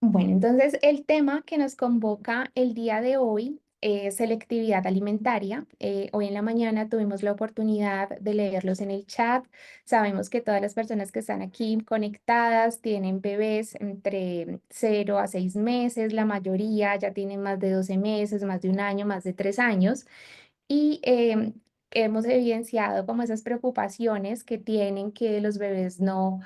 Bueno, entonces el tema que nos convoca el día de hoy es selectividad alimentaria. Hoy en la mañana tuvimos la oportunidad de leerlos en el chat. Sabemos que todas las personas que están aquí conectadas tienen bebés entre 0 a 6 meses, la mayoría ya tienen más de 12 meses, más de un año, más de 3 años y hemos evidenciado como esas preocupaciones que tienen que los bebés no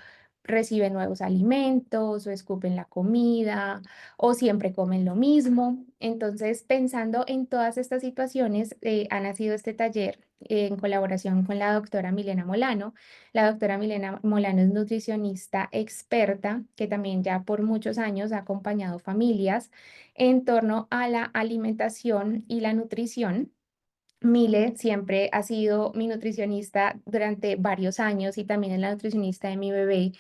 reciben nuevos alimentos o escupen la comida o siempre comen lo mismo. Entonces, pensando en todas estas situaciones, ha nacido este taller en colaboración con la doctora Milena Molano. La doctora Milena Molano es nutricionista experta que también ya por muchos años ha acompañado familias en torno a la alimentación y la nutrición. Mile siempre ha sido mi nutricionista durante varios años y también es la nutricionista de mi bebé.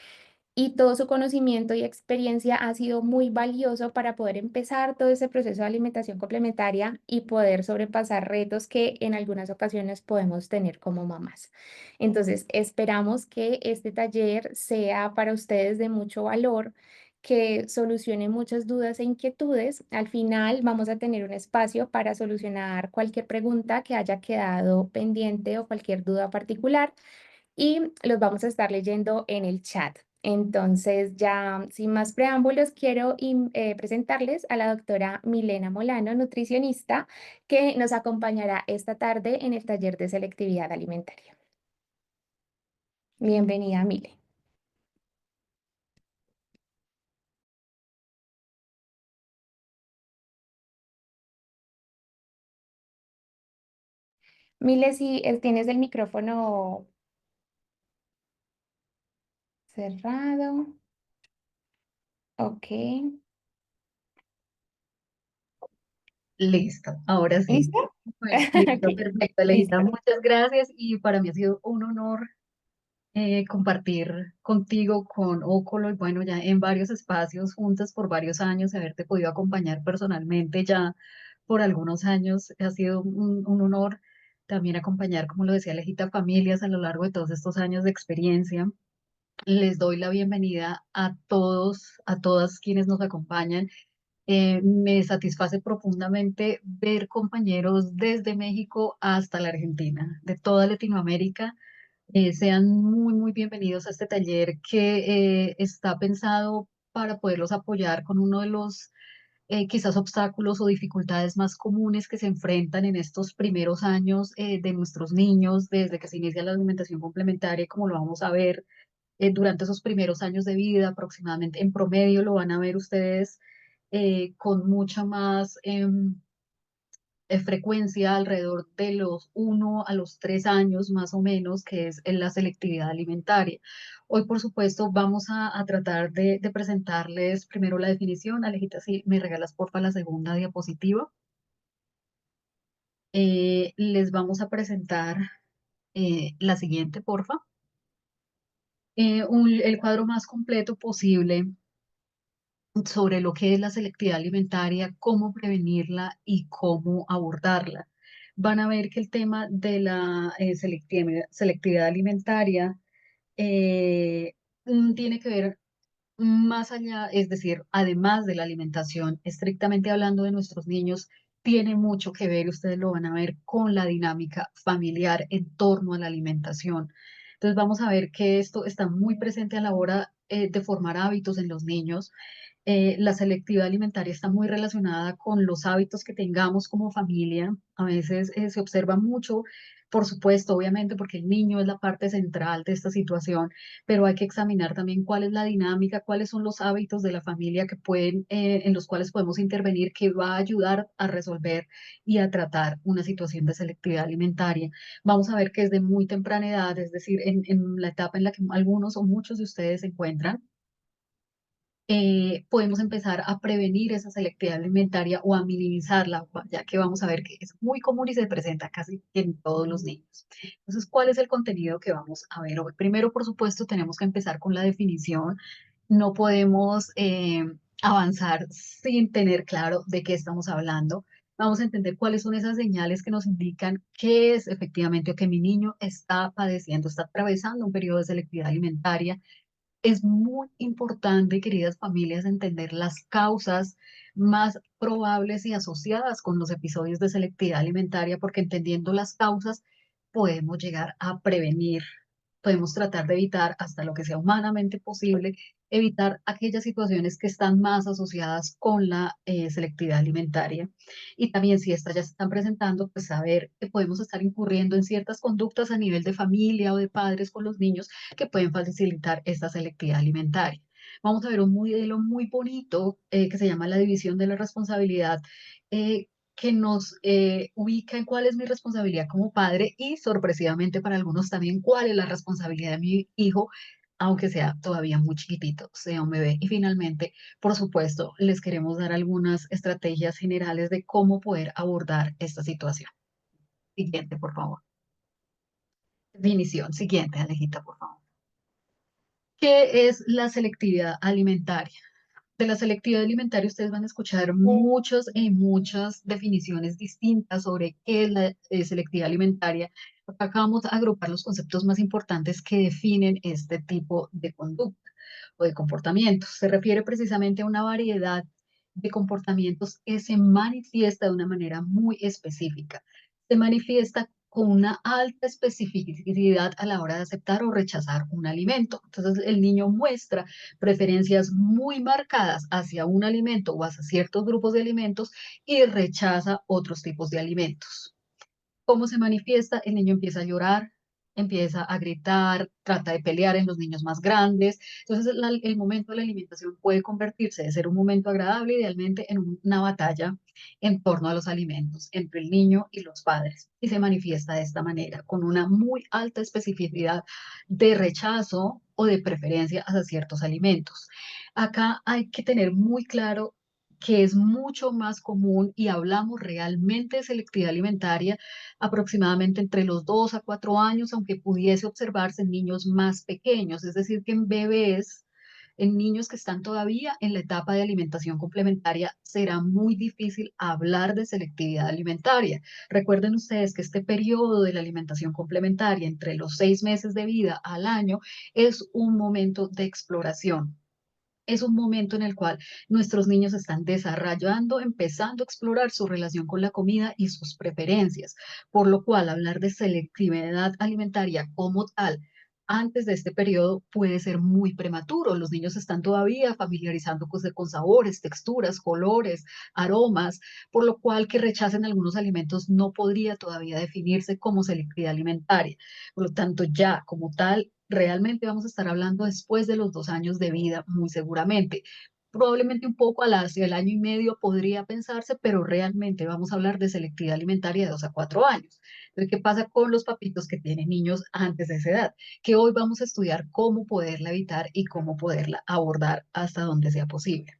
Y todo su conocimiento y experiencia ha sido muy valioso para poder empezar todo ese proceso de alimentación complementaria y poder sobrepasar retos que en algunas ocasiones podemos tener como mamás. Entonces, esperamos que este taller sea para ustedes de mucho valor, que solucione muchas dudas e inquietudes. Al final vamos a tener un espacio para solucionar cualquier pregunta que haya quedado pendiente o cualquier duda particular y los vamos a estar leyendo en el chat. Entonces, ya sin más preámbulos, quiero presentarles a la doctora Milena Molano, nutricionista, que nos acompañará esta tarde en el taller de selectividad alimentaria. Bienvenida, Mile. Mile, si tienes el micrófono cerrado, ok. Listo, ahora sí. ¿Listo? Bueno, listo, Ok, perfecto, Alejita. listo. Muchas gracias y para mí ha sido un honor compartir contigo, con Ócolo, y bueno, ya en varios espacios juntas por varios años, haberte podido acompañar personalmente ya por algunos años. Ha sido un honor también acompañar, como lo decía Alejita, familias a lo largo de todos estos años de experiencia. Les doy la bienvenida a todos, a todas quienes nos acompañan. Me satisface profundamente ver compañeros desde México hasta la Argentina, de toda Latinoamérica. Sean muy, muy bienvenidos a este taller que está pensado para poderlos apoyar con uno de los quizás obstáculos o dificultades más comunes que se enfrentan en estos primeros años de nuestros niños, desde que se inicia la alimentación complementaria, como lo vamos a ver durante esos primeros años de vida, aproximadamente en promedio lo van a ver ustedes con mucha más frecuencia alrededor de los 1 a los 3 años más o menos, que es en la selectividad alimentaria. Hoy, por supuesto, vamos a tratar de presentarles primero la definición. Alejita, si me regalas porfa la segunda diapositiva. Les vamos a presentar la siguiente, porfa. El cuadro más completo posible sobre lo que es la selectividad alimentaria, cómo prevenirla y cómo abordarla. Van a ver que el tema de la selectividad alimentaria eh, tiene que ver más allá, es decir, además de la alimentación, estrictamente hablando de nuestros niños, tiene mucho que ver, ustedes lo van a ver, con la dinámica familiar en torno a la alimentación. Entonces vamos a ver que esto está muy presente a la hora de formar hábitos en los niños. La selectividad alimentaria está muy relacionada con los hábitos que tengamos como familia. A veces se observa mucho, por supuesto, obviamente, porque el niño es la parte central de esta situación, pero hay que examinar también cuál es la dinámica, cuáles son los hábitos de la familia que pueden, en los cuales podemos intervenir, que va a ayudar a resolver y a tratar una situación de selectividad alimentaria. Vamos a ver que desde muy temprana edad, es decir, en la etapa en la que algunos o muchos de ustedes se encuentran, podemos empezar a prevenir esa selectividad alimentaria o a minimizarla, ya que vamos a ver que es muy común y se presenta casi en todos los niños. Entonces, ¿cuál es el contenido que vamos a ver hoy? Primero, por supuesto, tenemos que empezar con la definición. No podemos avanzar sin tener claro de qué estamos hablando. Vamos a entender cuáles son esas señales que nos indican qué es efectivamente o que mi niño está padeciendo, está atravesando un periodo de selectividad alimentaria, Es muy importante, queridas familias, entender las causas más probables y asociadas con los episodios de selectividad alimentaria, porque entendiendo las causas podemos llegar a prevenir, podemos tratar de evitar hasta lo que sea humanamente posible, evitar aquellas situaciones que están más asociadas con la selectividad alimentaria. Y también si estas ya se están presentando, pues saber que podemos estar incurriendo en ciertas conductas a nivel de familia o de padres con los niños que pueden facilitar esta selectividad alimentaria. Vamos a ver un modelo muy bonito que se llama la división de la responsabilidad, que nos ubica en cuál es mi responsabilidad como padre y sorpresivamente para algunos también cuál es la responsabilidad de mi hijo, aunque sea todavía muy chiquitito, sea un bebé. Y finalmente, por supuesto, les queremos dar algunas estrategias generales de cómo poder abordar esta situación. Siguiente, por favor. Definición. Siguiente, Alejita, por favor. ¿Qué es la selectividad alimentaria? De la selectividad alimentaria ustedes van a escuchar muchas y muchas definiciones distintas sobre qué es la selectividad alimentaria. Acá vamos a agrupar los conceptos más importantes que definen este tipo de conducta o de comportamientos. Se refiere precisamente a una variedad de comportamientos que se manifiesta de una manera muy específica. Se manifiesta con una alta especificidad a la hora de aceptar o rechazar un alimento. Entonces, el niño muestra preferencias muy marcadas hacia un alimento o hacia ciertos grupos de alimentos y rechaza otros tipos de alimentos. ¿Cómo se manifiesta? El niño empieza a llorar, empieza a gritar, trata de pelear en los niños más grandes. Entonces, el momento de la alimentación puede convertirse de ser un momento agradable, idealmente, en una batalla en torno a los alimentos entre el niño y los padres. Y se manifiesta de esta manera, con una muy alta especificidad de rechazo o de preferencia hacia ciertos alimentos. Acá hay que tener muy claro que es mucho más común y hablamos realmente de selectividad alimentaria aproximadamente entre los 2 a 4 años, aunque pudiese observarse en niños más pequeños, es decir, que en bebés, en niños que están todavía en la etapa de alimentación complementaria, será muy difícil hablar de selectividad alimentaria. Recuerden ustedes que este periodo de la alimentación complementaria entre los 6 meses de vida al año es un momento de exploración. Es un momento en el cual nuestros niños están desarrollando, empezando a explorar su relación con la comida y sus preferencias, por lo cual hablar de selectividad alimentaria como tal antes de este periodo puede ser muy prematuro. Los niños están todavía familiarizando con sabores, texturas, colores, aromas, por lo cual que rechacen algunos alimentos no podría todavía definirse como selectividad alimentaria. Por lo tanto, ya como tal, realmente vamos a estar hablando después de los 2 años de vida, muy seguramente. Probablemente un poco hacia el año y medio podría pensarse, pero realmente vamos a hablar de selectividad alimentaria de 2 a 4 años. Entonces, ¿qué pasa con los papitos que tienen niños antes de esa edad? Que hoy vamos a estudiar cómo poderla evitar y cómo poderla abordar hasta donde sea posible.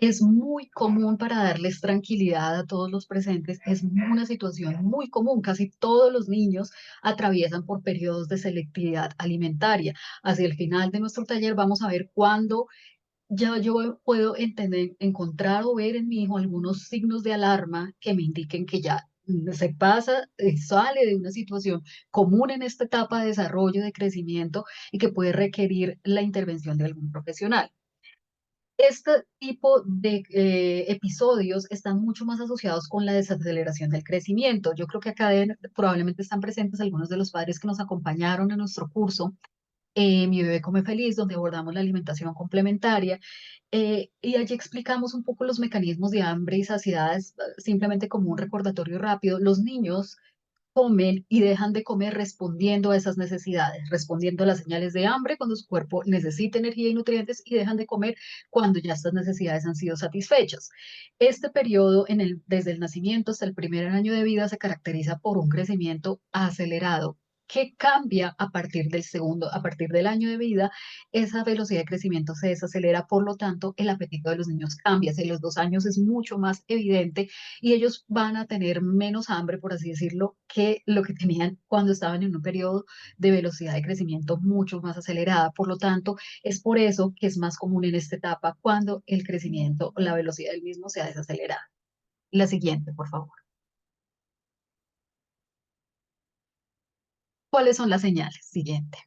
Es muy común para darles tranquilidad a todos los presentes, es una situación muy común, casi todos los niños atraviesan por periodos de selectividad alimentaria. Hacia el final de nuestro taller vamos a ver cuándo ya yo puedo entender, encontrar o ver en mi hijo algunos signos de alarma que me indiquen que ya se pasa, sale de una situación común en esta etapa de desarrollo, de crecimiento y que puede requerir la intervención de algún profesional. Este tipo de episodios están mucho más asociados con la desaceleración del crecimiento. Yo creo que acá probablemente están presentes algunos de los padres que nos acompañaron en nuestro curso, Mi bebé come feliz, donde abordamos la alimentación complementaria. Y allí explicamos un poco los mecanismos de hambre y saciedad, simplemente como un recordatorio rápido. Los niños comen y dejan de comer respondiendo a esas necesidades, respondiendo a las señales de hambre cuando su cuerpo necesita energía y nutrientes y dejan de comer cuando ya estas necesidades han sido satisfechas. Este periodo desde el nacimiento hasta el primer año de vida se caracteriza por un crecimiento acelerado que cambia a partir del segundo, a partir del año de vida, esa velocidad de crecimiento se desacelera, por lo tanto, el apetito de los niños cambia. Si los 2 años es mucho más evidente y ellos van a tener menos hambre, por así decirlo, que lo que tenían cuando estaban en un periodo de velocidad de crecimiento mucho más acelerada. Por lo tanto, es por eso que es más común en esta etapa cuando el crecimiento o la velocidad del mismo sea desacelerada. La siguiente, por favor. ¿Cuáles son las señales? Siguiente.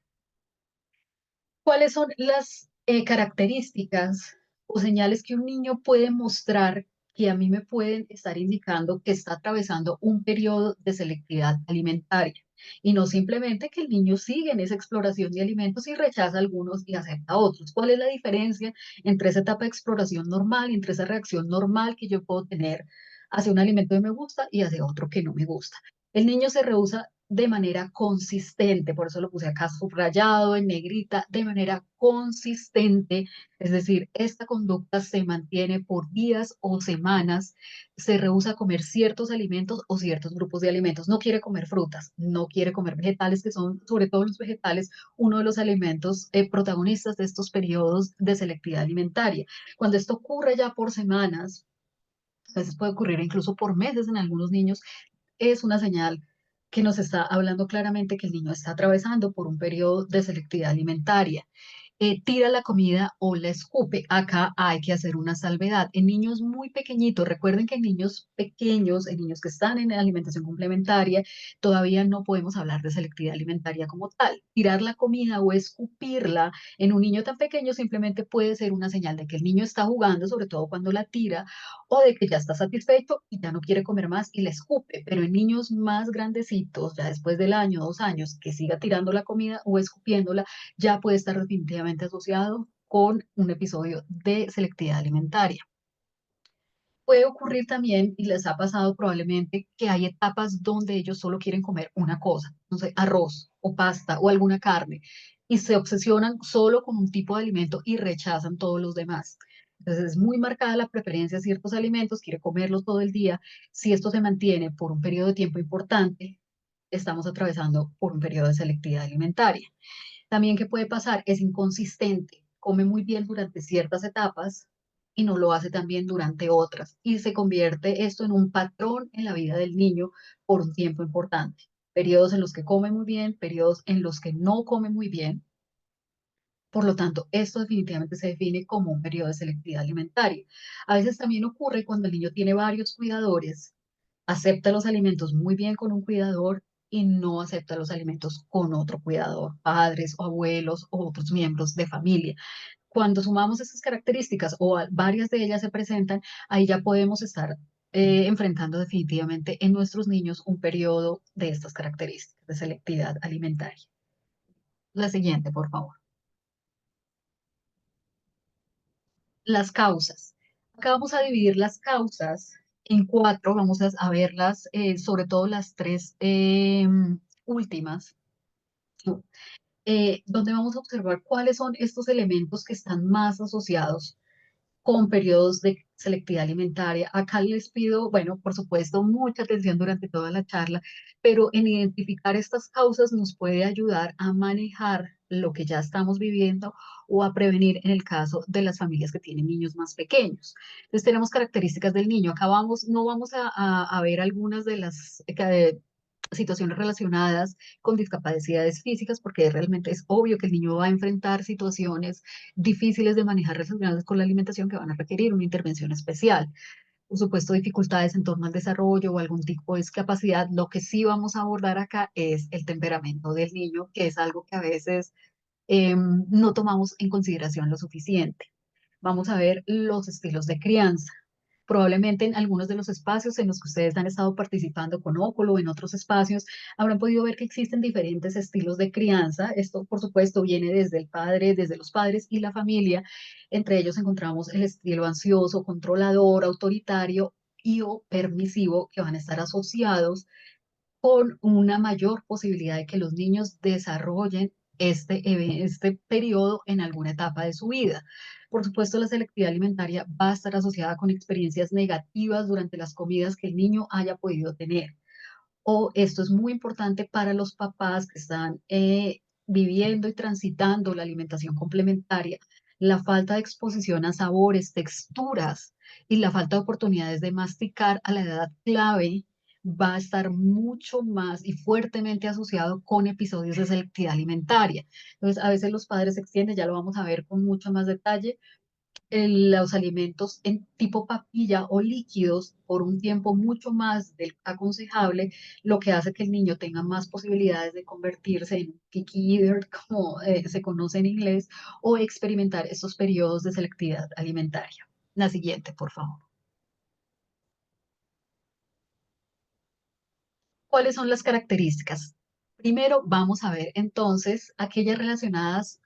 ¿Cuáles son las características o señales que un niño puede mostrar que a mí me pueden estar indicando que está atravesando un periodo de selectividad alimentaria? Y no simplemente que el niño sigue en esa exploración de alimentos y rechaza algunos y acepta otros. ¿Cuál es la diferencia entre esa etapa de exploración normal y entre esa reacción normal que yo puedo tener hacia un alimento que me gusta y hacia otro que no me gusta? El niño se rehúsa de manera consistente, por eso lo puse acá subrayado en negrita, de manera consistente, es decir, esta conducta se mantiene por días o semanas, se rehúsa a comer ciertos alimentos o ciertos grupos de alimentos, no quiere comer frutas, no quiere comer vegetales, que son, sobre todo los vegetales, uno de los alimentos protagonistas de estos periodos de selectividad alimentaria. Cuando esto ocurre ya por semanas, a veces puede ocurrir incluso por meses en algunos niños, es una señal que nos está hablando claramente que el niño está atravesando por un periodo de selectividad alimentaria. Tira la comida o la escupe. Acá hay que hacer una salvedad. En niños muy pequeñitos, recuerden que en niños pequeños, en niños que están en alimentación complementaria, todavía no podemos hablar de selectividad alimentaria como tal. Tirar la comida o escupirla en un niño tan pequeño simplemente puede ser una señal de que el niño está jugando, sobre todo cuando la tira, o de que ya está satisfecho y ya no quiere comer más y la escupe. Pero en niños más grandecitos, ya después del año, 2 años, que siga tirando la comida o escupiéndola, ya puede estar definitivamente asociado con un episodio de selectividad alimentaria. Puede ocurrir también, y les ha pasado probablemente, que hay etapas donde ellos solo quieren comer una cosa, no sé, arroz o pasta o alguna carne, y se obsesionan solo con un tipo de alimento y rechazan todos los demás. Entonces es muy marcada la preferencia a ciertos alimentos, quiere comerlos todo el día. Si esto se mantiene por un periodo de tiempo importante, estamos atravesando por un periodo de selectividad alimentaria. También, ¿qué puede pasar? Es inconsistente, come muy bien durante ciertas etapas y no lo hace tan bien durante otras. Y se convierte esto en un patrón en la vida del niño por un tiempo importante. Periodos en los que come muy bien, periodos en los que no come muy bien. Por lo tanto, esto definitivamente se define como un periodo de selectividad alimentaria. A veces también ocurre cuando el niño tiene varios cuidadores, acepta los alimentos muy bien con un cuidador y no acepta los alimentos con otro cuidador, padres o abuelos o otros miembros de familia. Cuando sumamos estas características o varias de ellas se presentan, ahí ya podemos estar enfrentando definitivamente en nuestros niños un periodo de estas características de selectividad alimentaria. La siguiente, por favor. Las causas. Acá vamos a dividir las causas en cuatro, vamos a verlas, sobre todo las tres últimas, ¿no? Donde vamos a observar cuáles son estos elementos que están más asociados con periodos de selectividad alimentaria. Acá les pido, bueno, por supuesto, mucha atención durante toda la charla, pero en identificar estas causas nos puede ayudar a manejar lo que ya estamos viviendo o a prevenir en el caso de las familias que tienen niños más pequeños. Entonces tenemos características del niño. Acá vamos, no vamos a ver algunas de las situaciones relacionadas con discapacidades físicas, porque realmente es obvio que el niño va a enfrentar situaciones difíciles de manejar relacionadas con la alimentación que van a requerir una intervención especial. Por supuesto, dificultades en torno al desarrollo o algún tipo de discapacidad. Lo que sí vamos a abordar acá es el temperamento del niño, que es algo que a veces no tomamos en consideración lo suficiente. Vamos a ver los estilos de crianza. Probablemente en algunos de los espacios en los que ustedes han estado participando con Óculo, en otros espacios, habrán podido ver que existen diferentes estilos de crianza. Esto, por supuesto, viene desde el padre, desde los padres y la familia. Entre ellos encontramos el estilo ansioso, controlador, autoritario y o permisivo, que van a estar asociados con una mayor posibilidad de que los niños desarrollen este periodo en alguna etapa de su vida. Por supuesto, la selectividad alimentaria va a estar asociada con experiencias negativas durante las comidas que el niño haya podido tener. O esto es muy importante para los papás que están viviendo y transitando la alimentación complementaria, la falta de exposición a sabores, texturas y la falta de oportunidades de masticar a la edad clave va a estar mucho más y fuertemente asociado con episodios de selectividad alimentaria. Entonces, a veces los padres se extienden, ya lo vamos a ver con mucho más detalle, los alimentos en tipo papilla o líquidos por un tiempo mucho más del aconsejable, lo que hace que el niño tenga más posibilidades de convertirse en un picky eater, como se conoce en inglés, o experimentar estos periodos de selectividad alimentaria. La siguiente, por favor. ¿Cuáles son las características? Primero, vamos a ver entonces aquellas relacionadas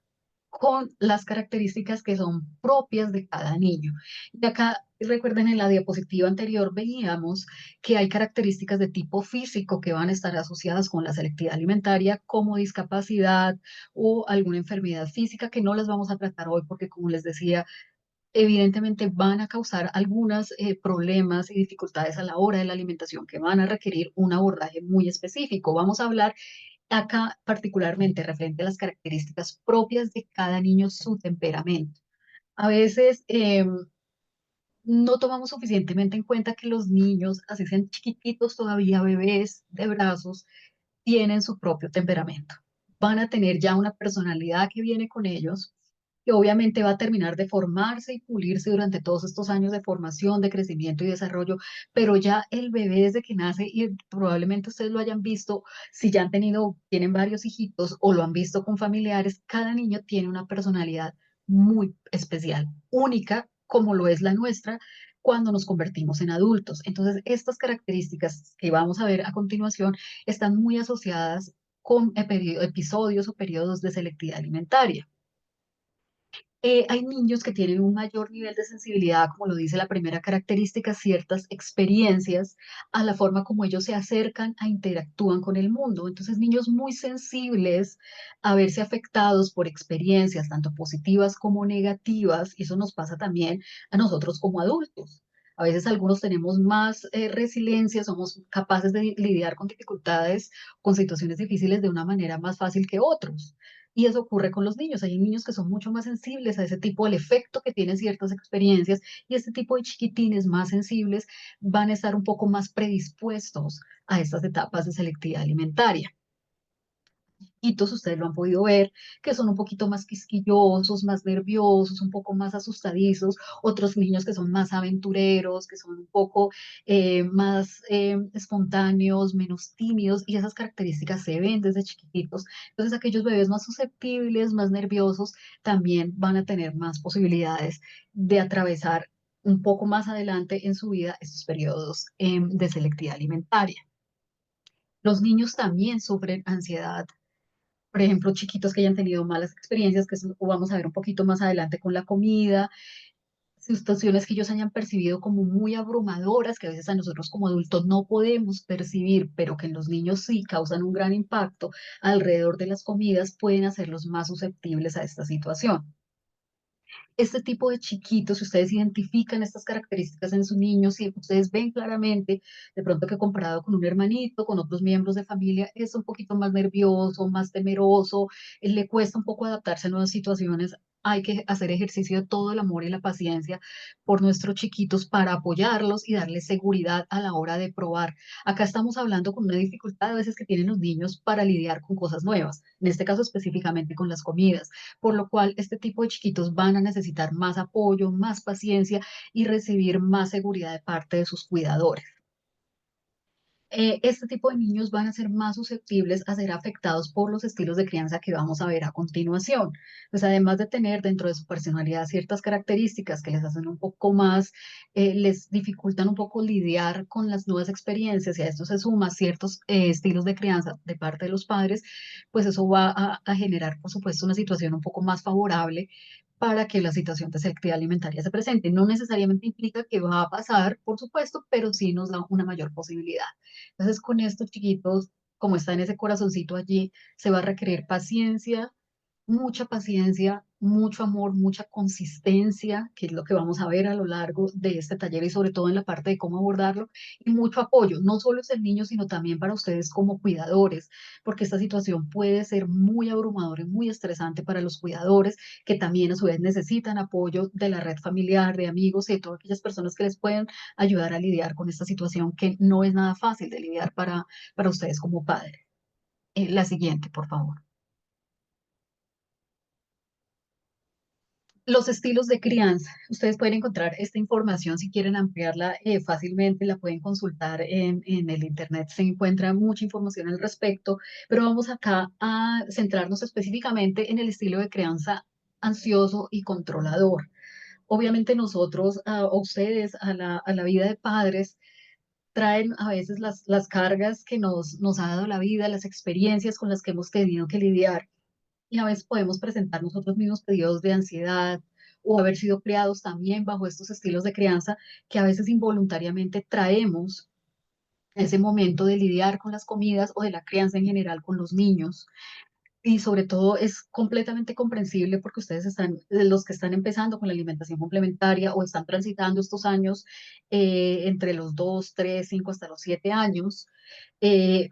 con las características que son propias de cada niño. Y acá, recuerden, en la diapositiva anterior veíamos que hay características de tipo físico que van a estar asociadas con la selectividad alimentaria, como discapacidad o alguna enfermedad física que no las vamos a tratar hoy porque, como les decía, evidentemente van a causar algunos problemas y dificultades a la hora de la alimentación que van a requerir un abordaje muy específico. Vamos a hablar acá particularmente referente a las características propias de cada niño, su temperamento. A veces no tomamos suficientemente en cuenta que los niños, así sean chiquititos todavía, bebés de brazos, tienen su propio temperamento. Van a tener ya una personalidad que viene con ellos, que obviamente va a terminar de formarse y pulirse durante todos estos años de formación, de crecimiento y desarrollo, pero ya el bebé desde que nace, y probablemente ustedes lo hayan visto, si ya han tenido, tienen varios hijitos o lo han visto con familiares, cada niño tiene una personalidad muy especial, única, como lo es la nuestra cuando nos convertimos en adultos. Entonces, estas características que vamos a ver a continuación están muy asociadas con episodios o periodos de selectividad alimentaria. Hay niños que tienen un mayor nivel de sensibilidad, como lo dice la primera característica, ciertas experiencias a la forma como ellos se acercan a interactúan con el mundo. Entonces, niños muy sensibles a verse afectados por experiencias tanto positivas como negativas, y eso nos pasa también a nosotros como adultos. A veces algunos tenemos más resiliencia, somos capaces de lidiar con dificultades, con situaciones difíciles de una manera más fácil que otros. Y eso ocurre con los niños. Hay niños que son mucho más sensibles a ese tipo, al efecto que tienen ciertas experiencias, y este tipo de chiquitines más sensibles van a estar un poco más predispuestos a estas etapas de selectividad alimentaria. Chiquitos, ustedes lo han podido ver, que son un poquito más quisquillosos, más nerviosos, un poco más asustadizos, otros niños que son más aventureros, que son un poco más espontáneos, menos tímidos, y esas características se ven desde chiquititos. Entonces, aquellos bebés más susceptibles, más nerviosos, también van a tener más posibilidades de atravesar un poco más adelante en su vida estos periodos de selectividad alimentaria. Los niños también sufren ansiedad, por ejemplo, chiquitos que hayan tenido malas experiencias, que eso lo vamos a ver un poquito más adelante con la comida, situaciones que ellos hayan percibido como muy abrumadoras, que a veces a nosotros como adultos no podemos percibir, pero que en los niños sí causan un gran impacto alrededor de las comidas, pueden hacerlos más susceptibles a esta situación. Este tipo de chiquitos, si ustedes identifican estas características en sus niños, si ustedes ven claramente, de pronto que comparado con un hermanito, con otros miembros de familia, es un poquito más nervioso, más temeroso, le cuesta un poco adaptarse a nuevas situaciones. Hay que hacer ejercicio de todo el amor y la paciencia por nuestros chiquitos para apoyarlos y darles seguridad a la hora de probar. Acá estamos hablando con una dificultad a veces que tienen los niños para lidiar con cosas nuevas, en este caso específicamente con las comidas, por lo cual este tipo de chiquitos van a necesitar más apoyo, más paciencia y recibir más seguridad de parte de sus cuidadores. Este tipo de niños van a ser más susceptibles a ser afectados por los estilos de crianza que vamos a ver a continuación. Pues además de tener dentro de su personalidad ciertas características que les hacen un poco más, les dificultan un poco lidiar con las nuevas experiencias, y a esto se suma ciertos estilos de crianza de parte de los padres, pues eso va a generar, por supuesto, una situación un poco más favorable para que la situación de selectividad alimentaria se presente. No necesariamente implica que va a pasar, por supuesto, pero sí nos da una mayor posibilidad. Entonces, con estos chiquitos, como está en ese corazoncito allí, se va a requerir paciencia, mucho amor, mucha consistencia, que es lo que vamos a ver a lo largo de este taller y sobre todo en la parte de cómo abordarlo, y mucho apoyo, no solo es el niño, sino también para ustedes como cuidadores, porque esta situación puede ser muy abrumadora y muy estresante para los cuidadores, que también a su vez necesitan apoyo de la red familiar, de amigos y de todas aquellas personas que les pueden ayudar a lidiar con esta situación que no es nada fácil de lidiar para ustedes como padres. La siguiente, por favor. Los estilos de crianza. Ustedes pueden encontrar esta información si quieren ampliarla fácilmente, la pueden consultar en el internet. Se encuentra mucha información al respecto, pero vamos acá a centrarnos específicamente en el estilo de crianza ansioso y controlador. Obviamente nosotros, o ustedes, a la vida de padres, traen a veces las cargas que nos ha dado la vida, las experiencias con las que hemos tenido que lidiar y a veces podemos presentar nosotros mismos periodos de ansiedad o haber sido criados también bajo estos estilos de crianza que a veces involuntariamente traemos ese momento de lidiar con las comidas o de la crianza en general con los niños. Y sobre todo es completamente comprensible porque ustedes están, los que están empezando con la alimentación complementaria o están transitando estos años entre los 2, 3, 5 hasta los 7 años,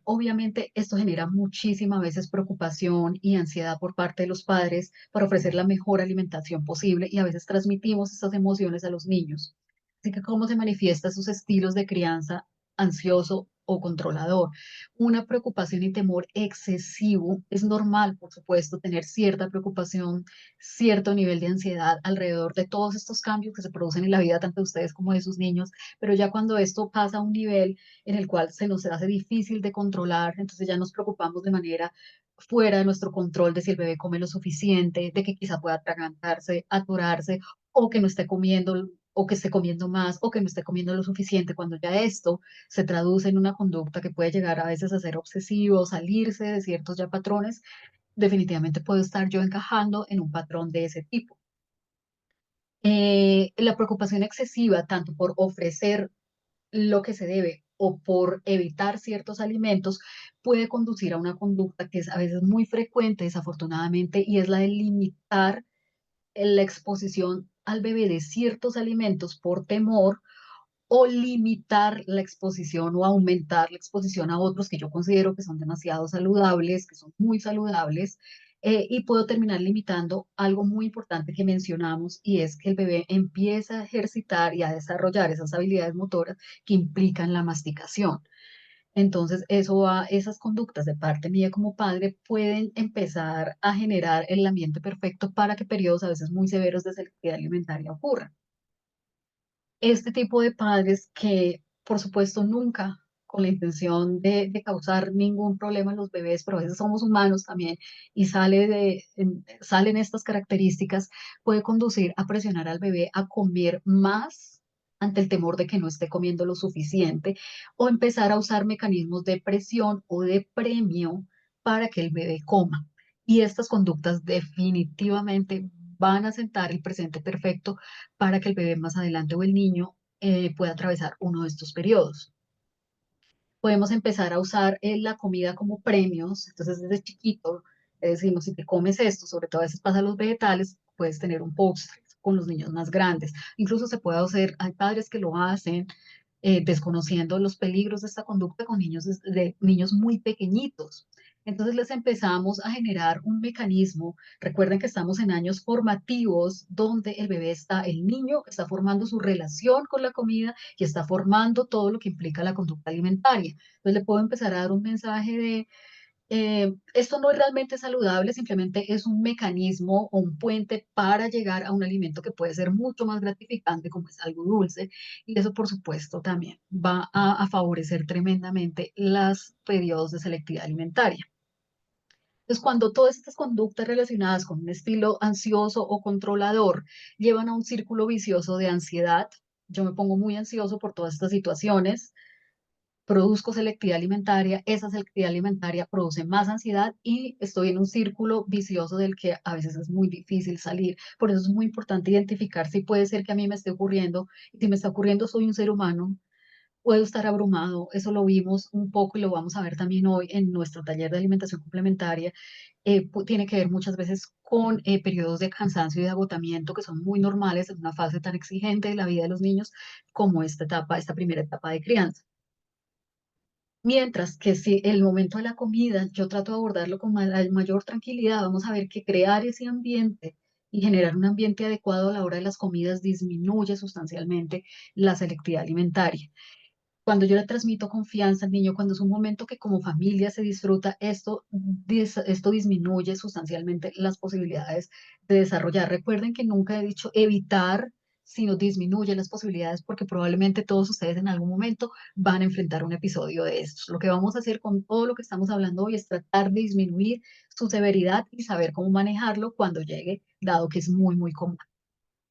obviamente esto genera muchísima a veces preocupación y ansiedad por parte de los padres para ofrecer la mejor alimentación posible y a veces transmitimos estas emociones a los niños. Así que, ¿cómo se manifiesta esos estilos de crianza ansioso o controlador? Una preocupación y temor excesivo. Es normal, por supuesto, tener cierta preocupación, cierto nivel de ansiedad alrededor de todos estos cambios que se producen en la vida tanto de ustedes como de sus niños, pero ya cuando esto pasa a un nivel en el cual se nos hace difícil de controlar, entonces ya nos preocupamos de manera fuera de nuestro control de si el bebé come lo suficiente, de que quizá pueda atragantarse, atorarse, o que no esté comiendo, o que esté comiendo más, o que no esté comiendo lo suficiente, cuando ya esto se traduce en una conducta que puede llegar a veces a ser obsesivo, salirse de ciertos ya patrones, definitivamente puedo estar yo encajando en un patrón de ese tipo. La preocupación excesiva, tanto por ofrecer lo que se debe o por evitar ciertos alimentos puede conducir a una conducta que es a veces muy frecuente, desafortunadamente, y es la de limitar la exposición al bebé de ciertos alimentos por temor o limitar la exposición o aumentar la exposición a otros que yo considero que son demasiado saludables, que son muy saludables, y puedo terminar limitando algo muy importante que mencionamos y es que el bebé empieza a ejercitar y a desarrollar esas habilidades motoras que implican la masticación. Entonces, eso va, esas conductas de parte mía como padre pueden empezar a generar el ambiente perfecto para que periodos a veces muy severos de selectividad alimentaria ocurran. Este tipo de padres que, por supuesto, nunca con la intención de causar ningún problema en los bebés, pero a veces somos humanos también y salen estas características, puede conducir a presionar al bebé a comer más ante el temor de que no esté comiendo lo suficiente o empezar a usar mecanismos de presión o de premio para que el bebé coma. Y estas conductas definitivamente van a sentar el presente perfecto para que el bebé más adelante o el niño pueda atravesar uno de estos periodos. Podemos empezar a usar la comida como premios, entonces desde chiquito le decimos, si te comes esto, sobre todo a veces pasa los vegetales, puedes tener un postre con los niños más grandes. Incluso se puede hacer, hay padres que lo hacen desconociendo los peligros de esta conducta con niños, de niños muy pequeñitos. Entonces les empezamos a generar un mecanismo. Recuerden que estamos en años formativos donde el bebé está, el niño está formando su relación con la comida y está formando todo lo que implica la conducta alimentaria. Entonces le puedo empezar a dar un mensaje de, esto no es realmente saludable, simplemente es un mecanismo o un puente para llegar a un alimento que puede ser mucho más gratificante, como es algo dulce, y eso por supuesto también va a favorecer tremendamente los periodos de selectividad alimentaria. Entonces, cuando todas estas conductas relacionadas con un estilo ansioso o controlador llevan a un círculo vicioso de ansiedad, yo me pongo muy ansioso por todas estas situaciones, produzco selectividad alimentaria, esa selectividad alimentaria produce más ansiedad y estoy en un círculo vicioso del que a veces es muy difícil salir. Por eso es muy importante identificar si puede ser que a mí me esté ocurriendo, y si me está ocurriendo soy un ser humano, puedo estar abrumado, eso lo vimos un poco y lo vamos a ver también hoy en nuestro taller de alimentación complementaria. Tiene que ver muchas veces con periodos de cansancio y de agotamiento que son muy normales en una fase tan exigente de la vida de los niños como esta etapa, esta primera etapa de crianza. Mientras que si el momento de la comida yo trato de abordarlo con la mayor tranquilidad, vamos a ver que crear ese ambiente y generar un ambiente adecuado a la hora de las comidas disminuye sustancialmente la selectividad alimentaria. Cuando yo le transmito confianza al niño, cuando es un momento que como familia se disfruta, esto disminuye sustancialmente las posibilidades de desarrollar. Recuerden que nunca he dicho evitar, sino disminuye las posibilidades porque probablemente todos ustedes en algún momento van a enfrentar un episodio de estos. Lo que vamos a hacer con todo lo que estamos hablando hoy es tratar de disminuir su severidad y saber cómo manejarlo cuando llegue, dado que es muy, muy común.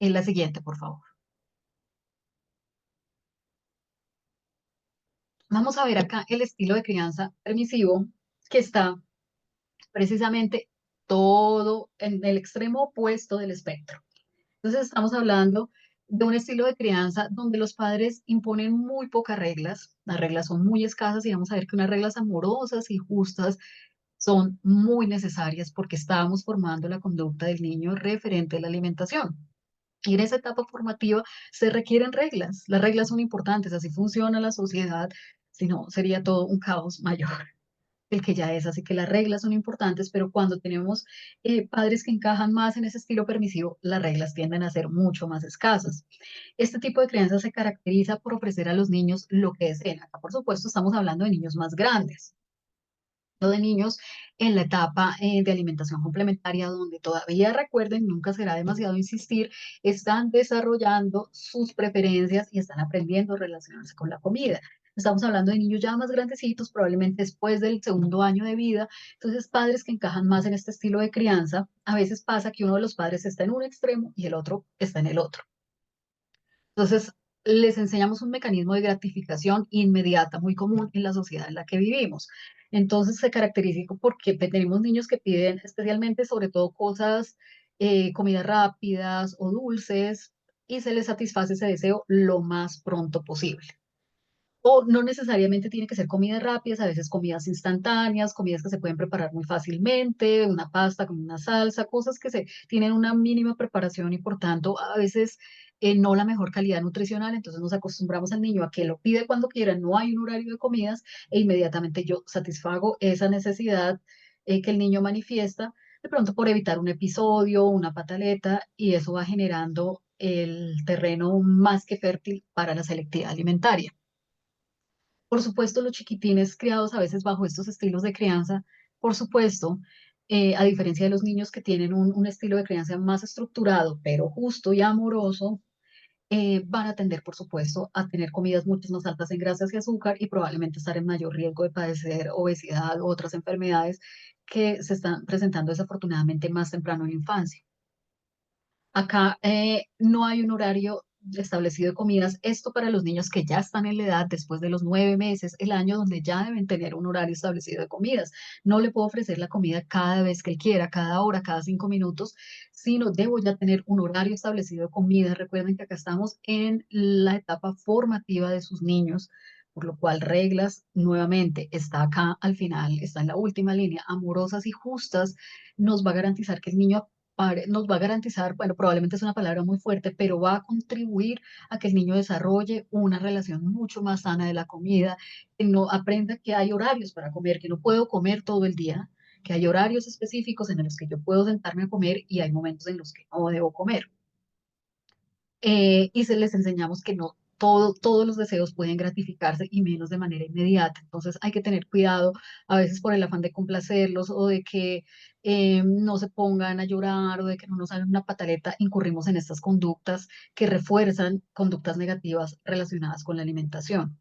En la siguiente, por favor. Vamos a ver acá el estilo de crianza permisivo que está precisamente todo en el extremo opuesto del espectro. Entonces estamos hablando de un estilo de crianza donde los padres imponen muy pocas reglas, las reglas son muy escasas y vamos a ver que unas reglas amorosas y justas son muy necesarias porque estamos formando la conducta del niño referente a la alimentación. Y en esa etapa formativa se requieren reglas. Las reglas son importantes, así funciona la sociedad, si no sería todo un caos mayor el que ya es. Así que las reglas son importantes, pero cuando tenemos padres que encajan más en ese estilo permisivo, las reglas tienden a ser mucho más escasas. Este tipo de crianza se caracteriza por ofrecer a los niños lo que deseen. Acá, por supuesto, estamos hablando de niños más grandes o de niños en la etapa de alimentación complementaria, donde todavía recuerden, nunca será demasiado insistir, están desarrollando sus preferencias y están aprendiendo a relacionarse con la comida. Estamos hablando de niños ya más grandecitos, probablemente después del segundo año de vida. Entonces, padres que encajan más en este estilo de crianza, a veces pasa que uno de los padres está en un extremo y el otro está en el otro. Entonces, les enseñamos un mecanismo de gratificación inmediata, muy común en la sociedad en la que vivimos. Entonces, se caracteriza porque tenemos niños que piden especialmente, sobre todo, cosas, comidas rápidas o dulces, y se les satisface ese deseo lo más pronto posible. O no necesariamente tiene que ser comidas rápidas, a veces comidas instantáneas, comidas que se pueden preparar muy fácilmente, una pasta con una salsa, cosas que se tienen una mínima preparación y por tanto a veces no la mejor calidad nutricional. Entonces nos acostumbramos al niño a que lo pide cuando quiera, no hay un horario de comidas e inmediatamente yo satisfago esa necesidad que el niño manifiesta, de pronto por evitar un episodio, una pataleta, y eso va generando el terreno más que fértil para la selectividad alimentaria. Por supuesto, los chiquitines criados a veces bajo estos estilos de crianza, por supuesto, a diferencia de los niños que tienen un estilo de crianza más estructurado, pero justo y amoroso, van a tender, por supuesto, a tener comidas mucho más altas en grasas y azúcar y probablemente estar en mayor riesgo de padecer obesidad u otras enfermedades que se están presentando desafortunadamente más temprano en la infancia. Acá no hay un horario establecido de comidas. Esto para los niños que ya están en la edad, después de los 9 meses, el año donde ya deben tener un horario establecido de comidas. No le puedo ofrecer la comida cada vez que él quiera, cada hora, cada 5 minutos, sino debo ya tener un horario establecido de comida. Recuerden que acá estamos en la etapa formativa de sus niños, por lo cual reglas nuevamente está acá al final, está en la última línea, amorosas y justas, nos va a garantizar que el niño nos va a garantizar, bueno, probablemente es una palabra muy fuerte, pero va a contribuir a que el niño desarrolle una relación mucho más sana de la comida, que no aprenda que hay horarios para comer, que no puedo comer todo el día, que hay horarios específicos en los que yo puedo sentarme a comer y hay momentos en los que no debo comer. Y se les enseñamos que no todos los deseos pueden gratificarse y menos de manera inmediata. Entonces hay que tener cuidado a veces por el afán de complacerlos o de que no se pongan a llorar o de que no nos hagan una pataleta, incurrimos en estas conductas que refuerzan conductas negativas relacionadas con la alimentación.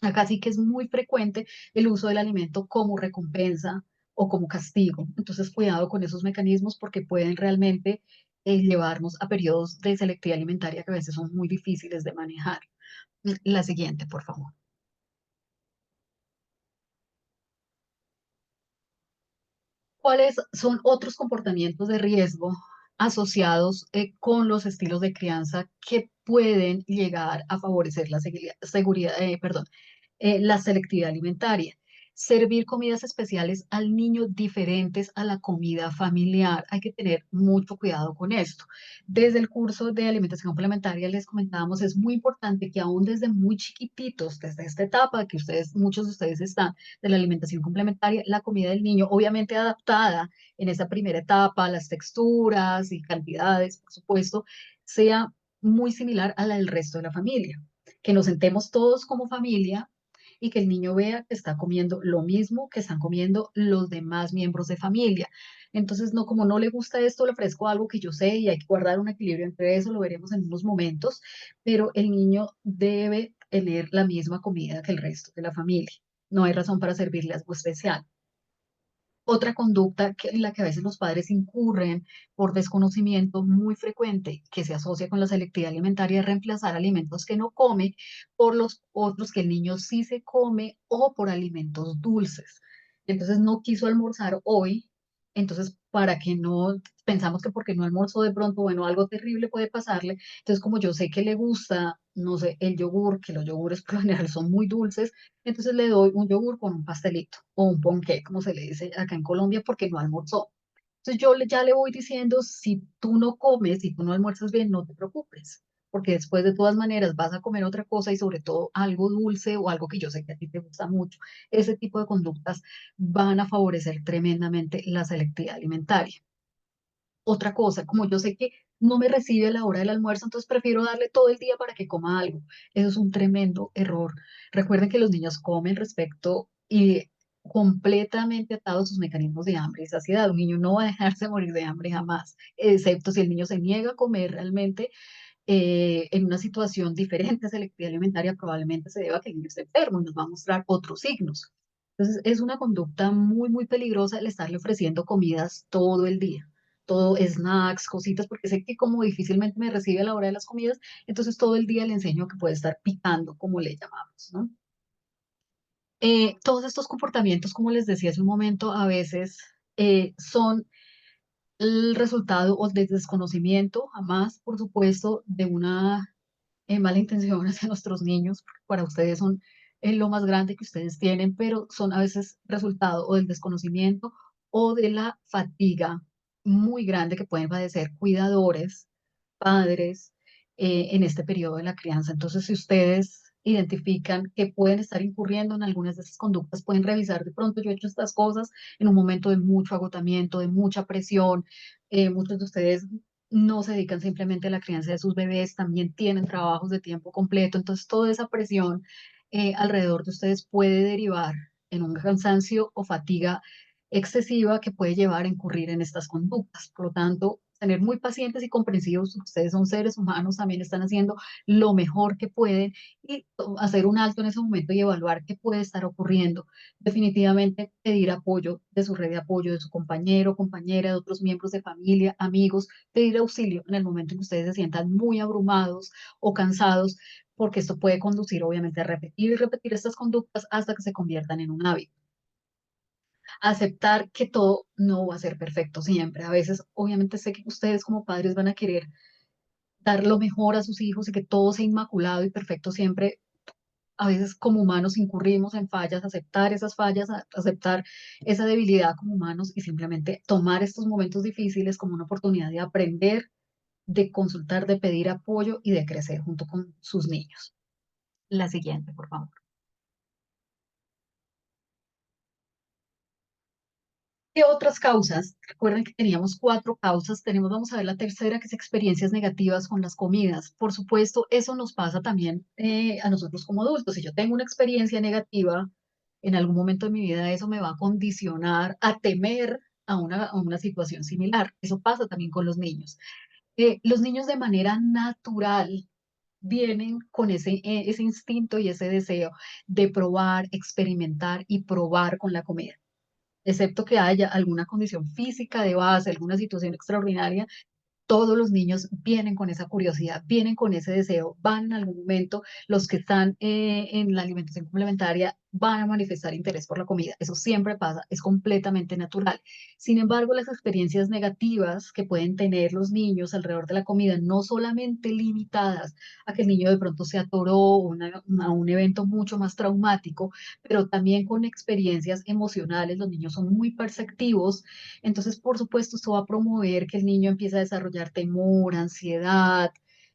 Acá sí que es muy frecuente el uso del alimento como recompensa o como castigo. Entonces, cuidado con esos mecanismos porque pueden realmente llevarnos a periodos de selectividad alimentaria que a veces son muy difíciles de manejar. La siguiente, por favor. ¿Cuáles son otros comportamientos de riesgo asociados con los estilos de crianza que pueden llegar a favorecer la la selectividad alimentaria? Servir comidas especiales al niño diferentes a la comida familiar. Hay que tener mucho cuidado con esto. Desde el curso de alimentación complementaria les comentábamos, es muy importante que aún desde muy chiquititos, desde esta etapa que muchos de ustedes están de la alimentación complementaria, la comida del niño, obviamente adaptada en esa primera etapa, las texturas y cantidades, por supuesto, sea muy similar a la del resto de la familia. que nos sentemos todos como familia y que el niño vea que está comiendo lo mismo que están comiendo los demás miembros de familia. Entonces, no, como no le gusta esto, le ofrezco algo que yo sé y hay que guardar un equilibrio entre eso, lo veremos en unos momentos, pero el niño debe tener la misma comida que el resto de la familia. No hay razón para servirle algo especial. Otra conducta en la que a veces los padres incurren por desconocimiento muy frecuente que se asocia con la selectividad alimentaria es reemplazar alimentos que no come por los otros que el niño sí se come o por alimentos dulces. Entonces no quiso almorzar hoy, entonces para que no, pensamos que porque no almorzó de pronto, bueno, algo terrible puede pasarle. Entonces como yo sé que le gusta, no sé, el yogur, que los yogures por lo general son muy dulces, entonces le doy un yogur con un pastelito o un ponqué, como se le dice acá en Colombia, porque no almorzó. Entonces ya le voy diciendo, si tú no comes, si tú no almuerzas bien, no te preocupes, porque después de todas maneras vas a comer otra cosa y sobre todo algo dulce o algo que yo sé que a ti te gusta mucho. Ese tipo de conductas van a favorecer tremendamente la selectividad alimentaria. Otra cosa, como yo sé que no me recibe a la hora del almuerzo, entonces prefiero darle todo el día para que coma algo. Eso es un tremendo error. Recuerden que los niños comen respecto y completamente atados a sus mecanismos de hambre y saciedad. Un niño no va a dejarse morir de hambre jamás, excepto si el niño se niega a comer realmente en una situación diferente a selectividad alimentaria, probablemente se deba a que el niño esté enfermo y nos va a mostrar otros signos. Entonces, es una conducta muy, muy peligrosa el estarle ofreciendo comidas todo el día. Todo snacks, cositas, porque sé que como difícilmente me recibe a la hora de las comidas, entonces todo el día le enseño que puede estar picando, como le llamamos, ¿no? Todos estos comportamientos, como les decía hace un momento, a veces son el resultado o del desconocimiento, jamás, por supuesto, de una mala intención hacia nuestros niños, porque para ustedes son lo más grande que ustedes tienen, pero son a veces resultado o del desconocimiento o de la fatiga muy grande que pueden padecer cuidadores, padres, en este periodo de la crianza. Entonces, si ustedes identifican que pueden estar incurriendo en algunas de esas conductas, pueden revisar de pronto yo he hecho estas cosas en un momento de mucho agotamiento, de mucha presión. Muchos de ustedes no se dedican simplemente a la crianza de sus bebés, también tienen trabajos de tiempo completo, entonces toda esa presión alrededor de ustedes puede derivar en un cansancio o fatiga excesiva que puede llevar a incurrir en estas conductas. Por lo tanto, tener muy pacientes y comprensivos, ustedes son seres humanos, también están haciendo lo mejor que pueden y hacer un alto en ese momento y evaluar qué puede estar ocurriendo. Definitivamente pedir apoyo de su red de apoyo, de su compañero, compañera, de otros miembros de familia, amigos, pedir auxilio en el momento en que ustedes se sientan muy abrumados o cansados, porque esto puede conducir obviamente a repetir y repetir estas conductas hasta que se conviertan en un hábito. Aceptar que todo no va a ser perfecto siempre. A veces, obviamente, sé que ustedes como padres van a querer dar lo mejor a sus hijos y que todo sea inmaculado y perfecto siempre. A veces como humanos incurrimos en fallas, aceptar esas fallas, aceptar esa debilidad como humanos y simplemente tomar estos momentos difíciles como una oportunidad de aprender, de consultar, de pedir apoyo y de crecer junto con sus niños. La siguiente, por favor. ¿Qué otras causas? Recuerden que teníamos cuatro causas. Vamos a ver la tercera, que es experiencias negativas con las comidas. Por supuesto, eso nos pasa también a nosotros como adultos. Si yo tengo una experiencia negativa, en algún momento de mi vida eso me va a condicionar a temer a una situación similar. Eso pasa también con los niños. Los niños de manera natural vienen con ese instinto y ese deseo de probar, experimentar y probar con la comida, excepto que haya alguna condición física de base, alguna situación extraordinaria. Todos los niños vienen con esa curiosidad, vienen con ese deseo, van en algún momento, los que están en la alimentación complementaria van a manifestar interés por la comida. Eso siempre pasa, es completamente natural. Sin embargo, las experiencias negativas que pueden tener los niños alrededor de la comida, no solamente limitadas a que el niño de pronto se atoró a un evento mucho más traumático, pero también con experiencias emocionales, los niños son muy perceptivos. Entonces, por supuesto, esto va a promover que el niño empiece a desarrollar temor, ansiedad.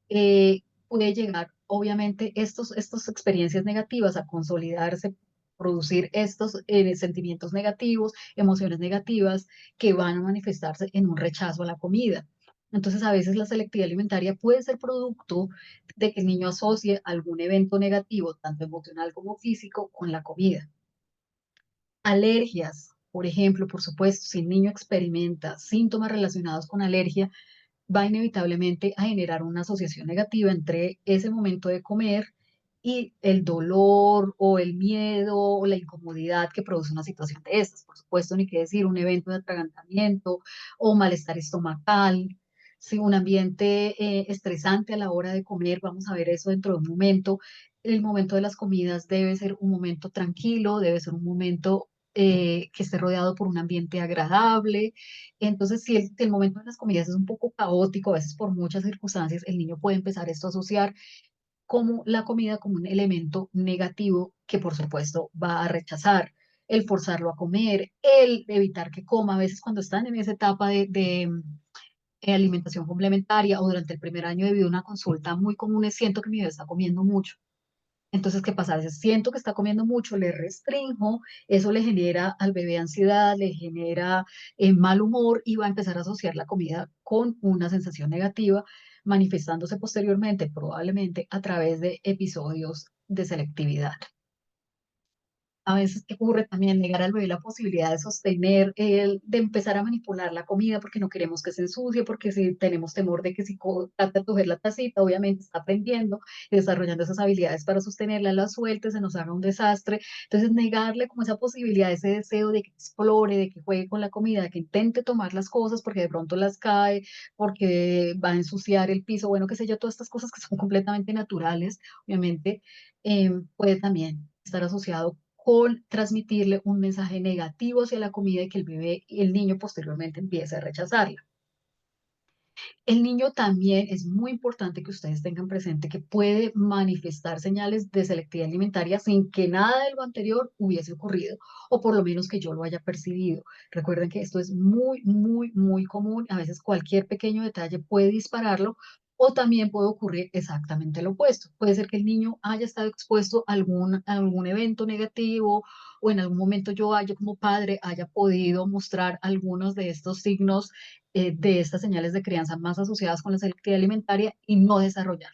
Puede llegar, obviamente, estas experiencias negativas a consolidarse, producir estos sentimientos negativos, emociones negativas que van a manifestarse en un rechazo a la comida. Entonces, a veces la selectividad alimentaria puede ser producto de que el niño asocie algún evento negativo, tanto emocional como físico, con la comida. Alergias, por ejemplo, por supuesto, si el niño experimenta síntomas relacionados con alergia, va inevitablemente a generar una asociación negativa entre ese momento de comer y el dolor o el miedo o la incomodidad que produce una situación de estas. Por supuesto, ni qué decir un evento de atragantamiento o malestar estomacal. Si un ambiente estresante a la hora de comer, vamos a ver eso dentro de un momento. El momento de las comidas debe ser un momento tranquilo, debe ser un momento que esté rodeado por un ambiente agradable. Entonces, si el momento de las comidas es un poco caótico, a veces por muchas circunstancias, el niño puede empezar esto a asociar como la comida como un elemento negativo que por supuesto va a rechazar. El forzarlo a comer, el evitar que coma, a veces cuando están en esa etapa de alimentación complementaria o durante el primer año de vida, una consulta muy común es siento que mi bebé está comiendo mucho. Entonces, ¿qué pasa? A veces siento que está comiendo mucho, le restringo, eso le genera al bebé ansiedad, le genera mal humor y va a empezar a asociar la comida con una sensación negativa, manifestándose posteriormente probablemente a través de episodios de selectividad. A veces ¿qué ocurre también negar al bebé la posibilidad de sostener, de empezar a manipular la comida porque no queremos que se ensucie, porque si tenemos temor de que si trata de coger la tacita, obviamente está aprendiendo y desarrollando esas habilidades para sostenerla, la suelte, se nos haga un desastre. Entonces, negarle como esa posibilidad, ese deseo de que explore, de que juegue con la comida, de que intente tomar las cosas porque de pronto las cae, porque va a ensuciar el piso, bueno, qué sé yo, todas estas cosas que son completamente naturales, obviamente, puede también estar asociado con transmitirle un mensaje negativo hacia la comida y que el bebé y el niño posteriormente empiece a rechazarla. El niño también es muy importante que ustedes tengan presente que puede manifestar señales de selectividad alimentaria sin que nada de lo anterior hubiese ocurrido, o por lo menos que yo lo haya percibido. Recuerden que esto es muy, muy, muy común. A veces cualquier pequeño detalle puede dispararlo. O también puede ocurrir exactamente lo opuesto. Puede ser que el niño haya estado expuesto a algún evento negativo o en algún momento yo haya como padre haya podido mostrar algunos de estos signos de estas señales de crianza más asociadas con la selectividad alimentaria y no desarrollar.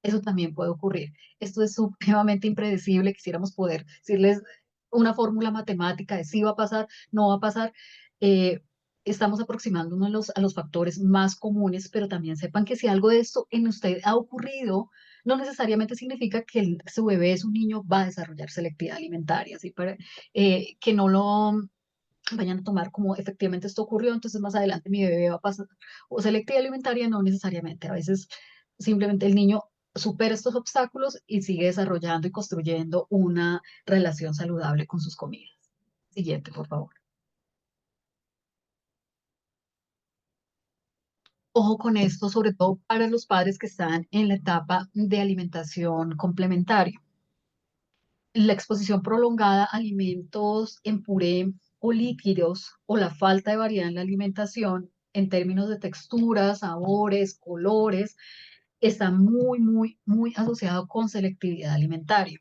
Eso también puede ocurrir. Esto es supremamente impredecible. Quisiéramos poder decirles una fórmula matemática de si va a pasar, no va a pasar. Eh, Estamos aproximándonos a los factores más comunes, pero también sepan que si algo de esto en usted ha ocurrido, no necesariamente significa que su bebé es un niño, va a desarrollar selectividad alimentaria, ¿sí? Que no lo vayan a tomar como efectivamente esto ocurrió, entonces más adelante mi bebé va a pasar, o selectividad alimentaria, no necesariamente, a veces simplemente el niño supera estos obstáculos y sigue desarrollando y construyendo una relación saludable con sus comidas. Siguiente, por favor. Ojo con esto, sobre todo para los padres que están en la etapa de alimentación complementaria. La exposición prolongada a alimentos en puré o líquidos o la falta de variedad en la alimentación en términos de texturas, sabores, colores, está muy, muy, muy asociado con selectividad alimentaria.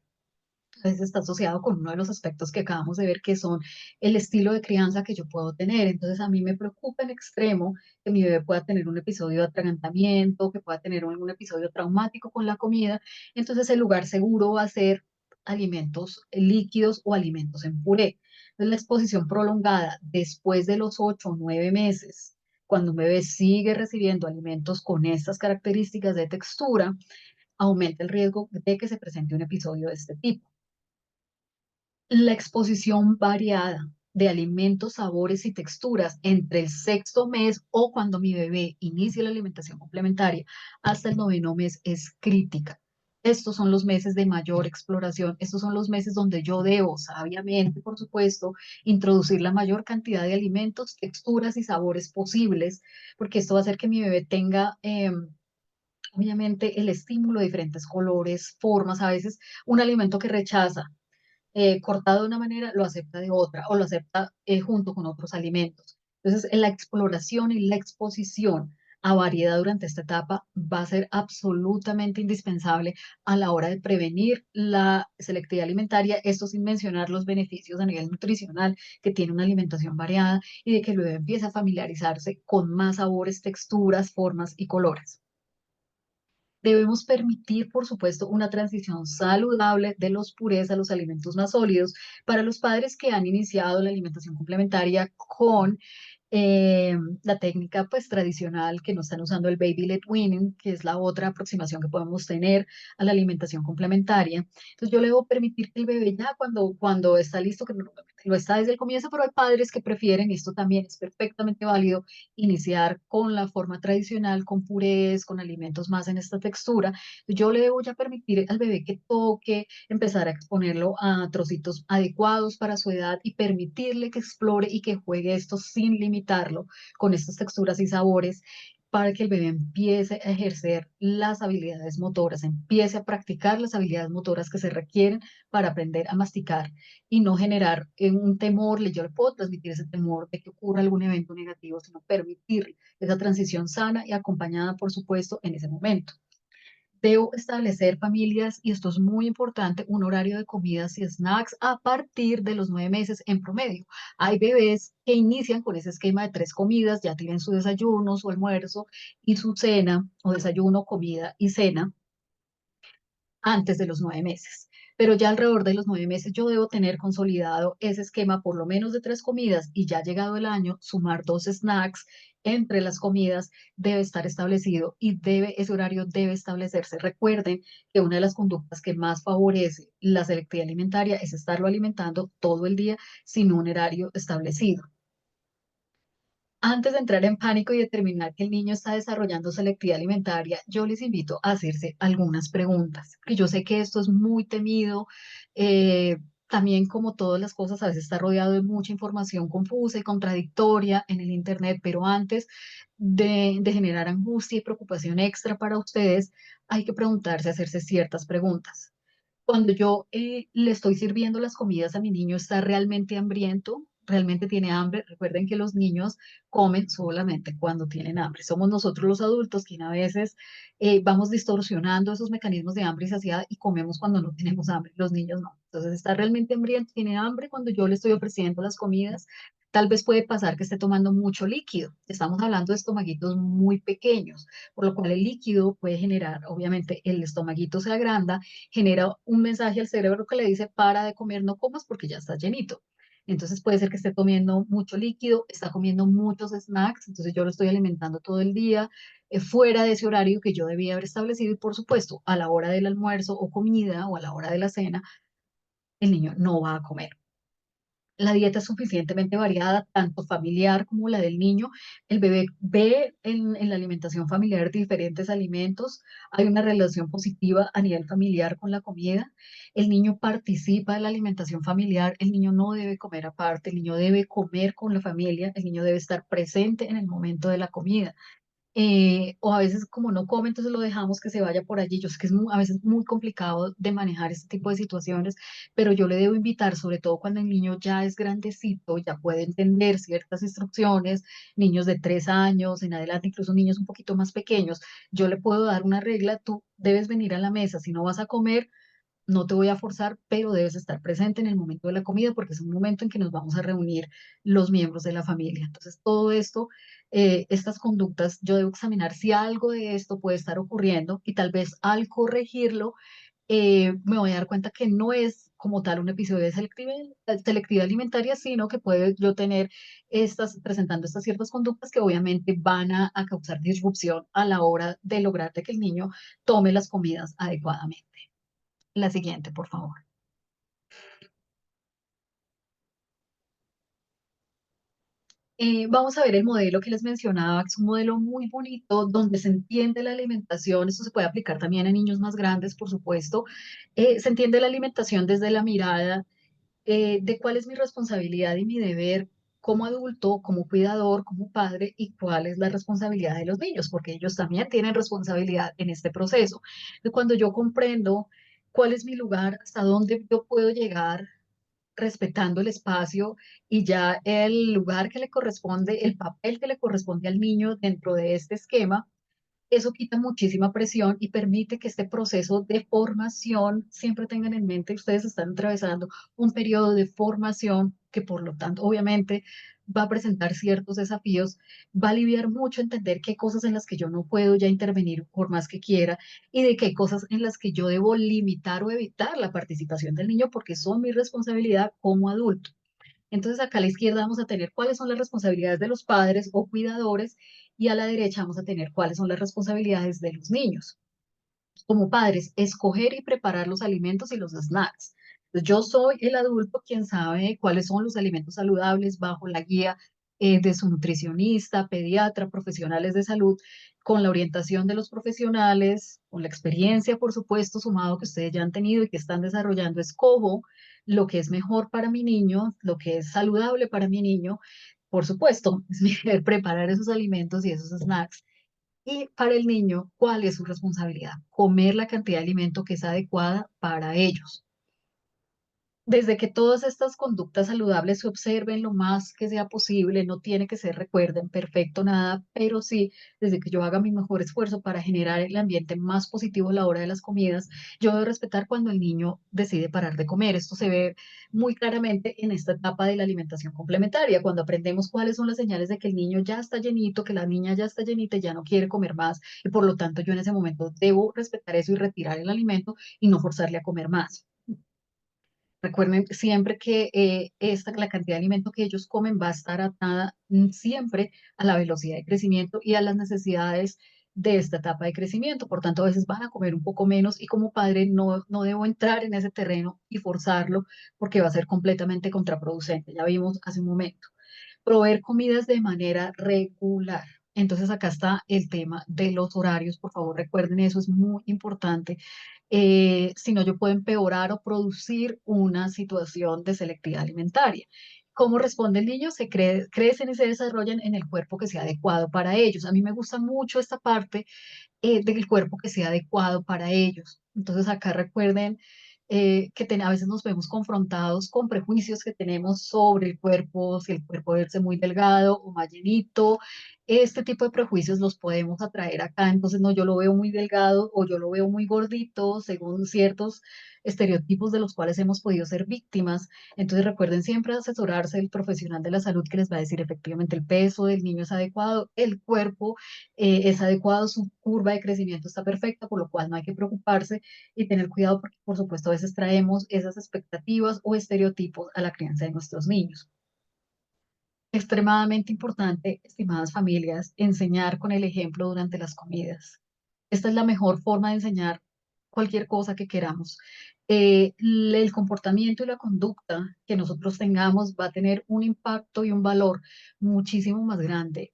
Entonces está asociado con uno de los aspectos que acabamos de ver, que son el estilo de crianza que yo puedo tener. Entonces a mí me preocupa en extremo que mi bebé pueda tener un episodio de atragantamiento, que pueda tener algún episodio traumático con la comida. Entonces el lugar seguro va a ser alimentos líquidos o alimentos en puré. Entonces la exposición prolongada después de los 8 o 9 meses, cuando un bebé sigue recibiendo alimentos con estas características de textura, aumenta el riesgo de que se presente un episodio de este tipo. La exposición variada de alimentos, sabores y texturas entre el sexto mes o cuando mi bebé inicie la alimentación complementaria hasta el noveno mes es crítica. Estos son los meses de mayor exploración. Estos son los meses donde yo debo, sabiamente, por supuesto, introducir la mayor cantidad de alimentos, texturas y sabores posibles, porque esto va a hacer que mi bebé tenga, obviamente, el estímulo de diferentes colores, formas. A veces un alimento que rechaza cortado de una manera, lo acepta de otra o lo acepta junto con otros alimentos. Entonces, en la exploración y la exposición a variedad durante esta etapa va a ser absolutamente indispensable a la hora de prevenir la selectividad alimentaria, esto sin mencionar los beneficios a nivel nutricional que tiene una alimentación variada y de que el bebé empiece a familiarizarse con más sabores, texturas, formas y colores. Debemos permitir, por supuesto, una transición saludable de los purés a los alimentos más sólidos para los padres que han iniciado la alimentación complementaria con eh, la técnica pues tradicional que no están usando el baby led weaning, que es la otra aproximación que podemos tener a la alimentación complementaria. Entonces yo le debo permitir que el bebé ya cuando está listo, que normalmente lo está desde el comienzo, pero hay padres que prefieren, y esto también es perfectamente válido, iniciar con la forma tradicional, con purés, con alimentos más en esta textura. Yo le debo ya permitir al bebé que toque, empezar a exponerlo a trocitos adecuados para su edad y permitirle que explore y que juegue esto sin limitarlo con estas texturas y sabores para que el bebé empiece a ejercer las habilidades motoras, empiece a practicar las habilidades motoras que se requieren para aprender a masticar y no generar un temor, yo le puedo transmitir ese temor de que ocurra algún evento negativo, sino permitir esa transición sana y acompañada, por supuesto, en ese momento. Debo establecer familias, y esto es muy importante, un horario de comidas y snacks a partir de los 9 meses en promedio. Hay bebés que inician con ese esquema de 3 comidas, ya tienen su desayuno, su almuerzo y su cena, o desayuno, comida y cena antes de los 9 meses. Pero ya alrededor de los 9 meses yo debo tener consolidado ese esquema por lo menos de 3 comidas y ya llegado el año, sumar 2 snacks entre las comidas debe estar establecido y ese horario debe establecerse. Recuerden que una de las conductas que más favorece la selectividad alimentaria es estarlo alimentando todo el día sin un horario establecido. Antes de entrar en pánico y determinar que el niño está desarrollando selectividad alimentaria, yo les invito a hacerse algunas preguntas, que yo sé que esto es muy temido. También, como todas las cosas, a veces está rodeado de mucha información confusa y contradictoria en el Internet, pero antes de generar angustia y preocupación extra para ustedes, hay que preguntarse, hacerse ciertas preguntas. Cuando yo le estoy sirviendo las comidas a mi niño, ¿está realmente hambriento? ¿Realmente tiene hambre? Recuerden que los niños comen solamente cuando tienen hambre. Somos nosotros los adultos quienes a veces vamos distorsionando esos mecanismos de hambre y saciedad y comemos cuando no tenemos hambre. Los niños no. Entonces, ¿está realmente hambriento? ¿Tiene hambre cuando yo le estoy ofreciendo las comidas? Tal vez puede pasar que esté tomando mucho líquido. Estamos hablando de estomaguitos muy pequeños, por lo cual el líquido puede generar, obviamente, el estomaguito se agranda, genera un mensaje al cerebro que le dice, para de comer, no comas porque ya estás llenito. Entonces puede ser que esté comiendo mucho líquido, está comiendo muchos snacks, entonces yo lo estoy alimentando todo el día, fuera de ese horario que yo debía haber establecido, y por supuesto, a la hora del almuerzo o comida o a la hora de la cena, el niño no va a comer. La dieta es suficientemente variada, tanto familiar como la del niño. El bebé ve en la alimentación familiar diferentes alimentos. Hay una relación positiva a nivel familiar con la comida. El niño participa de la alimentación familiar. El niño no debe comer aparte. El niño debe comer con la familia. El niño debe estar presente en el momento de la comida. O a veces como no come, entonces lo dejamos que se vaya por allí. Yo sé que es a veces muy complicado de manejar este tipo de situaciones, pero yo le debo invitar, sobre todo cuando el niño ya es grandecito, ya puede entender ciertas instrucciones, niños de 3 años en adelante, incluso niños un poquito más pequeños, yo le puedo dar una regla: tú debes venir a la mesa, si no vas a comer, no te voy a forzar, pero debes estar presente en el momento de la comida porque es un momento en que nos vamos a reunir los miembros de la familia. Entonces, todo esto, estas conductas, yo debo examinar si algo de esto puede estar ocurriendo, y tal vez al corregirlo, me voy a dar cuenta que no es como tal un episodio de selectividad alimentaria, sino que puede yo tener presentando estas ciertas conductas que obviamente van a causar disrupción a la hora de lograr de que el niño tome las comidas adecuadamente. La siguiente, por favor. Vamos a ver el modelo que les mencionaba, que es un modelo muy bonito, donde se entiende la alimentación. Esto se puede aplicar también a niños más grandes, por supuesto. Se entiende la alimentación desde la mirada de cuál es mi responsabilidad y mi deber como adulto, como cuidador, como padre, y cuál es la responsabilidad de los niños, porque ellos también tienen responsabilidad en este proceso. Y cuando yo comprendo cuál es mi lugar, hasta dónde yo puedo llegar, respetando el espacio y ya el lugar que le corresponde, el papel que le corresponde al niño dentro de este esquema. Eso quita muchísima presión y permite que este proceso de formación, siempre tengan en mente, ustedes están atravesando un periodo de formación que por lo tanto obviamente va a presentar ciertos desafíos, va a aliviar mucho entender qué cosas en las que yo no puedo ya intervenir por más que quiera y de qué cosas en las que yo debo limitar o evitar la participación del niño porque son mi responsabilidad como adulto. Entonces acá a la izquierda vamos a tener cuáles son las responsabilidades de los padres o cuidadores y a la derecha vamos a tener cuáles son las responsabilidades de los niños. Como padres, escoger y preparar los alimentos y los snacks. Entonces, yo soy el adulto quien sabe cuáles son los alimentos saludables bajo la guía de su nutricionista, pediatra, profesionales de salud, con la orientación de los profesionales, con la experiencia, por supuesto, sumado que ustedes ya han tenido y que están desarrollando, escojo lo que es mejor para mi niño, lo que es saludable para mi niño. Por supuesto, es preparar esos alimentos y esos snacks y para el niño, ¿cuál es su responsabilidad? Comer la cantidad de alimento que es adecuada para ellos. Desde que todas estas conductas saludables se observen lo más que sea posible, no tiene que ser, recuerden, perfecto nada, pero sí, desde que yo haga mi mejor esfuerzo para generar el ambiente más positivo a la hora de las comidas, yo debo respetar cuando el niño decide parar de comer. Esto se ve muy claramente en esta etapa de la alimentación complementaria, cuando aprendemos cuáles son las señales de que el niño ya está llenito, que la niña ya está llenita y ya no quiere comer más, y por lo tanto yo en ese momento debo respetar eso y retirar el alimento y no forzarle a comer más. Recuerden siempre que la cantidad de alimento que ellos comen va a estar atada siempre a la velocidad de crecimiento y a las necesidades de esta etapa de crecimiento. Por tanto, a veces van a comer un poco menos y como padre no debo entrar en ese terreno y forzarlo porque va a ser completamente contraproducente. Ya vimos hace un momento. Proveer comidas de manera regular. Entonces acá está el tema de los horarios. Por favor, recuerden eso, es muy importante. Si no, yo puedo empeorar o producir una situación de selectividad alimentaria. ¿Cómo responde el niño? Crecen y se desarrollan en el cuerpo que sea adecuado para ellos. A mí me gusta mucho esta parte del cuerpo que sea adecuado para ellos. Entonces acá recuerden a veces nos vemos confrontados con prejuicios que tenemos sobre el cuerpo, si el cuerpo debe ser muy delgado o más llenito. Este tipo de prejuicios los podemos atraer acá. Entonces, no, yo lo veo muy delgado o yo lo veo muy gordito, según ciertos estereotipos de los cuales hemos podido ser víctimas. Entonces, recuerden siempre asesorarse del profesional de la salud que les va a decir efectivamente el peso del niño es adecuado, el cuerpo es adecuado, su curva de crecimiento está perfecta, por lo cual no hay que preocuparse y tener cuidado porque, por supuesto, a veces traemos esas expectativas o estereotipos a la crianza de nuestros niños. Extremadamente importante, estimadas familias, enseñar con el ejemplo durante las comidas. Esta es la mejor forma de enseñar cualquier cosa que queramos. El comportamiento y la conducta que nosotros tengamos va a tener un impacto y un valor muchísimo más grande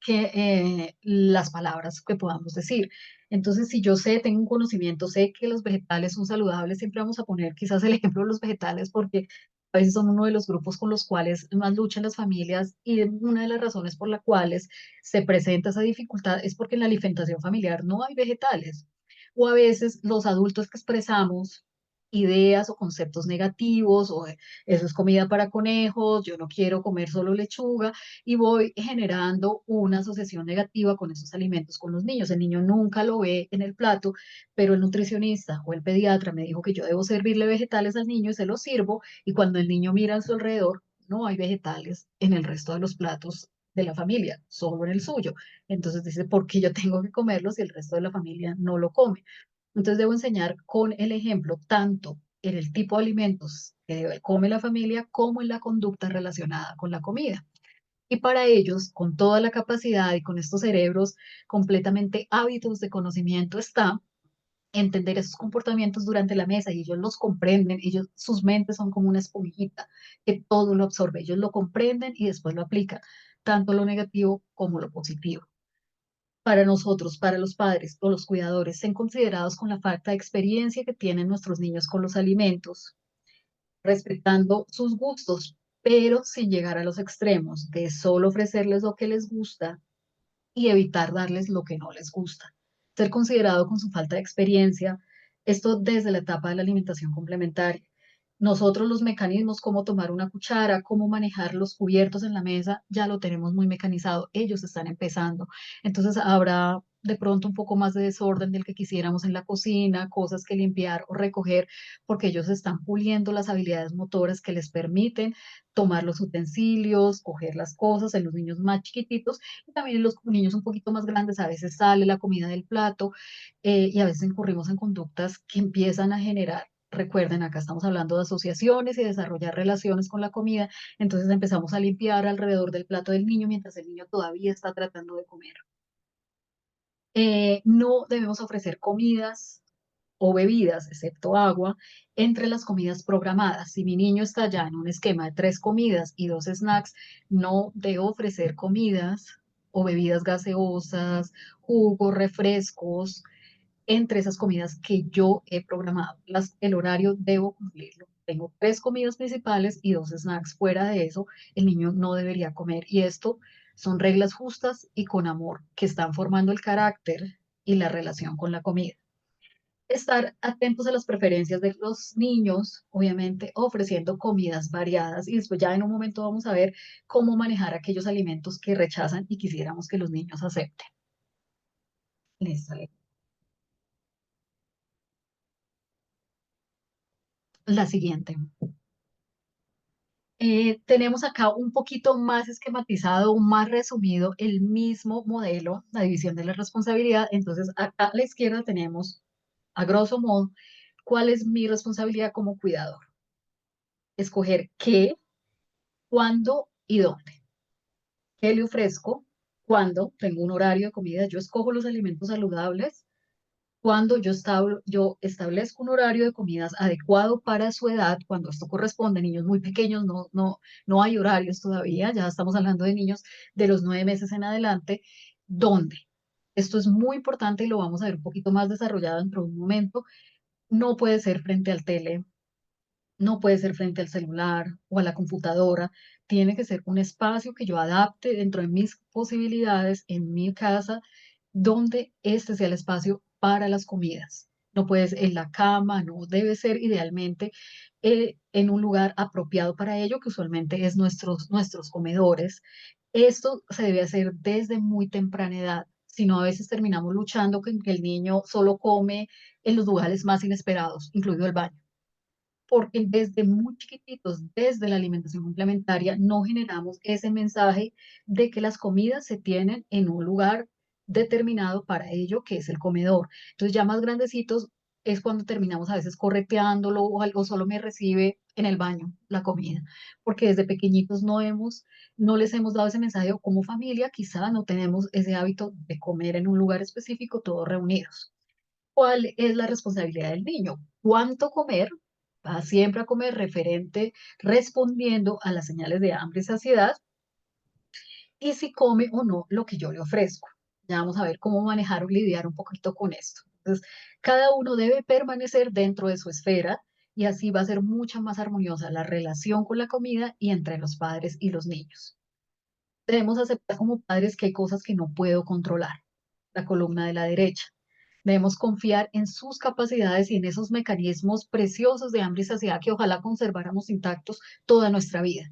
que las palabras que podamos decir. Entonces, si yo sé, tengo un conocimiento, sé que los vegetales son saludables, siempre vamos a poner quizás el ejemplo de los vegetales porque a veces son uno de los grupos con los cuales más luchan las familias y una de las razones por las cuales se presenta esa dificultad es porque en la alimentación familiar no hay vegetales. O a veces los adultos que expresamos ideas o conceptos negativos o eso es comida para conejos, yo no quiero comer solo lechuga y voy generando una asociación negativa con esos alimentos con los niños. El niño nunca lo ve en el plato, pero el nutricionista o el pediatra me dijo que yo debo servirle vegetales al niño y se los sirvo, y cuando el niño mira a su alrededor, no hay vegetales en el resto de los platos de la familia, solo en el suyo. Entonces dice, ¿por qué yo tengo que comerlos si el resto de la familia no lo come? Entonces debo enseñar con el ejemplo tanto en el tipo de alimentos que come la familia como en la conducta relacionada con la comida. Y para ellos, con toda la capacidad y con estos cerebros completamente ávidos de conocimiento, está entender esos comportamientos durante la mesa y ellos los comprenden, sus mentes son como una esponjita que todo lo absorbe, ellos lo comprenden y después lo aplican, tanto lo negativo como lo positivo. Para nosotros, para los padres o los cuidadores, sean considerados con la falta de experiencia que tienen nuestros niños con los alimentos, respetando sus gustos, pero sin llegar a los extremos de solo ofrecerles lo que les gusta y evitar darles lo que no les gusta. Ser considerado con su falta de experiencia, esto desde la etapa de la alimentación complementaria. Nosotros los mecanismos, cómo tomar una cuchara, cómo manejar los cubiertos en la mesa, ya lo tenemos muy mecanizado. Ellos están empezando. Entonces habrá de pronto un poco más de desorden del que quisiéramos en la cocina, cosas que limpiar o recoger, porque ellos están puliendo las habilidades motoras que les permiten tomar los utensilios, coger las cosas en los niños más chiquititos y también en los niños un poquito más grandes. A veces sale la comida del plato y a veces incurrimos en conductas que empiezan a generar. Recuerden, acá estamos hablando de asociaciones y desarrollar relaciones con la comida, entonces empezamos a limpiar alrededor del plato del niño mientras el niño todavía está tratando de comer. No debemos ofrecer comidas o bebidas, excepto agua, entre las comidas programadas. Si mi niño está ya en un esquema de 3 comidas y 2 snacks, no debo ofrecer comidas o bebidas gaseosas, jugos, refrescos, entre esas comidas que yo he programado. El horario debo cumplirlo. Tengo 3 comidas principales y 2 snacks. Fuera de eso, el niño no debería comer. Y esto son reglas justas y con amor que están formando el carácter y la relación con la comida. Estar atentos a las preferencias de los niños, obviamente ofreciendo comidas variadas y después ya en un momento vamos a ver cómo manejar aquellos alimentos que rechazan y quisiéramos que los niños acepten. Listo. La siguiente. Tenemos acá un poquito más esquematizado, más resumido, el mismo modelo, la división de la responsabilidad. Entonces, acá a la izquierda tenemos, a grosso modo, cuál es mi responsabilidad como cuidador. Escoger qué, cuándo y dónde. ¿Qué le ofrezco? ¿Cuándo? Tengo un horario de comida. Yo escojo los alimentos saludables cuando yo establezco un horario de comidas adecuado para su edad, cuando esto corresponde a niños muy pequeños, no hay horarios todavía, ya estamos hablando de niños de los 9 meses en adelante, ¿dónde? Esto es muy importante y lo vamos a ver un poquito más desarrollado dentro de un momento. No puede ser frente al tele, no puede ser frente al celular o a la computadora. Tiene que ser un espacio que yo adapte dentro de mis posibilidades en mi casa, donde este sea el espacio para las comidas. No puede ser en la cama, no debe ser idealmente en un lugar apropiado para ello, que usualmente es nuestros comedores. Esto se debe hacer desde muy temprana edad. Si no, a veces terminamos luchando con que el niño solo come en los lugares más inesperados, incluido el baño, porque desde muy chiquititos, desde la alimentación complementaria, no generamos ese mensaje de que las comidas se tienen en un lugar determinado para ello, que es el comedor. Entonces, ya más grandecitos es cuando terminamos a veces correteándolo o algo solo me recibe en el baño la comida, porque desde pequeñitos no les hemos dado ese mensaje o como familia quizá no tenemos ese hábito de comer en un lugar específico todos reunidos. ¿Cuál es la responsabilidad del niño? ¿Cuánto comer? Va siempre a comer referente, respondiendo a las señales de hambre y saciedad, y si come o no lo que yo le ofrezco. Ya vamos a ver cómo manejar o lidiar un poquito con esto. Entonces, cada uno debe permanecer dentro de su esfera y así va a ser mucha más armoniosa la relación con la comida y entre los padres y los niños. Debemos aceptar como padres que hay cosas que no puedo controlar. La columna de la derecha. Debemos confiar en sus capacidades y en esos mecanismos preciosos de hambre y saciedad que ojalá conserváramos intactos toda nuestra vida.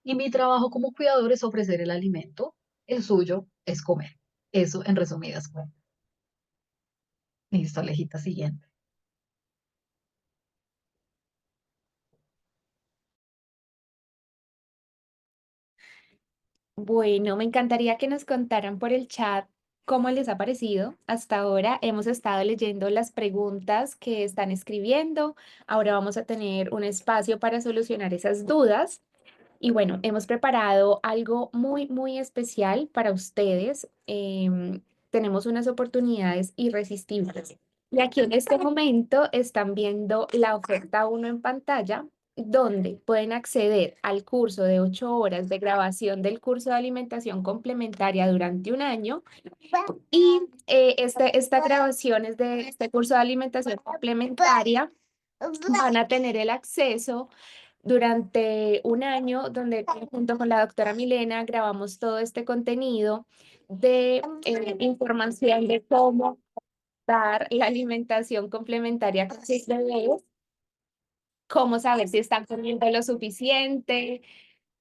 Y mi trabajo como cuidador es ofrecer el alimento, el suyo es comer. Eso en resumidas cuentas. Listo, Alejita, siguiente. Bueno, me encantaría que nos contaran por el chat cómo les ha parecido. Hasta ahora hemos estado leyendo las preguntas que están escribiendo. Ahora vamos a tener un espacio para solucionar esas dudas. Y bueno, hemos preparado algo muy, muy especial para ustedes. Tenemos unas oportunidades irresistibles. Y aquí en este momento están viendo la oferta uno en pantalla, donde pueden acceder al curso de 8 horas de grabación del curso de alimentación complementaria durante un año. Y esta grabación es de este curso de alimentación complementaria. Van a tener el acceso durante un año donde junto con la doctora Milena grabamos todo este contenido de información de cómo dar la alimentación complementaria con sus bebés. cómo saber si están comiendo lo suficiente,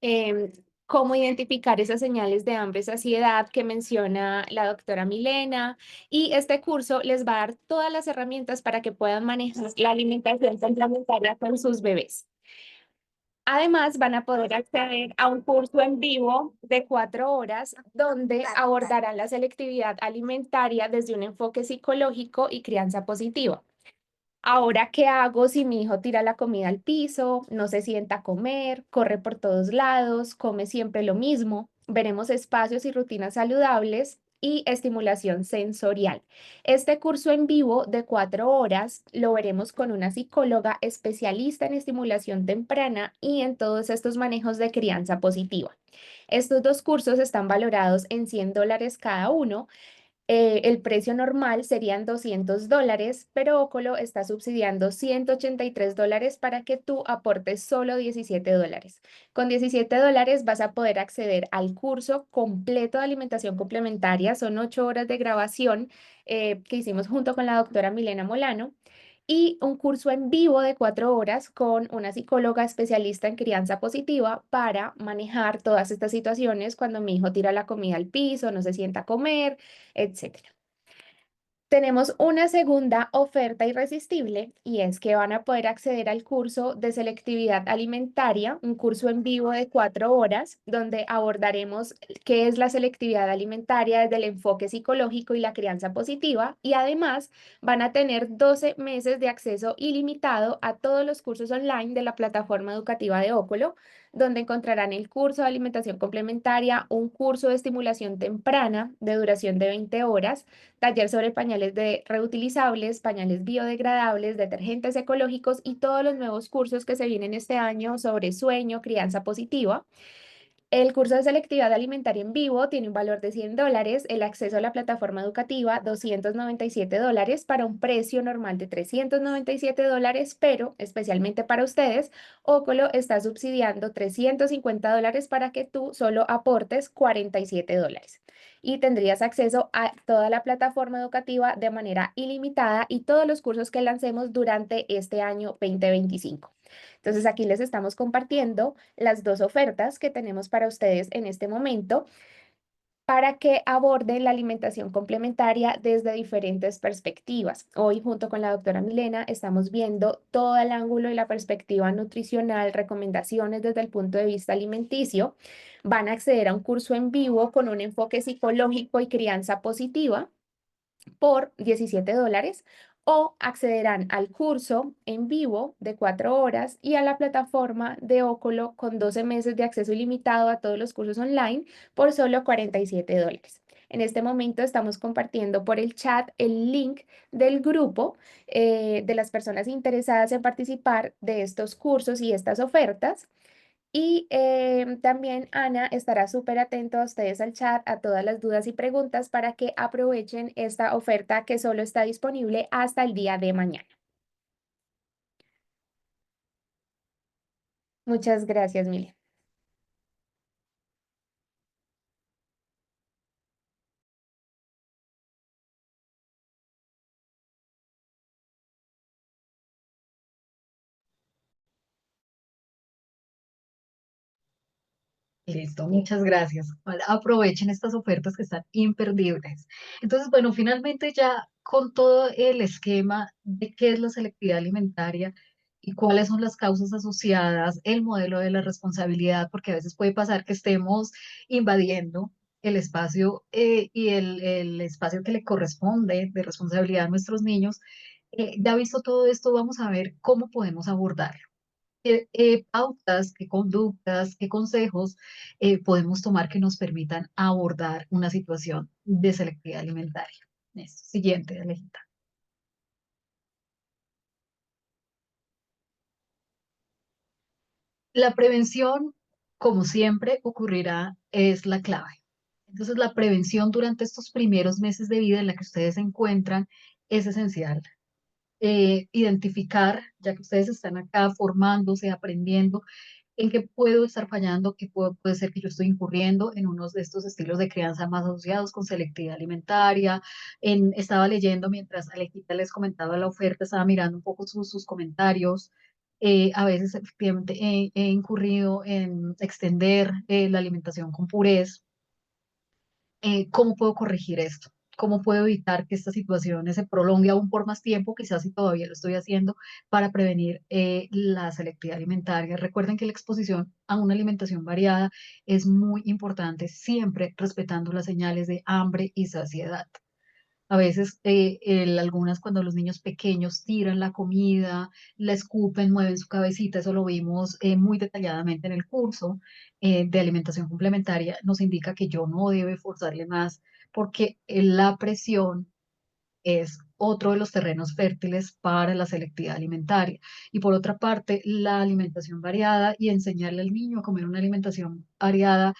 em, cómo identificar esas señales de hambre y saciedad que menciona la doctora Milena. Y este curso les va a dar todas las herramientas para que puedan manejar la alimentación complementaria con sus bebés. Además, van a poder acceder a un curso en vivo de 4 horas donde abordarán la selectividad alimentaria desde un enfoque psicológico y crianza positiva. Ahora, ¿qué hago si mi hijo tira la comida al piso, no se sienta a comer, corre por todos lados, come siempre lo mismo? Veremos espacios y rutinas saludables y estimulación sensorial. Este curso en vivo de 4 horas lo veremos con una psicóloga especialista en estimulación temprana y en todos estos manejos de crianza positiva. Estos dos cursos están valorados en $100 cada uno. El precio normal serían $200, pero Ócolo está subsidiando $183 para que tú aportes solo $17. Con $17 vas a poder acceder al curso completo de alimentación complementaria. Son 8 horas de grabación que hicimos junto con la doctora Milena Molano y un curso en vivo de 4 horas con una psicóloga especialista en crianza positiva para manejar todas estas situaciones cuando mi hijo tira la comida al piso, no se sienta a comer, etcétera. Tenemos una segunda oferta irresistible y es que van a poder acceder al curso de selectividad alimentaria, un curso en vivo de 4 horas donde abordaremos qué es la selectividad alimentaria desde el enfoque psicológico y la crianza positiva y además van a tener 12 meses de acceso ilimitado a todos los cursos online de la plataforma educativa de Ócolo, donde encontrarán el curso de alimentación complementaria, un curso de estimulación temprana de duración de 20 horas, taller sobre pañales reutilizables, pañales biodegradables, detergentes ecológicos y todos los nuevos cursos que se vienen este año sobre sueño, crianza positiva. El curso de selectividad alimentaria en vivo tiene un valor de $100, el acceso a la plataforma educativa $297 para un precio normal de $397, pero especialmente para ustedes, Ócolo está subsidiando $350 para que tú solo aportes $47 y tendrías acceso a toda la plataforma educativa de manera ilimitada y todos los cursos que lancemos durante este año 2025. Entonces aquí les estamos compartiendo las dos ofertas que tenemos para ustedes en este momento para que aborden la alimentación complementaria desde diferentes perspectivas. Hoy, junto con la doctora Milena, estamos viendo todo el ángulo y la perspectiva nutricional, recomendaciones desde el punto de vista alimenticio. Van a acceder a un curso en vivo con un enfoque psicológico y crianza positiva por $17 o accederán al curso en vivo de 4 horas y a la plataforma de Ócolo con 12 meses de acceso ilimitado a todos los cursos online por solo $47. En este momento estamos compartiendo por el chat el link del grupo de las personas interesadas en participar de estos cursos y estas ofertas. Y también Ana estará súper atento a ustedes al chat, a todas las dudas y preguntas para que aprovechen esta oferta que solo está disponible hasta el día de mañana. Muchas gracias, Mili. Listo, muchas gracias. Ahora aprovechen estas ofertas que están imperdibles. Entonces, bueno, finalmente ya con todo el esquema de qué es la selectividad alimentaria y cuáles son las causas asociadas, el modelo de la responsabilidad, porque a veces puede pasar que estemos invadiendo el espacio y el espacio que le corresponde de responsabilidad a nuestros niños. Ya visto todo esto, vamos a ver cómo podemos abordarlo. Pautas, qué conductas, qué consejos podemos tomar que nos permitan abordar una situación de selectividad alimentaria. Eso. Siguiente, Alejita. La prevención, como siempre ocurrirá, es la clave. Entonces, la prevención durante estos primeros meses de vida en la que ustedes se encuentran es esencial. Identificar, ya que ustedes están acá formándose, aprendiendo, en qué puedo estar fallando, puede ser que yo estoy incurriendo en unos de estos estilos de crianza más asociados con selectividad alimentaria. Estaba leyendo mientras Alejita les comentaba la oferta, estaba mirando un poco sus comentarios. A veces efectivamente he incurrido en extender la alimentación con purés. ¿Cómo puedo corregir esto? ¿Cómo puedo evitar que esta situación se prolongue aún por más tiempo? Quizás si todavía lo estoy haciendo para prevenir la selectividad alimentaria. Recuerden que la exposición a una alimentación variada es muy importante, siempre respetando las señales de hambre y saciedad. A veces, algunas cuando los niños pequeños tiran la comida, la escupen, mueven su cabecita, eso lo vimos muy detalladamente en el curso de alimentación complementaria, nos indica que yo no debe forzarle más porque la presión es otro de los terrenos fértiles para la selectividad alimentaria. Y por otra parte, la alimentación variada y enseñarle al niño a comer una alimentación variada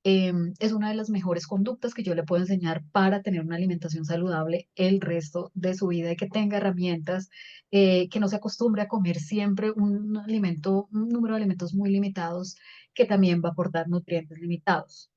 es una de las mejores conductas que yo le puedo enseñar para tener una alimentación saludable el resto de su vida y que tenga herramientas, que no se acostumbre a comer siempre un alimento, un número de alimentos muy limitados que también va a aportar nutrientes limitados.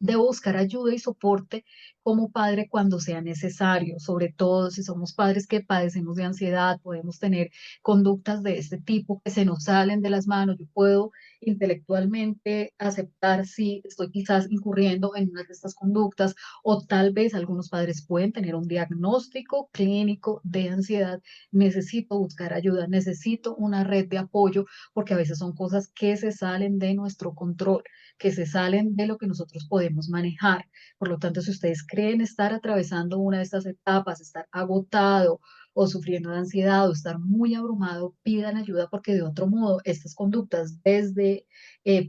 Debo buscar ayuda y soporte como padre cuando sea necesario, sobre todo si somos padres que padecemos de ansiedad, podemos tener conductas de este tipo que se nos salen de las manos. Yo puedo intelectualmente aceptar si estoy quizás incurriendo en una de estas conductas o tal vez algunos padres pueden tener un diagnóstico clínico de ansiedad. Necesito buscar ayuda, necesito una red de apoyo porque a veces son cosas que se salen de nuestro control, que se salen de lo que nosotros podemos manejar. Por lo tanto, si ustedes creen estar atravesando una de estas etapas, estar agotado o sufriendo de ansiedad o estar muy abrumado, pidan ayuda porque de otro modo estas conductas desde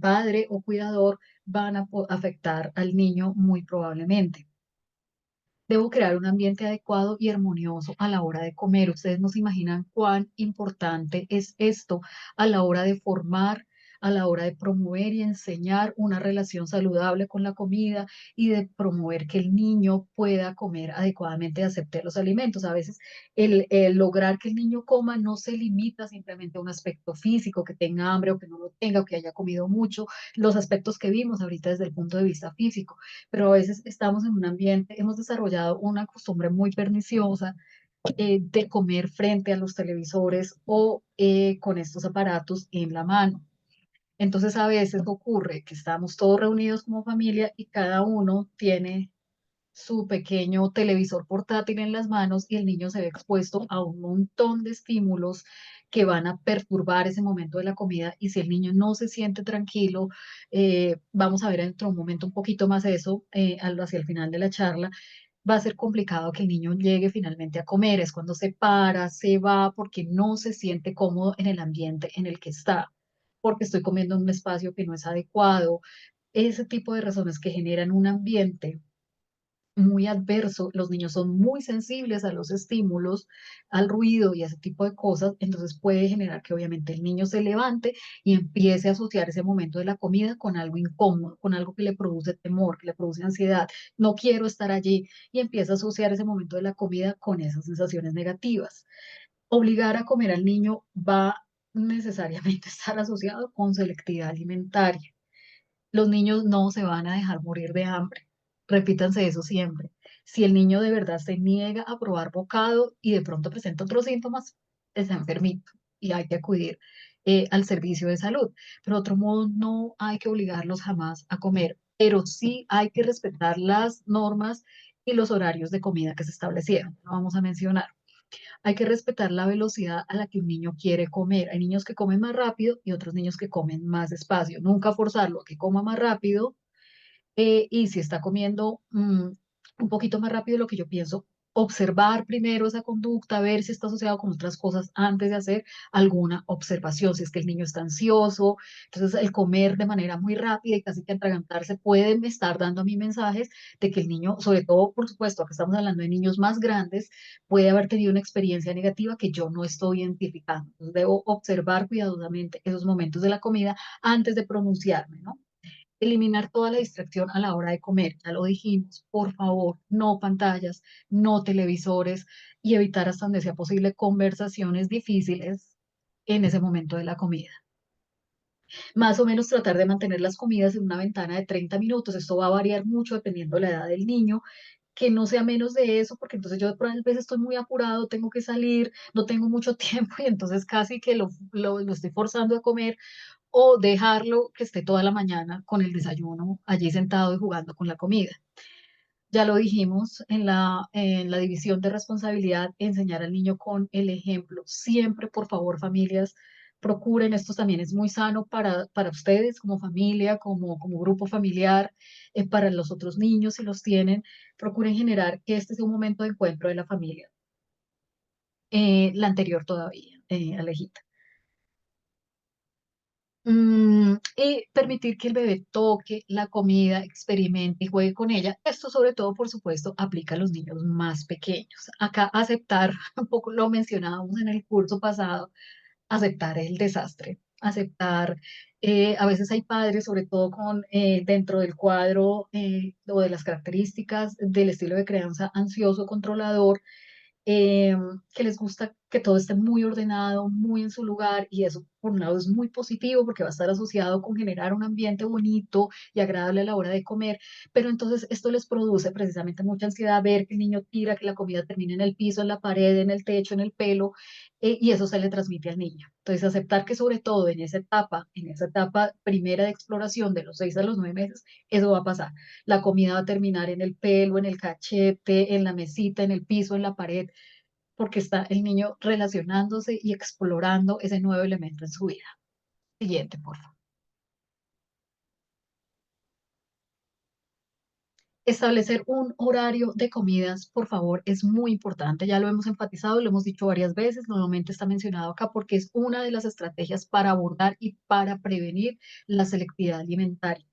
padre o cuidador van a afectar al niño muy probablemente. Debo crear un ambiente adecuado y armonioso a la hora de comer. Ustedes no se imaginan cuán importante es esto a la hora de formar, a la hora de promover y enseñar una relación saludable con la comida y de promover que el niño pueda comer adecuadamente y acepte los alimentos. A veces el lograr que el niño coma no se limita simplemente a un aspecto físico, que tenga hambre o que no lo tenga o que haya comido mucho, los aspectos que vimos ahorita desde el punto de vista físico, pero a veces estamos en un ambiente, hemos desarrollado una costumbre muy perniciosa de comer frente a los televisores o con estos aparatos en la mano. Entonces a veces ocurre que estamos todos reunidos como familia y cada uno tiene su pequeño televisor portátil en las manos y el niño se ve expuesto a un montón de estímulos que van a perturbar ese momento de la comida y si el niño no se siente tranquilo, vamos a ver dentro de un momento un poquito más eso hacia el final de la charla, va a ser complicado que el niño llegue finalmente a comer, es cuando se para, se va porque no se siente cómodo en el ambiente en el que está, porque estoy comiendo en un espacio que no es adecuado, ese tipo de razones que generan un ambiente muy adverso, los niños son muy sensibles a los estímulos, al ruido y a ese tipo de cosas, entonces puede generar que obviamente el niño se levante y empiece a asociar ese momento de la comida con algo incómodo, con algo que le produce temor, que le produce ansiedad, no quiero estar allí y empieza a asociar ese momento de la comida con esas sensaciones negativas. Obligar a comer al niño va necesariamente a estar asociado con selectividad alimentaria. Los niños no se van a dejar morir de hambre. Repítanse eso siempre. Si el niño de verdad se niega a probar bocado y de pronto presenta otros síntomas, está enfermito y hay que acudir al servicio de salud. Pero de otro modo, no hay que obligarlos jamás a comer, pero sí hay que respetar las normas y los horarios de comida que se establecieron. Lo vamos a mencionar. Hay que respetar la velocidad a la que un niño quiere comer. Hay niños que comen más rápido y otros niños que comen más despacio. Nunca forzarlo a que coma más rápido y si está comiendo un poquito más rápido de lo que yo pienso, observar primero esa conducta, ver si está asociado con otras cosas antes de hacer alguna observación. Si es que el niño está ansioso, entonces el comer de manera muy rápida y casi que atragantarse pueden estar dando a mí mensajes de que el niño, sobre todo, por supuesto, acá estamos hablando de niños más grandes, puede haber tenido una experiencia negativa que yo no estoy identificando. Entonces debo observar cuidadosamente esos momentos de la comida antes de pronunciarme, ¿no? Eliminar toda la distracción a la hora de comer, ya lo dijimos, por favor, no pantallas, no televisores y evitar hasta donde sea posible conversaciones difíciles en ese momento de la comida. Más o menos tratar de mantener las comidas en una ventana de 30 minutos. Esto va a variar mucho dependiendo de la edad del niño, que no sea menos de eso, porque entonces yo por a veces estoy muy apurado, tengo que salir, no tengo mucho tiempo y entonces casi que lo estoy forzando a comer o dejarlo que esté toda la mañana con el desayuno allí sentado y jugando con la comida. Ya lo dijimos en la división de responsabilidad, enseñar al niño con el ejemplo. Siempre, por favor, familias, procuren, esto también es muy sano para ustedes como familia, como grupo familiar, para los otros niños si los tienen, procuren generar que este sea un momento de encuentro de la familia. La anterior todavía, Alejita. Y permitir que el bebé toque la comida, experimente y juegue con ella. Esto sobre todo, por supuesto, aplica a los niños más pequeños. Acá aceptar, un poco lo mencionábamos en el curso pasado, aceptar el desastre, aceptar, a veces hay padres, sobre todo con dentro del cuadro o de las características del estilo de crianza ansioso, controlador, eh, que les gusta que todo esté muy ordenado, muy en su lugar, y eso por un lado es muy positivo porque va a estar asociado con generar un ambiente bonito y agradable a la hora de comer, pero entonces esto les produce precisamente mucha ansiedad ver que el niño tira, que la comida termina en el piso, en la pared, en el techo, en el pelo, y eso se le transmite al niño. Entonces aceptar que sobre todo en esa etapa primera de exploración de los 6 a los 9 meses, eso va a pasar. La comida va a terminar en el pelo, en el cachete, en la mesita, en el piso, en la pared, porque está el niño relacionándose y explorando ese nuevo elemento en su vida. Siguiente, por favor. Establecer un horario de comidas, por favor, es muy importante. Ya lo hemos enfatizado, lo hemos dicho varias veces, normalmente está mencionado acá porque es una de las estrategias para abordar y para prevenir la selectividad alimentaria.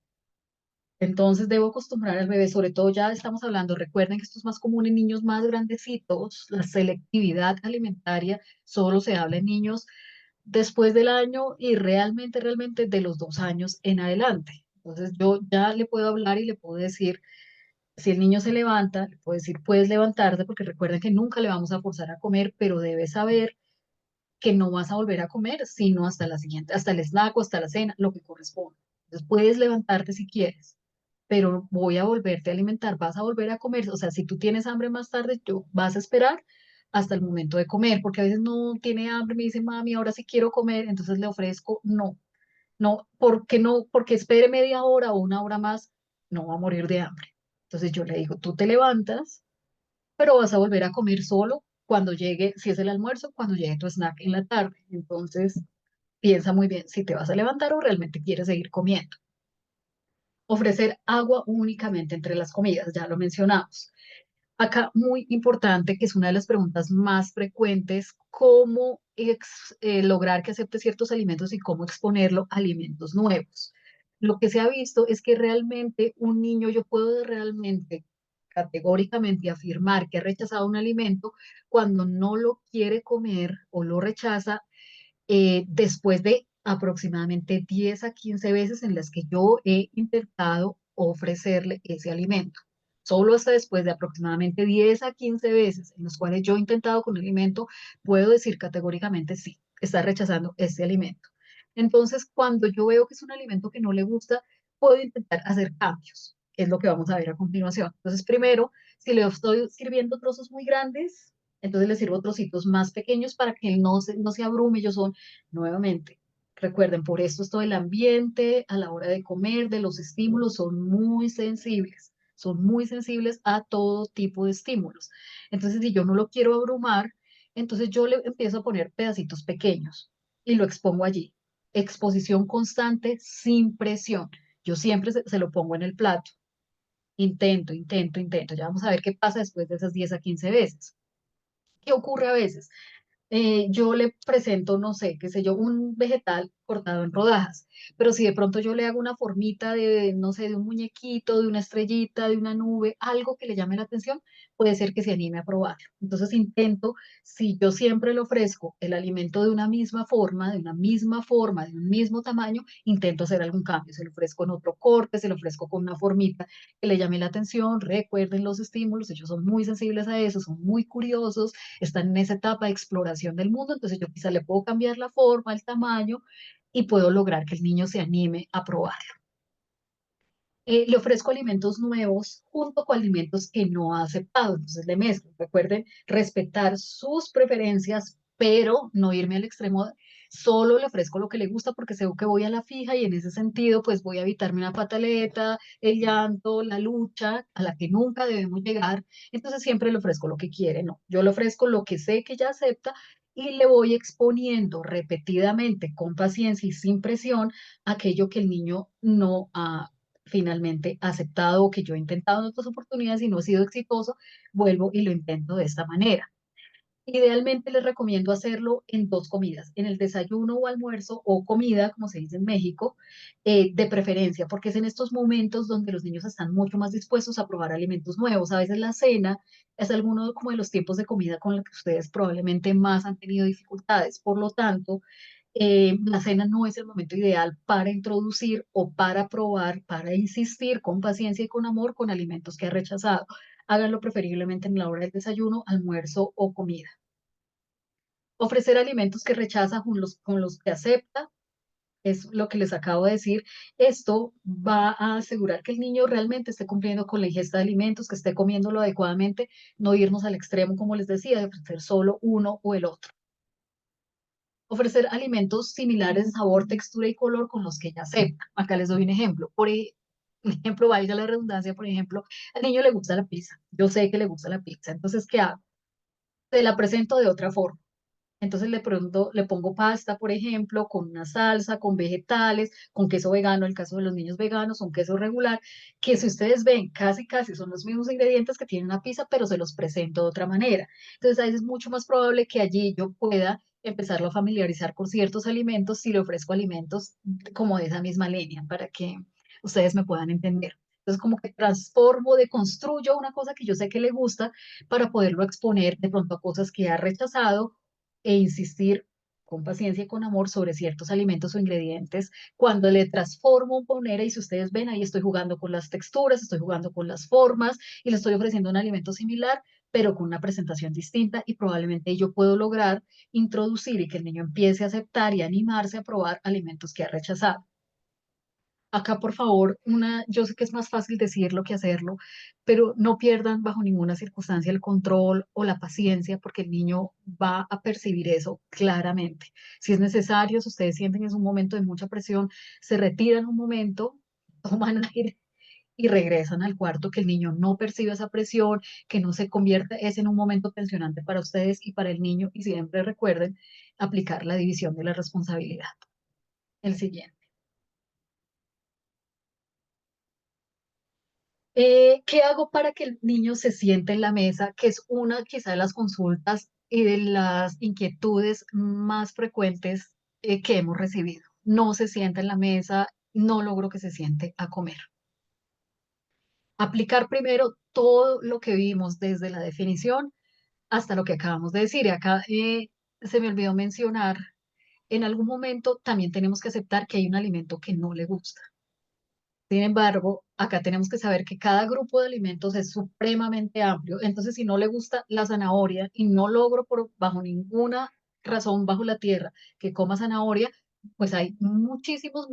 Entonces debo acostumbrar al bebé, sobre todo ya estamos hablando, recuerden que esto es más común en niños más grandecitos, la selectividad alimentaria solo se habla en niños después del año y realmente de los 2 años en adelante. Entonces yo ya le puedo hablar y le puedo decir, si el niño se levanta, le puedo decir, puedes levantarte, porque recuerden que nunca le vamos a forzar a comer, pero debes saber que no vas a volver a comer, sino hasta la siguiente, hasta el snack o hasta la cena, lo que corresponde. Entonces puedes levantarte si quieres, pero voy a volverte a alimentar, vas a volver a comer. O sea, si tú tienes hambre más tarde, yo vas a esperar hasta el momento de comer, porque a veces no tiene hambre, me dice, mami, ahora sí quiero comer, entonces le ofrezco, no, no, porque espere media hora o una hora más, no va a morir de hambre. Entonces yo le digo, tú te levantas, pero vas a volver a comer solo cuando llegue, si es el almuerzo, cuando llegue tu snack en la tarde. Entonces, piensa muy bien si te vas a levantar o realmente quieres seguir comiendo. Ofrecer agua únicamente entre las comidas, ya lo mencionamos. Acá, muy importante, que es una de las preguntas más frecuentes, cómo lograr que acepte ciertos alimentos y cómo exponerlo a alimentos nuevos. Lo que se ha visto es que realmente un niño, yo puedo realmente categóricamente afirmar que ha rechazado un alimento cuando no lo quiere comer o lo rechaza después de aproximadamente 10 a 15 veces en las que yo he intentado ofrecerle ese alimento. Solo hasta después de aproximadamente 10 a 15 veces en las cuales yo he intentado con el alimento, puedo decir categóricamente sí, está rechazando ese alimento. Entonces, cuando yo veo que es un alimento que no le gusta, puedo intentar hacer cambios, que es lo que vamos a ver a continuación. Entonces, primero, si le estoy sirviendo trozos muy grandes, entonces le sirvo trocitos más pequeños para que él no se abrume. Ellos son, nuevamente, recuerden, por esto es todo el ambiente a la hora de comer, de los estímulos, son muy sensibles a todo tipo de estímulos. Entonces, si yo no lo quiero abrumar, entonces yo le empiezo a poner pedacitos pequeños y lo expongo allí. Exposición constante sin presión. Yo siempre se lo pongo en el plato. Intento. Ya vamos a ver qué pasa después de esas 10 a 15 veces. ¿Qué ocurre a veces? Yo le presento, no sé, qué sé yo, un vegetal cortado en rodajas, pero si de pronto yo le hago una formita de, no sé, de un muñequito, de una estrellita, de una nube, algo que le llame la atención, puede ser que se anime a probarlo. Entonces intento, si yo siempre le ofrezco el alimento de una misma forma, de una misma forma, de un mismo tamaño, intento hacer algún cambio. Se lo ofrezco en otro corte, se lo ofrezco con una formita que le llame la atención. Recuerden los estímulos, ellos son muy sensibles a eso, son muy curiosos, están en esa etapa de exploración del mundo, entonces yo quizá le puedo cambiar la forma, el tamaño y puedo lograr que el niño se anime a probarlo. Le ofrezco alimentos nuevos junto con alimentos que no ha aceptado. Entonces le mezclo. Recuerden, respetar sus preferencias, pero no irme al extremo. Solo le ofrezco lo que le gusta porque sé que voy a la fija y en ese sentido pues voy a evitarme una pataleta, el llanto, la lucha a la que nunca debemos llegar. Entonces siempre le ofrezco lo que quiere, no. Yo le ofrezco lo que sé que ella acepta y le voy exponiendo repetidamente, con paciencia y sin presión, aquello que el niño no ha finalmente aceptado o que yo he intentado en otras oportunidades y no he sido exitoso, vuelvo y lo intento de esta manera. Idealmente les recomiendo hacerlo en dos comidas, en el desayuno o almuerzo o comida, como se dice en México, de preferencia, porque es en estos momentos donde los niños están mucho más dispuestos a probar alimentos nuevos. A veces la cena es alguno como de los tiempos de comida con los que ustedes probablemente más han tenido dificultades. Por lo tanto, la cena no es el momento ideal para introducir o para probar, para insistir con paciencia y con amor con alimentos que ha rechazado. Háganlo preferiblemente en la hora del desayuno, almuerzo o comida. Ofrecer alimentos que rechaza con los que acepta, es lo que les acabo de decir. Esto va a asegurar que el niño realmente esté cumpliendo con la ingesta de alimentos, que esté comiéndolo adecuadamente, no irnos al extremo, como les decía, de ofrecer solo uno o el otro. Ofrecer alimentos similares en sabor, textura y color con los que ella acepta. Acá les doy un ejemplo. Ejemplo, valga la redundancia, por ejemplo, al niño le gusta la pizza. Yo sé que le gusta la pizza. Entonces, ¿qué hago? Te la presento de otra forma. Entonces le pongo pasta, por ejemplo, con una salsa, con vegetales, con queso vegano, en el caso de los niños veganos, un queso regular, que si ustedes ven, casi casi son los mismos ingredientes que tiene una pizza, pero se los presento de otra manera. Entonces, a veces es mucho más probable que allí yo pueda empezarlo a familiarizar con ciertos alimentos si le ofrezco alimentos como de esa misma línea, para que ustedes me puedan entender. Entonces, como que transformo, deconstruyo una cosa que yo sé que le gusta para poderlo exponer de pronto a cosas que ha rechazado e insistir con paciencia y con amor sobre ciertos alimentos o ingredientes. Cuando le transformo un ponera, y si ustedes ven, ahí estoy jugando con las texturas, estoy jugando con las formas y le estoy ofreciendo un alimento similar, pero con una presentación distinta y probablemente yo puedo lograr introducir y que el niño empiece a aceptar y animarse a probar alimentos que ha rechazado. Acá, por favor, yo sé que es más fácil decirlo que hacerlo, pero no pierdan bajo ninguna circunstancia el control o la paciencia, porque el niño va a percibir eso claramente. Si es necesario, si ustedes sienten que es un momento de mucha presión, se retiran un momento, toman aire y regresan al cuarto, que el niño no perciba esa presión, que no se convierta es en un momento tensionante para ustedes y para el niño, y siempre recuerden aplicar la división de la responsabilidad. El siguiente. ¿Qué hago para que el niño se siente en la mesa? Que es una quizá de las consultas y de las inquietudes más frecuentes que hemos recibido. No se sienta en la mesa, no logro que se siente a comer. Aplicar primero todo lo que vimos desde la definición hasta lo que acabamos de decir. Y acá se me olvidó mencionar, en algún momento también tenemos que aceptar que hay un alimento que no le gusta. Sin embargo, acá tenemos que saber que cada grupo de alimentos es supremamente amplio. Entonces, si no le gusta la zanahoria y no logro bajo ninguna razón bajo la tierra que coma zanahoria, pues hay muchísimos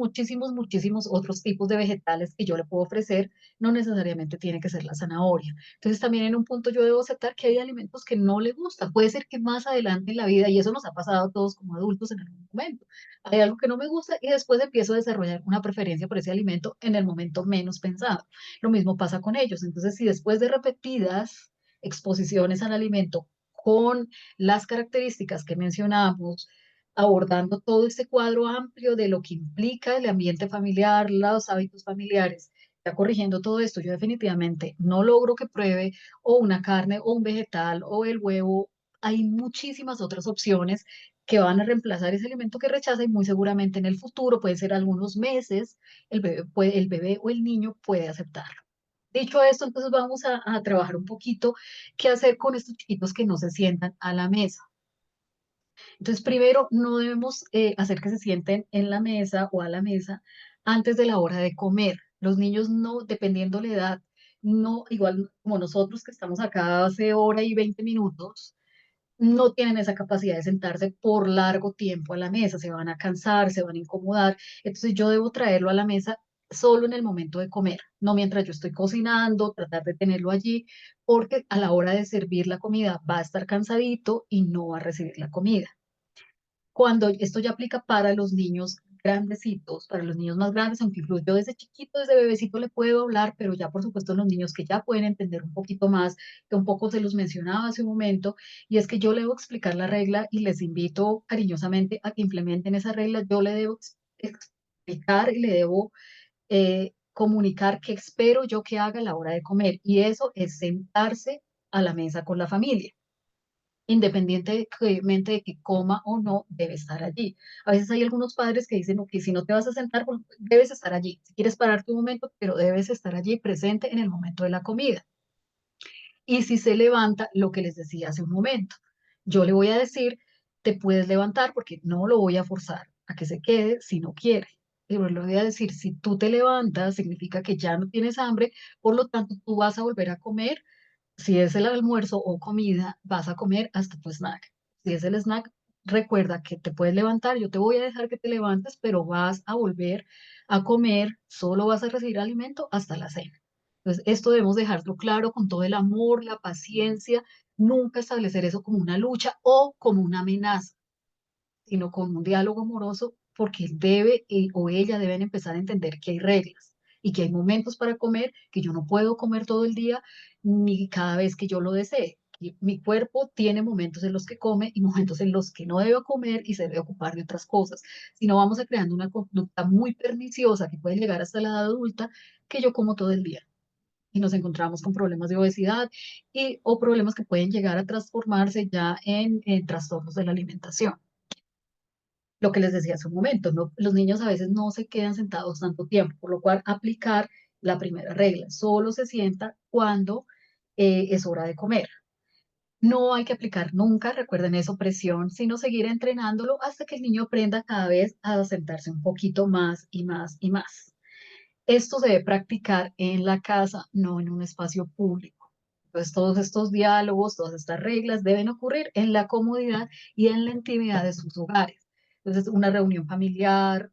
otros tipos de vegetales que yo le puedo ofrecer. No necesariamente tiene que ser la zanahoria. Entonces, también en un punto yo debo aceptar que hay alimentos que no le gustan. Puede ser que más adelante en la vida, y eso nos ha pasado a todos como adultos en algún momento, hay algo que no me gusta y después empiezo a desarrollar una preferencia por ese alimento en el momento menos pensado. Lo mismo pasa con ellos. Entonces, si después de repetidas exposiciones al alimento con las características que mencionamos, abordando todo este cuadro amplio de lo que implica el ambiente familiar, los hábitos familiares, ya corrigiendo todo esto, yo definitivamente no logro que pruebe o una carne o un vegetal o el huevo. Hay muchísimas otras opciones que van a reemplazar ese alimento que rechaza y muy seguramente en el futuro, puede ser algunos meses, el bebé o el niño puede aceptarlo. Dicho esto, entonces vamos a trabajar un poquito qué hacer con estos chiquitos que no se sientan a la mesa. Entonces, primero, no debemos hacer que se sienten en la mesa o a la mesa antes de la hora de comer. Los niños no, dependiendo la edad, no, igual como nosotros que estamos acá hace hora y 20 minutos, no tienen esa capacidad de sentarse por largo tiempo a la mesa, se van a cansar, se van a incomodar. Entonces yo debo traerlo a la mesa solo en el momento de comer, no mientras yo estoy cocinando, tratar de tenerlo allí, porque a la hora de servir la comida va a estar cansadito y no va a recibir la comida. Cuando esto ya aplica para los niños grandecitos, para los niños más grandes, aunque incluso yo desde chiquito, desde bebecito le puedo hablar, pero ya por supuesto los niños que ya pueden entender un poquito más, que un poco se los mencionaba hace un momento, y es que yo le debo explicar la regla y les invito cariñosamente a que implementen esa regla. Yo le debo explicar y le debo comunicar qué espero yo que haga a la hora de comer, y eso es sentarse a la mesa con la familia independientemente de que coma o no, debe estar allí. A veces hay algunos padres que dicen, ok, si no te vas a sentar, pues, debes estar allí. Si quieres pararte un momento, pero debes estar allí presente en el momento de la comida. Y si se levanta, lo que les decía hace un momento, yo le voy a decir, te puedes levantar porque no lo voy a forzar a que se quede si no quiere. Y le voy a decir, si tú te levantas, significa que ya no tienes hambre, por lo tanto, tú vas a volver a comer. Si es el almuerzo o comida, vas a comer hasta tu snack. Si es el snack, recuerda que te puedes levantar, yo te voy a dejar que te levantes, pero vas a volver a comer, solo vas a recibir alimento hasta la cena. Entonces, esto debemos dejarlo claro con todo el amor, la paciencia, nunca establecer eso como una lucha o como una amenaza, sino con un diálogo amoroso, porque él debe o ella deben empezar a entender que hay reglas y que hay momentos para comer, que yo no puedo comer todo el día ni cada vez que yo lo desee. Y mi cuerpo tiene momentos en los que come y momentos en los que no debe comer y se debe ocupar de otras cosas. Si no, vamos a creando una conducta muy perniciosa que puede llegar hasta la edad adulta, que yo como todo el día. Y nos encontramos con problemas de obesidad o problemas que pueden llegar a transformarse ya en trastornos de la alimentación. Lo que les decía hace un momento, ¿no? Los niños a veces no se quedan sentados tanto tiempo, por lo cual aplicar la primera regla, solo se sienta cuando es hora de comer. No hay que aplicar nunca, recuerden eso, presión, sino seguir entrenándolo hasta que el niño aprenda cada vez a sentarse un poquito más y más y más. Esto se debe practicar en la casa, no en un espacio público. Entonces, todos estos diálogos, todas estas reglas deben ocurrir en la comodidad y en la intimidad de sus hogares. Entonces, una reunión familiar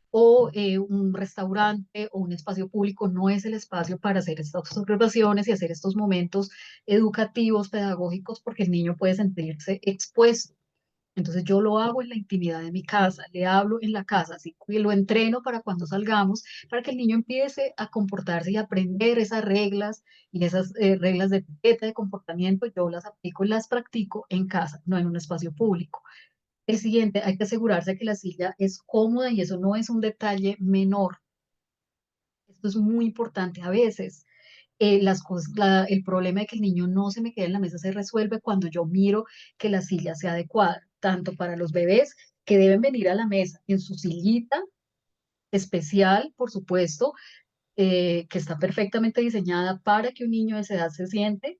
o un restaurante o un espacio público no es el espacio para hacer estas observaciones y hacer estos momentos educativos, pedagógicos, porque el niño puede sentirse expuesto. Entonces yo lo hago en la intimidad de mi casa, le hablo en la casa, así que lo entreno para cuando salgamos, para que el niño empiece a comportarse y aprender esas reglas y esas reglas de etiqueta, de comportamiento, yo las aplico y las practico en casa, no en un espacio público. El siguiente, hay que asegurarse que la silla es cómoda y eso no es un detalle menor. Esto es muy importante. A veces el problema de que el niño no se me quede en la mesa se resuelve cuando yo miro que la silla sea adecuada, tanto para los bebés que deben venir a la mesa en su sillita especial, por supuesto, que está perfectamente diseñada para que un niño de esa edad se siente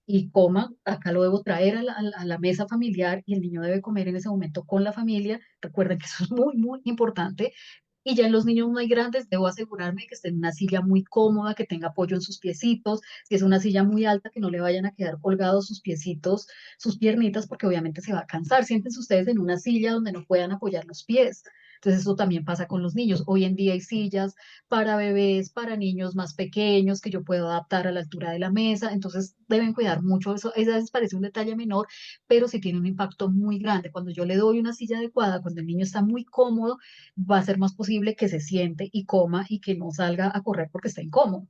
y coma. Acá lo debo traer a la mesa familiar y el niño debe comer en ese momento con la familia. Recuerden que eso es muy, muy importante. Y ya en los niños muy grandes debo asegurarme de que esté en una silla muy cómoda, que tenga apoyo en sus piecitos. Si es una silla muy alta, que no le vayan a quedar colgados sus piecitos, sus piernitas, porque obviamente se va a cansar. Siéntense ustedes en una silla donde no puedan apoyar los pies. Entonces eso también pasa con los niños. Hoy en día hay sillas para bebés, para niños más pequeños, que yo puedo adaptar a la altura de la mesa. Entonces deben cuidar mucho eso. A veces parece un detalle menor, pero sí tiene un impacto muy grande. Cuando yo le doy una silla adecuada, cuando el niño está muy cómodo, va a ser más posible que se siente y coma y que no salga a correr porque está incómodo.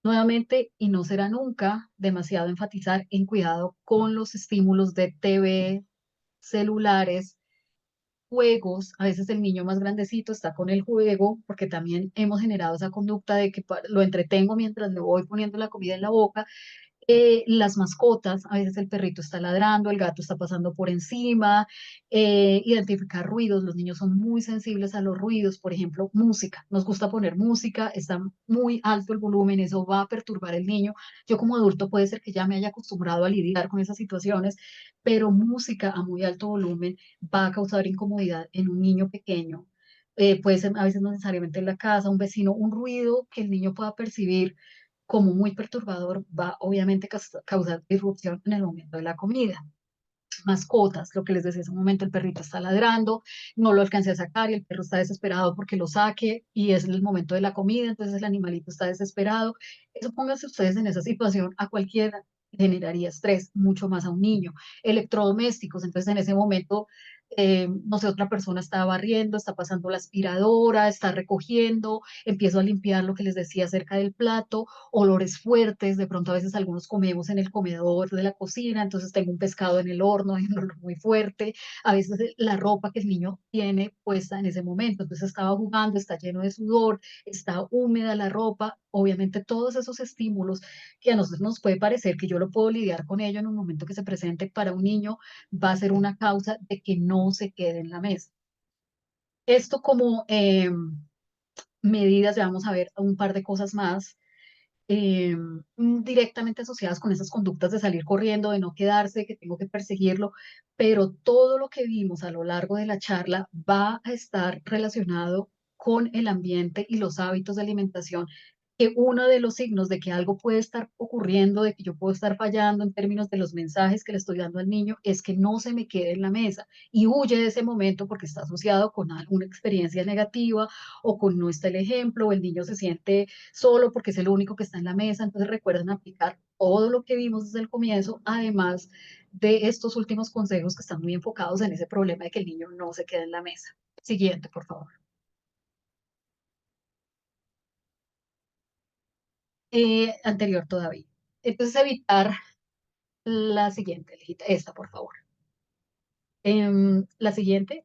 Nuevamente, y no será nunca demasiado enfatizar en cuidado con los estímulos de TV, celulares, juegos. A veces el niño más grandecito está con el juego porque también hemos generado esa conducta de que lo entretengo mientras le voy poniendo la comida en la boca. Las mascotas, a veces el perrito está ladrando, el gato está pasando por encima, identificar ruidos, los niños son muy sensibles a los ruidos, por ejemplo, música, nos gusta poner música, está muy alto el volumen, eso va a perturbar el niño. Yo como adulto puede ser que ya me haya acostumbrado a lidiar con esas situaciones, pero música a muy alto volumen va a causar incomodidad en un niño pequeño. Puede ser a veces no necesariamente en la casa, un vecino, un ruido que el niño pueda percibir como muy perturbador, va obviamente a causar disrupción en el momento de la comida. mascotas, lo que les decía hace un momento, el perrito está ladrando, no lo alcancé a sacar y el perro está desesperado porque lo saque y es el momento de la comida, entonces el animalito está desesperado. Eso pónganse ustedes en esa situación, a cualquiera generaría estrés, mucho más a un niño. Electrodomésticos, entonces en ese momento, no sé, otra persona está barriendo, está pasando la aspiradora, está recogiendo, empiezo a limpiar lo que les decía acerca del plato, olores fuertes, de pronto a veces algunos comemos en el comedor de la cocina, entonces tengo un pescado en el horno, hay un olor muy fuerte, a veces la ropa que el niño tiene puesta en ese momento, entonces estaba jugando, está lleno de sudor, está húmeda la ropa, obviamente todos esos estímulos que a nosotros nos puede parecer que yo lo puedo lidiar con ello en un momento que se presente para un niño, va a ser una causa de que no se quede en la mesa. Esto como medidas, ya vamos a ver un par de cosas más directamente asociadas con esas conductas de salir corriendo, de no quedarse, que tengo que perseguirlo, pero todo lo que vimos a lo largo de la charla va a estar relacionado con el ambiente y los hábitos de alimentación, que uno de los signos de que algo puede estar ocurriendo, de que yo puedo estar fallando en términos de los mensajes que le estoy dando al niño, es que no se me quede en la mesa y huye de ese momento porque está asociado con alguna experiencia negativa o con no está el ejemplo, o el niño se siente solo porque es el único que está en la mesa. Entonces recuerden aplicar todo lo que vimos desde el comienzo, además de estos últimos consejos que están muy enfocados en ese problema de que el niño no se quede en la mesa. Siguiente, por favor. Anterior todavía. Entonces evitar la siguiente, Lijita, esta, por favor. La siguiente,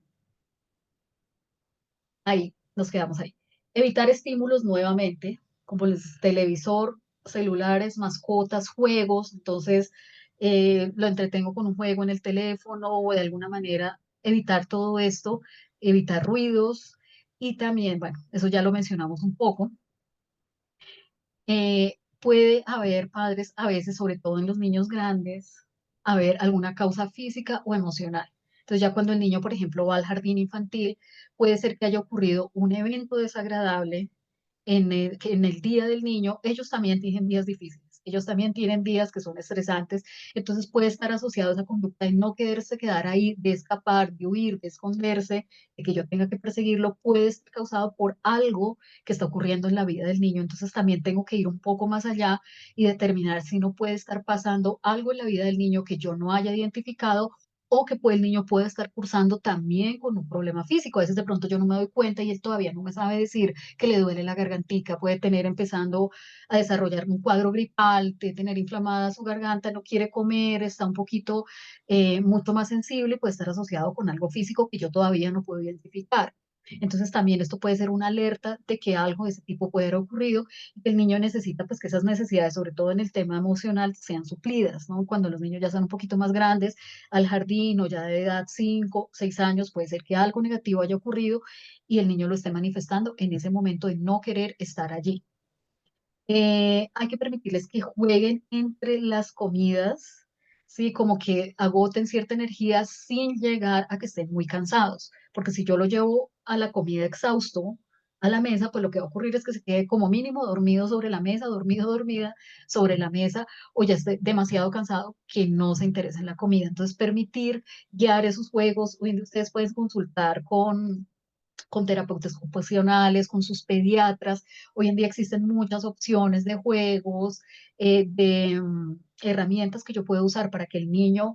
ahí, nos quedamos ahí. Evitar estímulos nuevamente, como el televisor, celulares, mascotas, juegos. Entonces, lo entretengo con un juego en el teléfono o de alguna manera evitar todo esto, evitar ruidos y también, bueno, eso ya lo mencionamos un poco. Puede haber padres, a veces, sobre todo en los niños grandes, haber alguna causa física o emocional. Entonces ya cuando el niño, por ejemplo, va al jardín infantil, puede ser que haya ocurrido un evento desagradable que en el día del niño, ellos también tienen días difíciles, ellos también tienen días que son estresantes, entonces puede estar asociado a esa conducta y no quererse quedar ahí, de escapar, de huir, de esconderse, de que yo tenga que perseguirlo, puede estar causado por algo que está ocurriendo en la vida del niño, entonces también tengo que ir un poco más allá y determinar si no puede estar pasando algo en la vida del niño que yo no haya identificado o que el niño pueda estar cursando también con un problema físico. A veces de pronto yo no me doy cuenta y él todavía no me sabe decir que le duele la gargantica, puede tener empezando a desarrollar un cuadro gripal, de tener inflamada su garganta, no quiere comer, está un poquito mucho más sensible, puede estar asociado con algo físico que yo todavía no puedo identificar. Entonces también esto puede ser una alerta de que algo de ese tipo puede haber ocurrido y que el niño necesita pues que esas necesidades, sobre todo en el tema emocional, sean suplidas, ¿no? Cuando los niños ya son un poquito más grandes, al jardín o ya de edad 5 6 años, puede ser que algo negativo haya ocurrido y el niño lo esté manifestando en ese momento de no querer estar allí. Hay que permitirles que jueguen entre las comidas, ¿sí? Como que agoten cierta energía sin llegar a que estén muy cansados, porque si yo lo llevo a la comida exhausto, a la mesa, pues lo que va a ocurrir es que se quede como mínimo dormido sobre la mesa, dormido, dormida sobre la mesa, o ya esté demasiado cansado que no se interesa en la comida. Entonces, permitir guiar esos juegos, ustedes pueden consultar con terapeutas ocupacionales, con sus pediatras. Hoy en día existen muchas opciones de juegos, herramientas que yo puedo usar para que el niño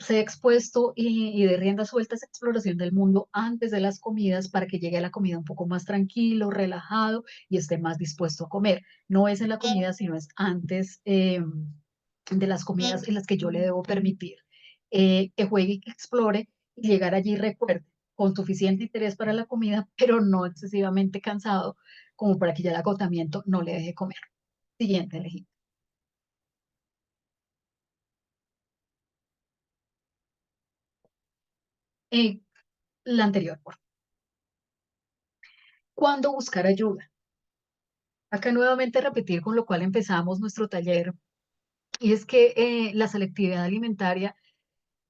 sea expuesto y de rienda suelta esa exploración del mundo antes de las comidas para que llegue a la comida un poco más tranquilo, relajado y esté más dispuesto a comer. No es en la comida, sino es antes de las comidas en las que yo le debo permitir que juegue y que explore y llegar allí, recuerde, con suficiente interés para la comida, pero no excesivamente cansado como para que ya el agotamiento no le deje comer. Siguiente, elegí. Eh, la anterior, por favor. ¿Cuándo buscar ayuda? Acá nuevamente repetir con lo cual empezamos nuestro taller, y es que la selectividad alimentaria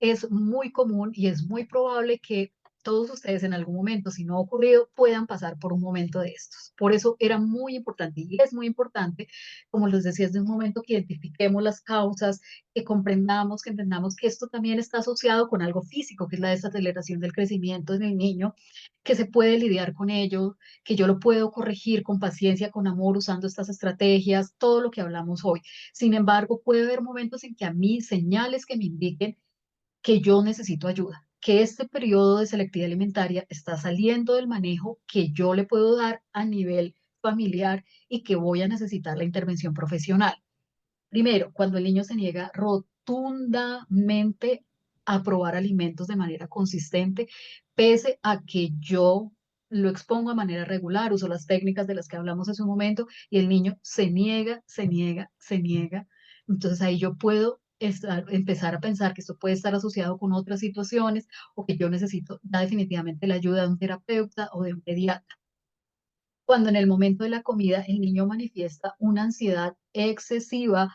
es muy común y es muy probable que todos ustedes en algún momento, si no ha ocurrido, puedan pasar por un momento de estos. Por eso era muy importante y es muy importante, como les decía desde un momento, que identifiquemos las causas, que comprendamos, que entendamos que esto también está asociado con algo físico, que es la desaceleración del crecimiento en el niño, que se puede lidiar con ello, que yo lo puedo corregir con paciencia, con amor, usando estas estrategias, todo lo que hablamos hoy. Sin embargo, puede haber momentos en que a mí señales que me indiquen que yo necesito ayuda, que este periodo de selectividad alimentaria está saliendo del manejo que yo le puedo dar a nivel familiar y que voy a necesitar la intervención profesional. Primero, cuando el niño se niega rotundamente a probar alimentos de manera consistente, pese a que yo lo expongo de manera regular, uso las técnicas de las que hablamos hace un momento, y el niño se niega, se niega, se niega. Entonces ahí yo puedo empezar a pensar que esto puede estar asociado con otras situaciones o que yo necesito ya definitivamente la ayuda de un terapeuta o de un pediatra. Cuando en el momento de la comida el niño manifiesta una ansiedad excesiva,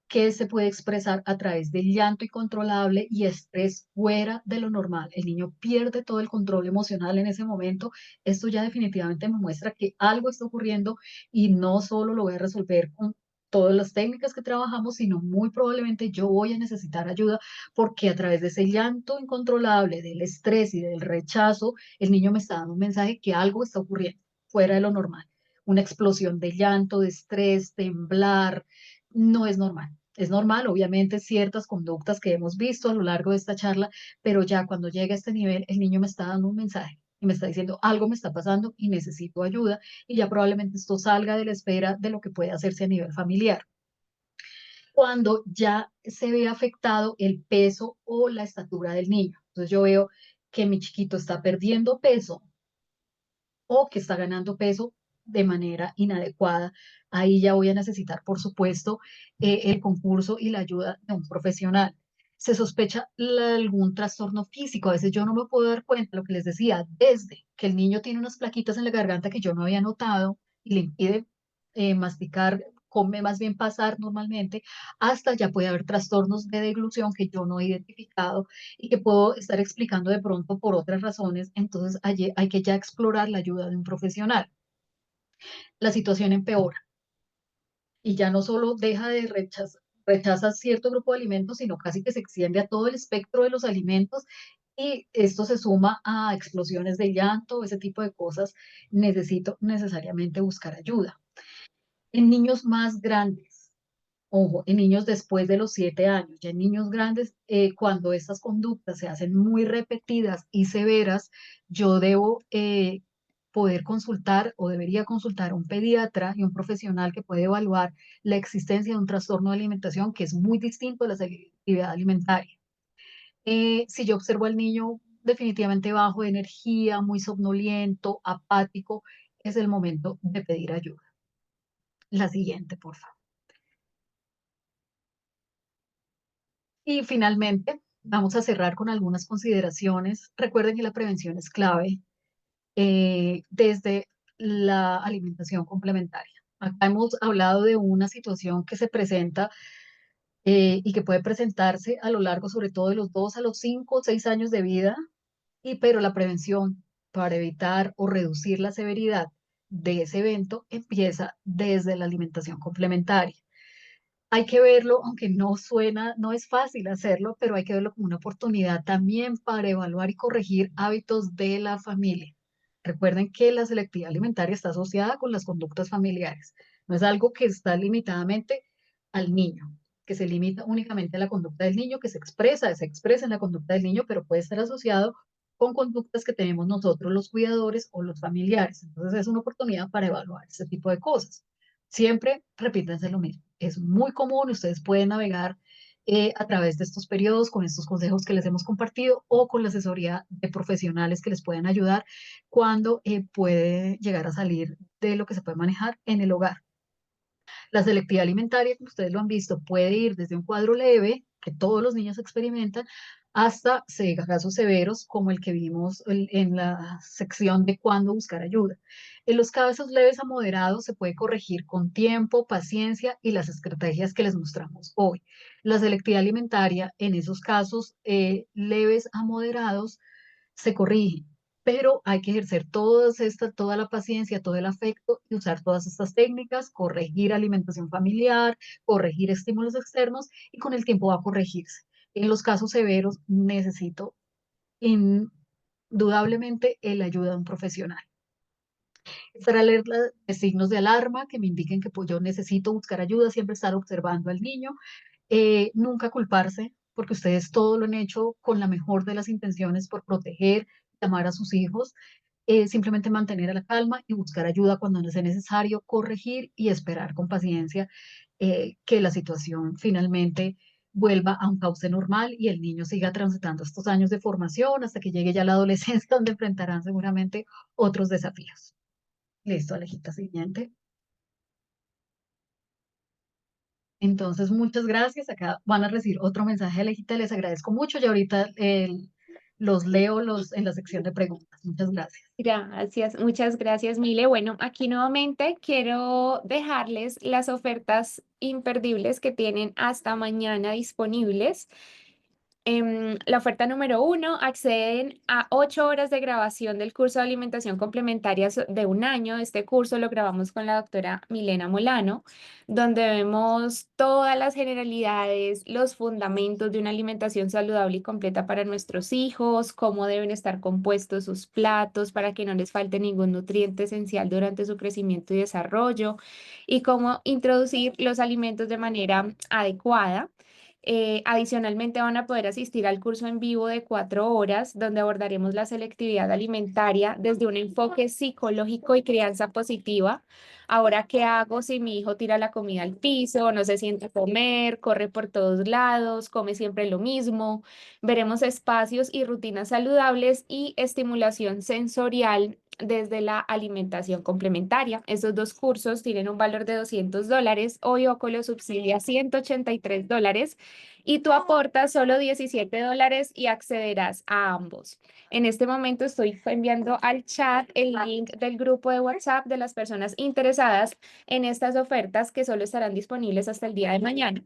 que se puede expresar a través del llanto incontrolable y estrés fuera de lo normal. El niño pierde todo el control emocional en ese momento. Esto ya definitivamente me muestra que algo está ocurriendo y no solo lo voy a resolver con todas las técnicas que trabajamos, sino muy probablemente yo voy a necesitar ayuda porque a través de ese llanto incontrolable, del estrés y del rechazo, el niño me está dando un mensaje que algo está ocurriendo fuera de lo normal. Una explosión de llanto, de estrés, temblar, no es normal. Es normal, obviamente, ciertas conductas que hemos visto a lo largo de esta charla, pero ya cuando llega a este nivel, el niño me está dando un mensaje y me está diciendo algo me está pasando y necesito ayuda y ya probablemente esto salga de la esfera de lo que puede hacerse a nivel familiar. Cuando ya se ve afectado el peso o la estatura del niño. Entonces yo veo que mi chiquito está perdiendo peso o que está ganando peso de manera inadecuada. Ahí ya voy a necesitar, por supuesto, el concurso y la ayuda de un profesional. Se sospecha algún trastorno físico. A veces yo no me puedo dar cuenta, lo que les decía, desde que el niño tiene unas plaquitas en la garganta que yo no había notado y le impide masticar, come más bien pasar normalmente, hasta ya puede haber trastornos de deglución que yo no he identificado y que puedo estar explicando de pronto por otras razones, entonces allí hay que ya explorar la ayuda de un profesional. La situación empeora y ya no solo deja de rechaza cierto grupo de alimentos, sino casi que se extiende a todo el espectro de los alimentos y esto se suma a explosiones de llanto, ese tipo de cosas. Necesito necesariamente buscar ayuda. En niños más grandes, ojo, en niños después de los 7 años, ya en niños grandes, cuando estas conductas se hacen muy repetidas y severas, yo debo poder consultar o debería consultar a un pediatra y un profesional que puede evaluar la existencia de un trastorno de alimentación que es muy distinto a la selectividad alimentaria. Si yo observo al niño definitivamente bajo de energía, muy somnoliento, apático, es el momento de pedir ayuda. La siguiente, por favor. Y finalmente, vamos a cerrar con algunas consideraciones. Recuerden que la prevención es clave desde la alimentación complementaria. Acá hemos hablado de una situación que se presenta y que puede presentarse a lo largo, sobre todo de los 2 a los 5 o 6 años de vida, pero la prevención para evitar o reducir la severidad de ese evento empieza desde la alimentación complementaria. Hay que verlo, aunque no suena, no es fácil hacerlo, pero hay que verlo como una oportunidad también para evaluar y corregir hábitos de la familia. Recuerden que la selectividad alimentaria está asociada con las conductas familiares. No es algo que está limitadamente al niño, que se limita únicamente a la conducta del niño, que se expresa en la conducta del niño, pero puede estar asociado con conductas que tenemos nosotros los cuidadores o los familiares. Entonces es una oportunidad para evaluar este tipo de cosas. Siempre repítanse lo mismo. Es muy común, ustedes pueden navegar a través de estos periodos con estos consejos que les hemos compartido o con la asesoría de profesionales que les pueden ayudar cuando puede llegar a salir de lo que se puede manejar en el hogar. La selectividad alimentaria, como ustedes lo han visto, puede ir desde un cuadro leve, que todos los niños experimentan, hasta casos severos, como el que vimos en la sección de cuándo buscar ayuda. En los casos leves a moderados se puede corregir con tiempo, paciencia y las estrategias que les mostramos hoy. La selectividad alimentaria, en esos casos leves a moderados, se corrige, pero hay que ejercer toda la paciencia, todo el afecto y usar todas estas técnicas, corregir alimentación familiar, corregir estímulos externos y con el tiempo va a corregirse. En los casos severos necesito indudablemente la ayuda de un profesional. Estar alerta de signos de alarma que me indiquen que pues, yo necesito buscar ayuda, siempre estar observando al niño, nunca culparse, porque ustedes todo lo han hecho con la mejor de las intenciones por proteger y amar a sus hijos. Simplemente mantener la calma y buscar ayuda cuando no sea necesario, corregir y esperar con paciencia que la situación finalmente vuelva a un cauce normal y el niño siga transitando estos años de formación hasta que llegue ya la adolescencia, donde enfrentarán seguramente otros desafíos. Listo, Alejita, siguiente. Entonces, muchas gracias. Acá van a recibir otro mensaje, Alejita. Les agradezco mucho y ahorita los leo en la sección de preguntas. Muchas gracias. Gracias, muchas gracias, Mile. Bueno, aquí nuevamente quiero dejarles las ofertas imperdibles que tienen hasta mañana disponibles. La oferta número uno, acceden a 8 horas de grabación del curso de alimentación complementaria de un año. Este curso lo grabamos con la doctora Milena Molano, donde vemos todas las generalidades, los fundamentos de una alimentación saludable y completa para nuestros hijos, cómo deben estar compuestos sus platos para que no les falte ningún nutriente esencial durante su crecimiento y desarrollo, y cómo introducir los alimentos de manera adecuada. Adicionalmente van a poder asistir al curso en vivo de 4 horas, donde abordaremos la selectividad alimentaria desde un enfoque psicológico y crianza positiva. Ahora, ¿qué hago si mi hijo tira la comida al piso, no se siente a comer, corre por todos lados, come siempre lo mismo? Veremos espacios y rutinas saludables y estimulación sensorial desde la alimentación complementaria. Estos dos cursos tienen un valor de $200. Hoy Oco subsidia $183 y tú aportas solo $17 y accederás a ambos. En este momento estoy enviando al chat el link del grupo de WhatsApp de las personas interesadas en estas ofertas que solo estarán disponibles hasta el día de mañana.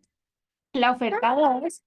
La oferta 2,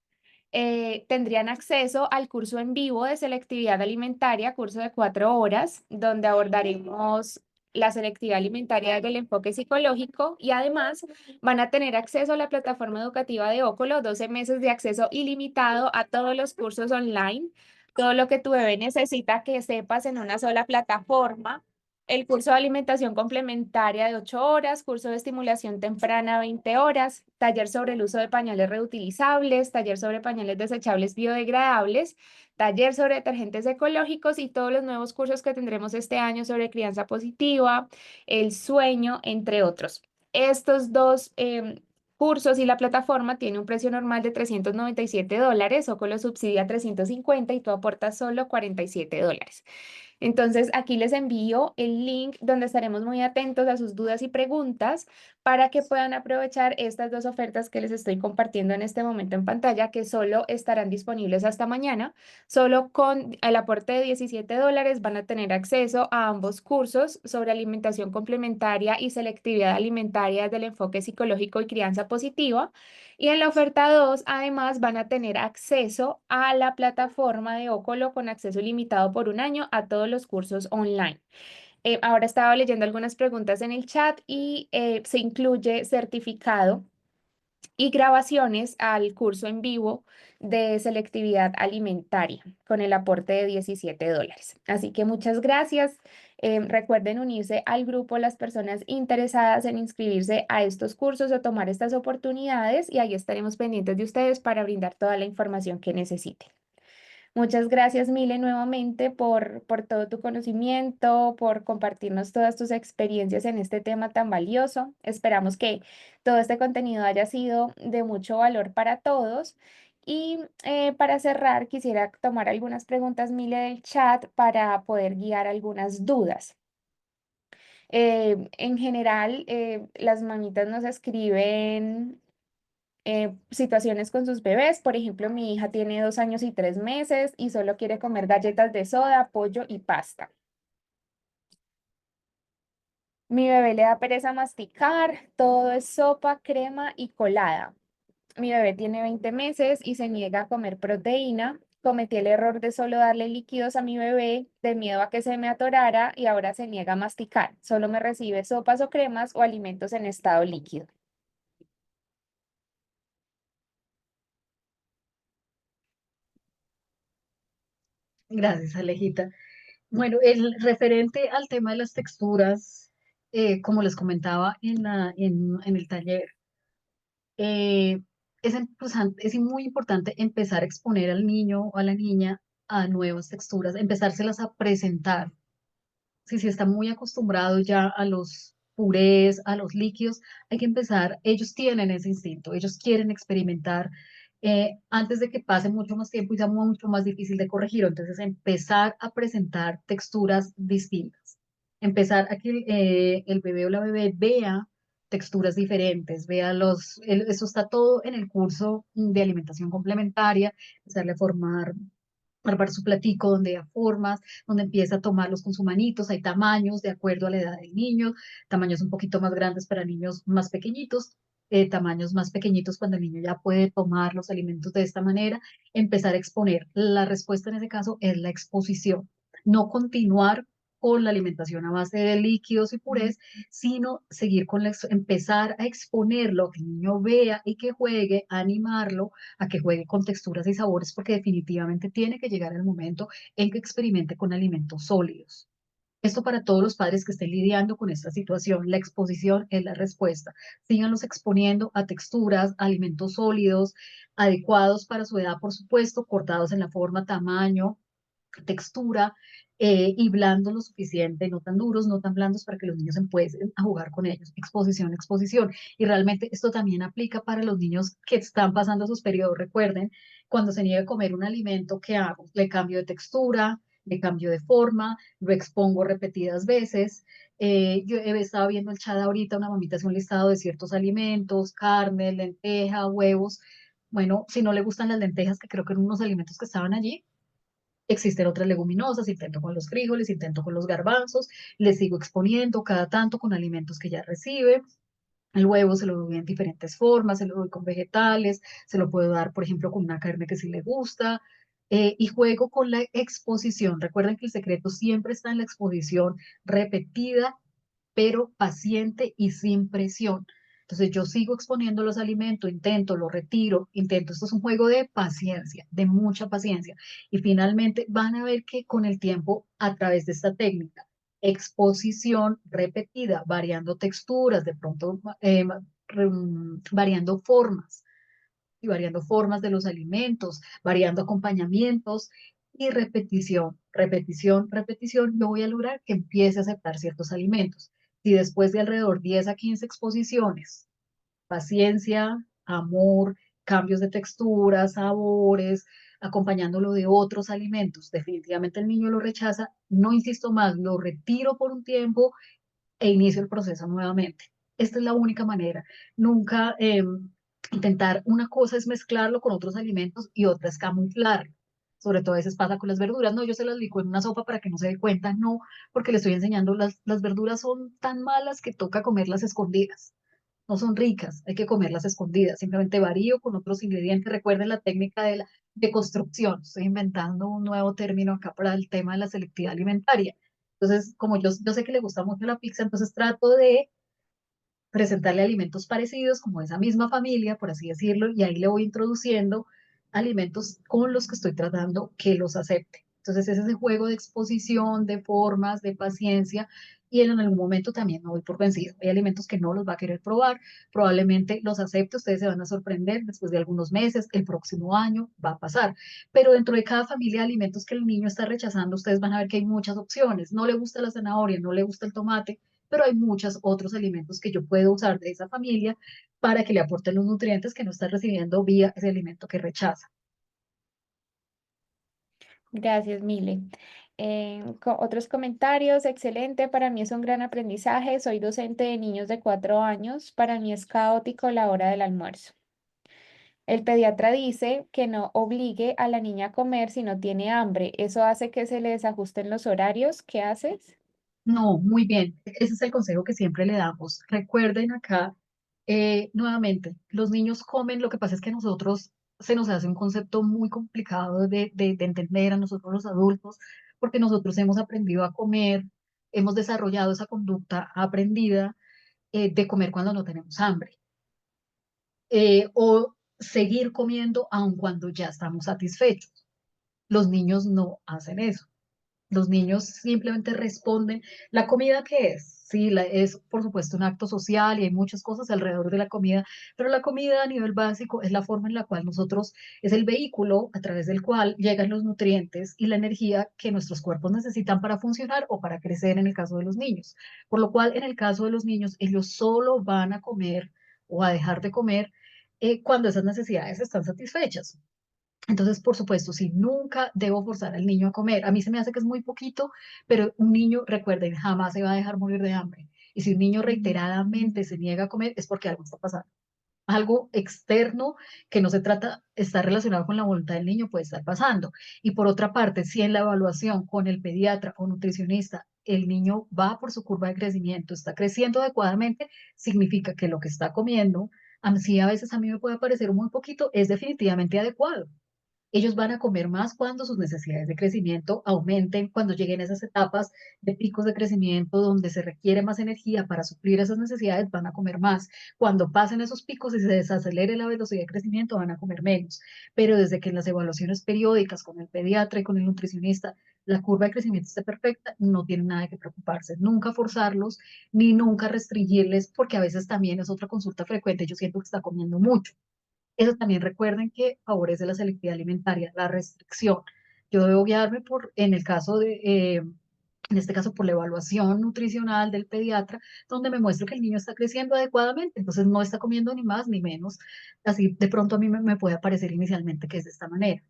tendrían acceso al curso en vivo de selectividad alimentaria, curso de 4 horas, donde abordaremos la selectividad alimentaria desde el enfoque psicológico y además van a tener acceso a la plataforma educativa de Ócolo, 12 meses de acceso ilimitado a todos los cursos online, todo lo que tu bebé necesita que sepas en una sola plataforma. El curso de alimentación complementaria de 8 horas, curso de estimulación temprana 20 horas, taller sobre el uso de pañales reutilizables, taller sobre pañales desechables biodegradables, taller sobre detergentes ecológicos y todos los nuevos cursos que tendremos este año sobre crianza positiva, el sueño, entre otros. Estos dos cursos y la plataforma tiene un precio normal de $397, o con lo subsidia 350 y tú aportas solo $47. Entonces, aquí les envío el link donde estaremos muy atentos a sus dudas y preguntas para que puedan aprovechar estas dos ofertas que les estoy compartiendo en este momento en pantalla, que solo estarán disponibles hasta mañana. Solo con el aporte de $17 van a tener acceso a ambos cursos sobre alimentación complementaria y selectividad alimentaria desde el enfoque psicológico y crianza positiva. Y en la oferta 2, además, van a tener acceso a la plataforma de Ócolo con acceso ilimitado por un año a todos los cursos online. Ahora estaba leyendo algunas preguntas en el chat y se incluye certificado y grabaciones al curso en vivo de selectividad alimentaria con el aporte de $17. Así que muchas gracias. Recuerden unirse al grupo las personas interesadas en inscribirse a estos cursos o tomar estas oportunidades y ahí estaremos pendientes de ustedes para brindar toda la información que necesiten. Muchas gracias, Mile, nuevamente por todo tu conocimiento, por compartirnos todas tus experiencias en este tema tan valioso. Esperamos que todo este contenido haya sido de mucho valor para todos. Y para cerrar, quisiera tomar algunas preguntas, Mile, del chat para poder guiar algunas dudas. En general, las mamitas nos escriben situaciones con sus bebés. Por ejemplo, mi hija tiene 2 años y 3 meses y solo quiere comer galletas de soda, pollo y pasta. Mi bebé le da pereza masticar, todo es sopa, crema y colada. Mi bebé tiene 20 meses y se niega a comer proteína. Cometí el error de solo darle líquidos a mi bebé de miedo a que se me atorara y ahora se niega a masticar. Solo me recibe sopas o cremas o alimentos en estado líquido. Gracias, Alejita. Bueno, el referente al tema de las texturas, como les comentaba en el taller, eh, es muy importante empezar a exponer al niño o a la niña a nuevas texturas, empezárselas a presentar. Si está muy acostumbrado ya a los purés, a los líquidos, hay que empezar, ellos tienen ese instinto, ellos quieren experimentar antes de que pase mucho más tiempo y sea mucho más difícil de corregir. Entonces, empezar a presentar texturas distintas, empezar a que el bebé o la bebé vea texturas diferentes, vea eso está todo en el curso de alimentación complementaria, empezarle a formar armar su platico donde hay formas, donde empieza a tomarlos con sus manitos, hay tamaños de acuerdo a la edad del niño, tamaños un poquito más grandes para niños más pequeñitos, tamaños más pequeñitos cuando el niño ya puede tomar los alimentos de esta manera, empezar a exponer. La respuesta en ese caso es la exposición, no continuar con la alimentación a base de líquidos y purés, sino seguir empezar a exponerlo, que el niño vea y que juegue, animarlo a que juegue con texturas y sabores, porque definitivamente tiene que llegar el momento en que experimente con alimentos sólidos. Esto para todos los padres que estén lidiando con esta situación. La exposición es la respuesta. Síganlos exponiendo a texturas, a alimentos sólidos, adecuados para su edad, por supuesto, cortados en la forma, tamaño, textura y blandos lo suficiente, no tan duros, no tan blandos para que los niños empiecen a jugar con ellos. Exposición, exposición. Y realmente esto también aplica para los niños que están pasando sus periodos. Recuerden, cuando se niega a comer un alimento, ¿qué hago? Le cambio de textura, le cambio de forma, lo expongo repetidas veces. Yo he estado viendo el chat ahorita, una mamita hace un listado de ciertos alimentos, carne, lenteja, huevos. Bueno, si no le gustan las lentejas, que creo que eran unos alimentos que estaban allí, existen otras leguminosas, intento con los frijoles, intento con los garbanzos, les sigo exponiendo cada tanto con alimentos que ya recibe. El huevo se lo doy en diferentes formas, se lo doy con vegetales, se lo puedo dar, por ejemplo, con una carne que sí le gusta. Y juego con la exposición. Recuerden que el secreto siempre está en la exposición repetida pero paciente y sin presión. Entonces yo sigo exponiendo los alimentos, intento, lo retiro, intento. Esto es un juego de paciencia, de mucha paciencia. Y finalmente van a ver que con el tiempo, a través de esta técnica, exposición repetida, variando texturas, de pronto variando formas y variando formas de los alimentos, variando acompañamientos y repetición, repetición, repetición, yo voy a lograr que empiece a aceptar ciertos alimentos. Si después de alrededor 10 a 15 exposiciones, paciencia, amor, cambios de textura, sabores, acompañándolo de otros alimentos, definitivamente el niño lo rechaza, no insisto más, lo retiro por un tiempo e inicio el proceso nuevamente. Esta es la única manera. Nunca intentar, una cosa es mezclarlo con otros alimentos y otra es camuflarlo. Sobre todo a veces pasa con las verduras. No, yo se las licuo en una sopa para que no se dé cuenta. No, porque le estoy enseñando, las verduras son tan malas que toca comerlas escondidas. No son ricas, hay que comerlas escondidas. Simplemente varío con otros ingredientes. Recuerden la técnica de la deconstrucción. Estoy inventando un nuevo término acá para el tema de la selectividad alimentaria. Entonces, como yo sé que le gusta mucho la pizza, entonces trato de presentarle alimentos parecidos, como esa misma familia, por así decirlo, y ahí le voy introduciendo alimentos con los que estoy tratando que los acepte. Entonces es ese juego de exposición, de formas, de paciencia, y en algún momento también me voy por vencido. Hay alimentos que no los va a querer probar, probablemente los acepte, ustedes se van a sorprender después de algunos meses, el próximo año va a pasar. Pero dentro de cada familia de alimentos que el niño está rechazando, ustedes van a ver que hay muchas opciones. No le gusta la zanahoria, no le gusta el tomate, pero hay muchos otros alimentos que yo puedo usar de esa familia para que le aporten los nutrientes que no está recibiendo vía ese alimento que rechaza. Gracias, Mile. Otros comentarios, excelente, para mí es un gran aprendizaje. Soy docente de niños de 4 años. Para mí es caótico la hora del almuerzo. El pediatra dice que no obligue a la niña a comer si no tiene hambre. Eso hace que se le desajusten los horarios. ¿Qué haces? No, muy bien. Ese es el consejo que siempre le damos. Recuerden acá, nuevamente, los niños comen, lo que pasa es que nosotros se nos hace un concepto muy complicado de entender a nosotros los adultos, porque nosotros hemos aprendido a comer, hemos desarrollado esa conducta aprendida de comer cuando no tenemos hambre, o seguir comiendo aun cuando ya estamos satisfechos. Los niños no hacen eso. Los niños simplemente responden. ¿La comida qué es? Sí, es por supuesto un acto social y hay muchas cosas alrededor de la comida, pero la comida a nivel básico es la forma en la cual nosotros, es el vehículo a través del cual llegan los nutrientes y la energía que nuestros cuerpos necesitan para funcionar o para crecer en el caso de los niños. Por lo cual, en el caso de los niños, ellos solo van a comer o a dejar de comer cuando esas necesidades están satisfechas. Entonces, por supuesto, si nunca debo forzar al niño a comer, a mí se me hace que es muy poquito, pero un niño, recuerden, jamás se va a dejar morir de hambre. Y si un niño reiteradamente se niega a comer, es porque algo está pasando. Algo externo que no se trata, está relacionado con la voluntad del niño, puede estar pasando. Y por otra parte, si en la evaluación con el pediatra o nutricionista el niño va por su curva de crecimiento, está creciendo adecuadamente, significa que lo que está comiendo, así a veces a mí me puede parecer muy poquito, es definitivamente adecuado. Ellos van a comer más cuando sus necesidades de crecimiento aumenten, cuando lleguen a esas etapas de picos de crecimiento donde se requiere más energía para suplir esas necesidades, van a comer más. Cuando pasen esos picos y se desacelere la velocidad de crecimiento, van a comer menos. Pero desde que en las evaluaciones periódicas con el pediatra y con el nutricionista la curva de crecimiento esté perfecta, no tienen nada que preocuparse. Nunca forzarlos ni nunca restringirles, porque a veces también es otra consulta frecuente. Yo siento que está comiendo mucho. Eso también recuerden que favorece la selectividad alimentaria, la restricción. Yo debo guiarme por, en el caso de, en este caso por la evaluación nutricional del pediatra, donde me muestro que el niño está creciendo adecuadamente, entonces no está comiendo ni más ni menos. Así de pronto a mí me puede parecer inicialmente que es de esta manera.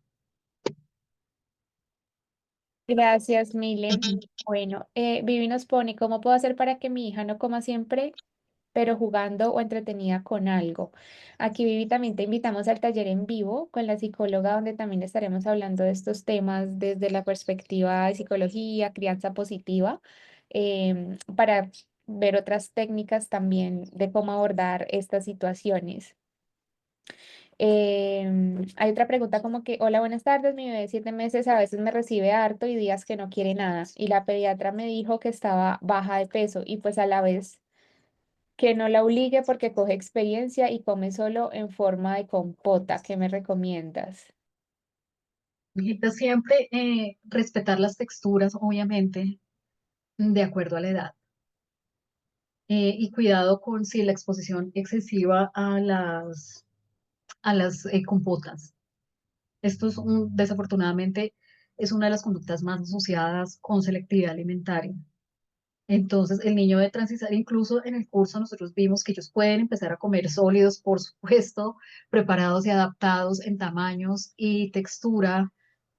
Gracias, Mile. Bueno, Vivi nos pone, ¿cómo puedo hacer para que mi hija no coma siempre, pero jugando o entretenida con algo? Aquí, Vivi, también te invitamos al taller en vivo con la psicóloga, donde también estaremos hablando de estos temas desde la perspectiva de psicología, crianza positiva, para ver otras técnicas también de cómo abordar estas situaciones. Hay otra pregunta como que, hola, buenas tardes, mi bebé de 7 meses a veces me recibe harto y días que no quiere nada. Y la pediatra me dijo que estaba baja de peso y pues a la vez que no la obligue porque coge experiencia y come solo en forma de compota. ¿Qué me recomiendas? Necesita siempre respetar las texturas, obviamente, de acuerdo a la edad. Y cuidado con si la exposición excesiva a las compotas. Esto es desafortunadamente es una de las conductas más asociadas con selectividad alimentaria. Entonces, el niño debe transitar, incluso en el curso nosotros vimos que ellos pueden empezar a comer sólidos, por supuesto, preparados y adaptados en tamaños y textura,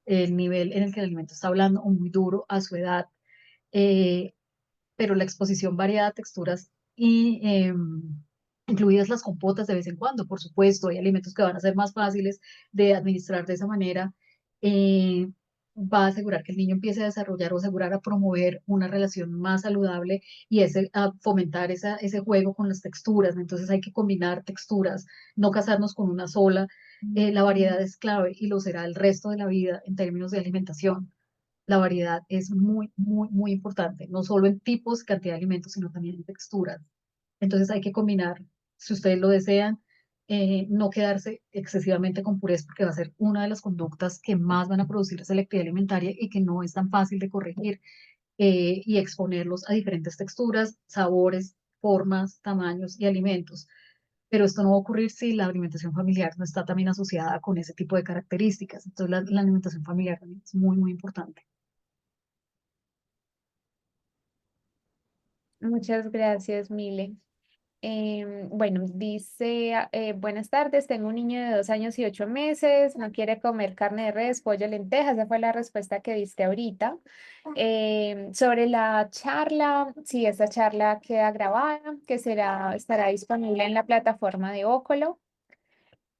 el nivel en el que el alimento está hablando, o muy duro a su edad. Eh, pero la exposición variada a texturas y incluidas las compotas de vez en cuando, por supuesto, hay alimentos que van a ser más fáciles de administrar de esa manera, eh, va a asegurar que el niño empiece a desarrollar o asegurar a promover una relación más saludable y ese, a fomentar ese juego con las texturas. Entonces hay que combinar texturas, no casarnos con una sola. La variedad es clave y lo será el resto de la vida en términos de alimentación. La variedad es muy, muy, muy importante, no solo en tipos, cantidad de alimentos, sino también en texturas. Entonces hay que combinar, si ustedes lo desean, no quedarse excesivamente con purés porque va a ser una de las conductas que más van a producir selectividad alimentaria y que no es tan fácil de corregir, y exponerlos a diferentes texturas, sabores, formas, tamaños y alimentos. Pero esto no va a ocurrir si la alimentación familiar no está también asociada con ese tipo de características. Entonces la alimentación familiar también es muy, muy importante. Muchas gracias, Mile. Bueno, dice, buenas tardes, tengo un niño de 2 años y 8 meses, no quiere comer carne de res, pollo, lentejas, esa fue la respuesta que diste ahorita. Sobre la charla, si esta charla queda grabada, que estará disponible en la plataforma de Ócolo.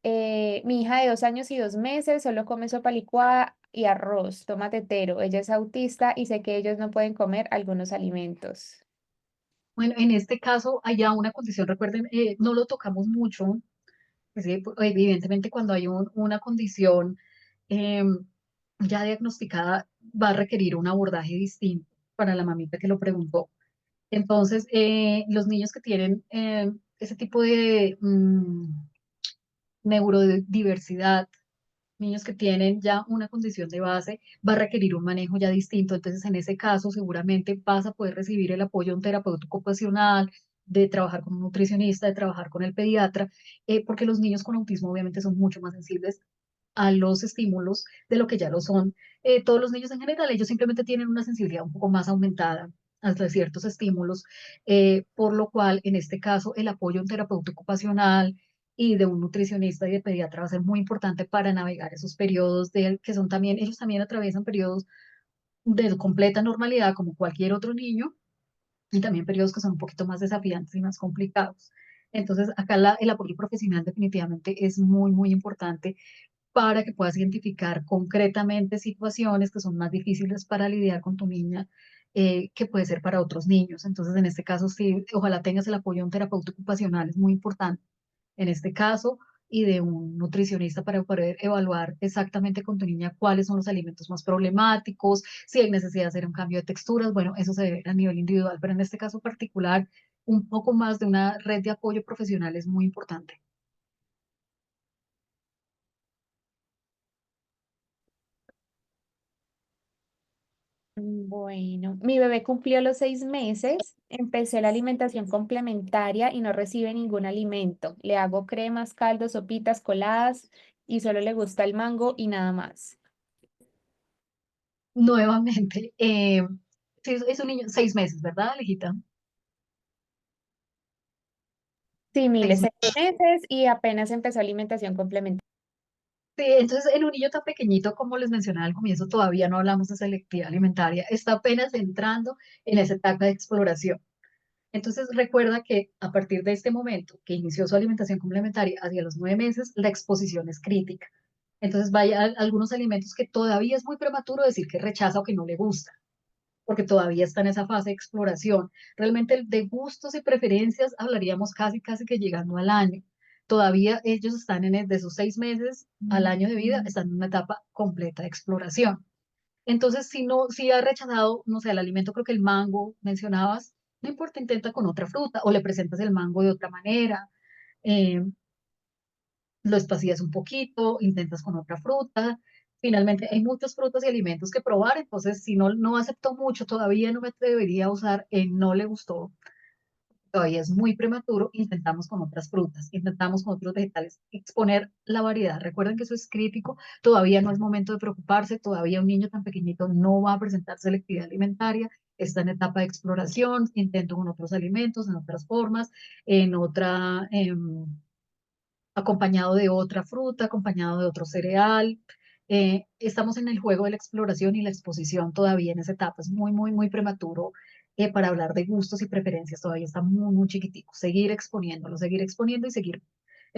Mi hija de 2 años y 2 meses solo come sopa licuada y arroz, toma tetero, ella es autista y sé que ellos no pueden comer algunos alimentos. Bueno, en este caso hay ya una condición, recuerden, no lo tocamos mucho, Pues sí, evidentemente cuando hay una condición em, ya diagnosticada, va a requerir un abordaje distinto para la mamita que lo preguntó. Entonces, los niños que tienen ese tipo de neurodiversidad, niños que tienen ya una condición de base, va a requerir un manejo ya distinto. Entonces, en ese caso, seguramente vas a poder recibir el apoyo de un terapeuta ocupacional, de trabajar con un nutricionista, de trabajar con el pediatra, porque los niños con autismo obviamente son mucho más sensibles a los estímulos de lo que ya lo son todos los niños en general. Ellos simplemente tienen una sensibilidad un poco más aumentada hasta ciertos estímulos, por lo cual en este caso el apoyo de un terapeuta ocupacional y de un nutricionista y de pediatra va a ser muy importante para navegar esos periodos que son también, ellos también atraviesan periodos de completa normalidad como cualquier otro niño y también periodos que son un poquito más desafiantes y más complicados. Entonces, acá el apoyo profesional definitivamente es muy, muy importante para que puedas identificar concretamente situaciones que son más difíciles para lidiar con tu niña, que puede ser para otros niños. Entonces, en este caso, sí, ojalá tengas el apoyo de un terapeuta ocupacional, es muy importante en este caso, y de un nutricionista para poder evaluar exactamente con tu niña cuáles son los alimentos más problemáticos, si hay necesidad de hacer un cambio de texturas, bueno, eso se ve a nivel individual, pero en este caso particular, un poco más de una red de apoyo profesional es muy importante. Bueno, mi bebé cumplió los 6 meses, empecé la alimentación complementaria y no recibe ningún alimento. Le hago cremas, caldos, sopitas, coladas y solo le gusta el mango y nada más. Nuevamente, sí, es un niño, 6 meses, ¿verdad, Alejita? Sí, Seis Miles, seis meses. meses y apenas empezó alimentación complementaria. Sí, entonces, en un niño tan pequeñito, como les mencionaba al comienzo, todavía no hablamos de selectividad alimentaria, está apenas entrando en esa etapa de exploración. Entonces, recuerda que a partir de este momento que inició su alimentación complementaria hacia los 9 meses, la exposición es crítica. Entonces, vaya a algunos alimentos que todavía es muy prematuro decir que rechaza o que no le gusta, porque todavía está en esa fase de exploración. Realmente de gustos y preferencias hablaríamos casi, casi que llegando al año. Todavía ellos están de sus 6 meses al año de vida, están en una etapa completa de exploración. Entonces, si no, si ha rechazado, no sé, el alimento, creo que el mango mencionabas, no importa, intenta con otra fruta o le presentas el mango de otra manera. eh, lo espacías un poquito, intentas con otra fruta. Finalmente, hay muchas frutas y alimentos que probar, entonces si no aceptó mucho, todavía no me atrevería a usar no le gustó, todavía es muy prematuro, intentamos con otras frutas, intentamos con otros vegetales, exponer la variedad. Recuerden que eso es crítico, todavía no es momento de preocuparse, todavía un niño tan pequeñito no va a presentar selectividad alimentaria, está en etapa de exploración, intento con otros alimentos, en otras formas, en otra... acompañado de otra fruta, acompañado de otro cereal. Estamos en el juego de la exploración y la exposición todavía en esa etapa. Es muy, muy, muy prematuro para hablar de gustos y preferencias. Todavía está muy, muy chiquitico. Seguir exponiendo y seguir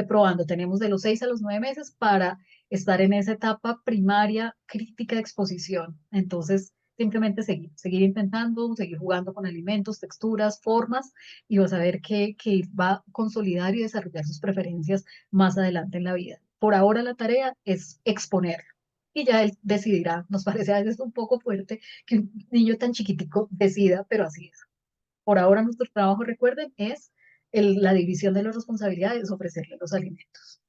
probando. Tenemos de los 6 a los 9 meses para estar en esa etapa primaria crítica de exposición. Entonces, simplemente seguir intentando, seguir jugando con alimentos, texturas, formas, y vas a ver que va a consolidar y desarrollar sus preferencias más adelante en la vida. Por ahora la tarea es exponerlo y ya él decidirá. Nos parece a veces un poco fuerte que un niño tan chiquitico decida, pero así es. Por ahora nuestro trabajo, recuerden, es la división de las responsabilidades, ofrecerle los alimentos.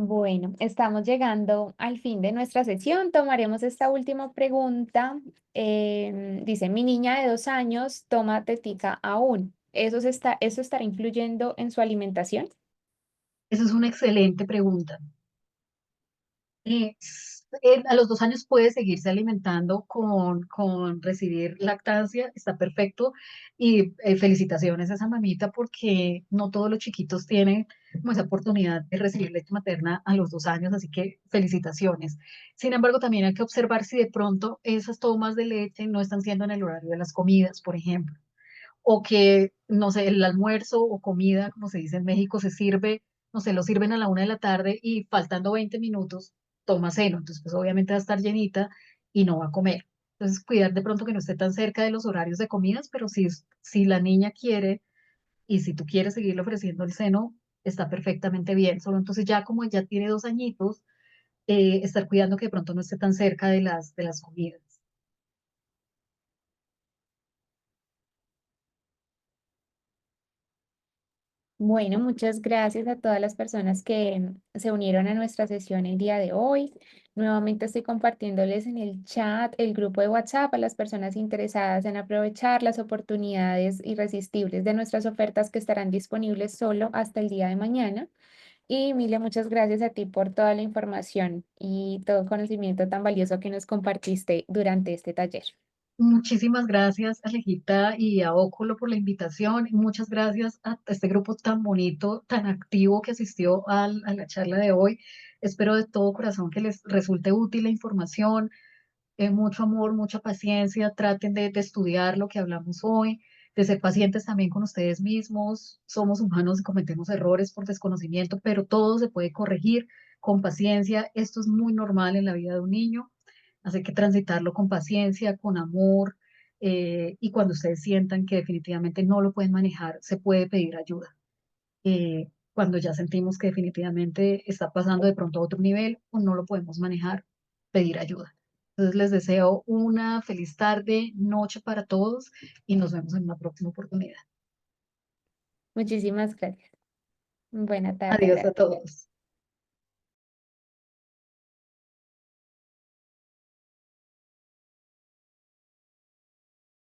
Bueno, estamos llegando al fin de nuestra sesión. Tomaremos esta última pregunta. Dice, mi niña de 2 años toma tetica aún. ¿Eso estará influyendo en su alimentación? Esa es una excelente pregunta. A los 2 años puede seguirse alimentando con recibir lactancia, está perfecto. Y felicitaciones a esa mamita porque no todos los chiquitos tienen como esa oportunidad de recibir leche materna a los 2 años, así que felicitaciones. Sin embargo, también hay que observar si de pronto esas tomas de leche no están siendo en el horario de las comidas, por ejemplo, o que, no sé, el almuerzo o comida, como se dice en México, se sirve, no sé, lo sirven a la 1 de la tarde y faltando 20 minutos toma seno, entonces pues obviamente va a estar llenita y no va a comer. Entonces cuidar de pronto que no esté tan cerca de los horarios de comidas, pero si la niña quiere y si tú quieres seguirle ofreciendo el seno, está perfectamente bien. Solo entonces ya como ya tiene 2 añitos, estar cuidando que de pronto no esté tan cerca de las comidas. Bueno, muchas gracias a todas las personas que se unieron a nuestra sesión el día de hoy. Nuevamente estoy compartiéndoles en el chat el grupo de WhatsApp a las personas interesadas en aprovechar las oportunidades irresistibles de nuestras ofertas que estarán disponibles solo hasta el día de mañana. Y Emilia, muchas gracias a ti por toda la información y todo el conocimiento tan valioso que nos compartiste durante este taller. Muchísimas gracias, Alejita y a Óculo por la invitación. Y muchas gracias a este grupo tan bonito, tan activo que asistió a la charla de hoy. Espero de todo corazón que les resulte útil la información. Mucho amor, mucha paciencia. Traten de estudiar lo que hablamos hoy, de ser pacientes también con ustedes mismos. Somos humanos y cometemos errores por desconocimiento, pero todo se puede corregir con paciencia. Esto es muy normal en la vida de un niño. Así que transitarlo con paciencia, con amor, y cuando ustedes sientan que definitivamente no lo pueden manejar, se puede pedir ayuda. Cuando ya sentimos que definitivamente está pasando de pronto a otro nivel o no lo podemos manejar, pedir ayuda. Entonces les deseo una feliz tarde, noche para todos y nos vemos en una próxima oportunidad. Muchísimas gracias. Buena tarde, Adiós a gracias. todos.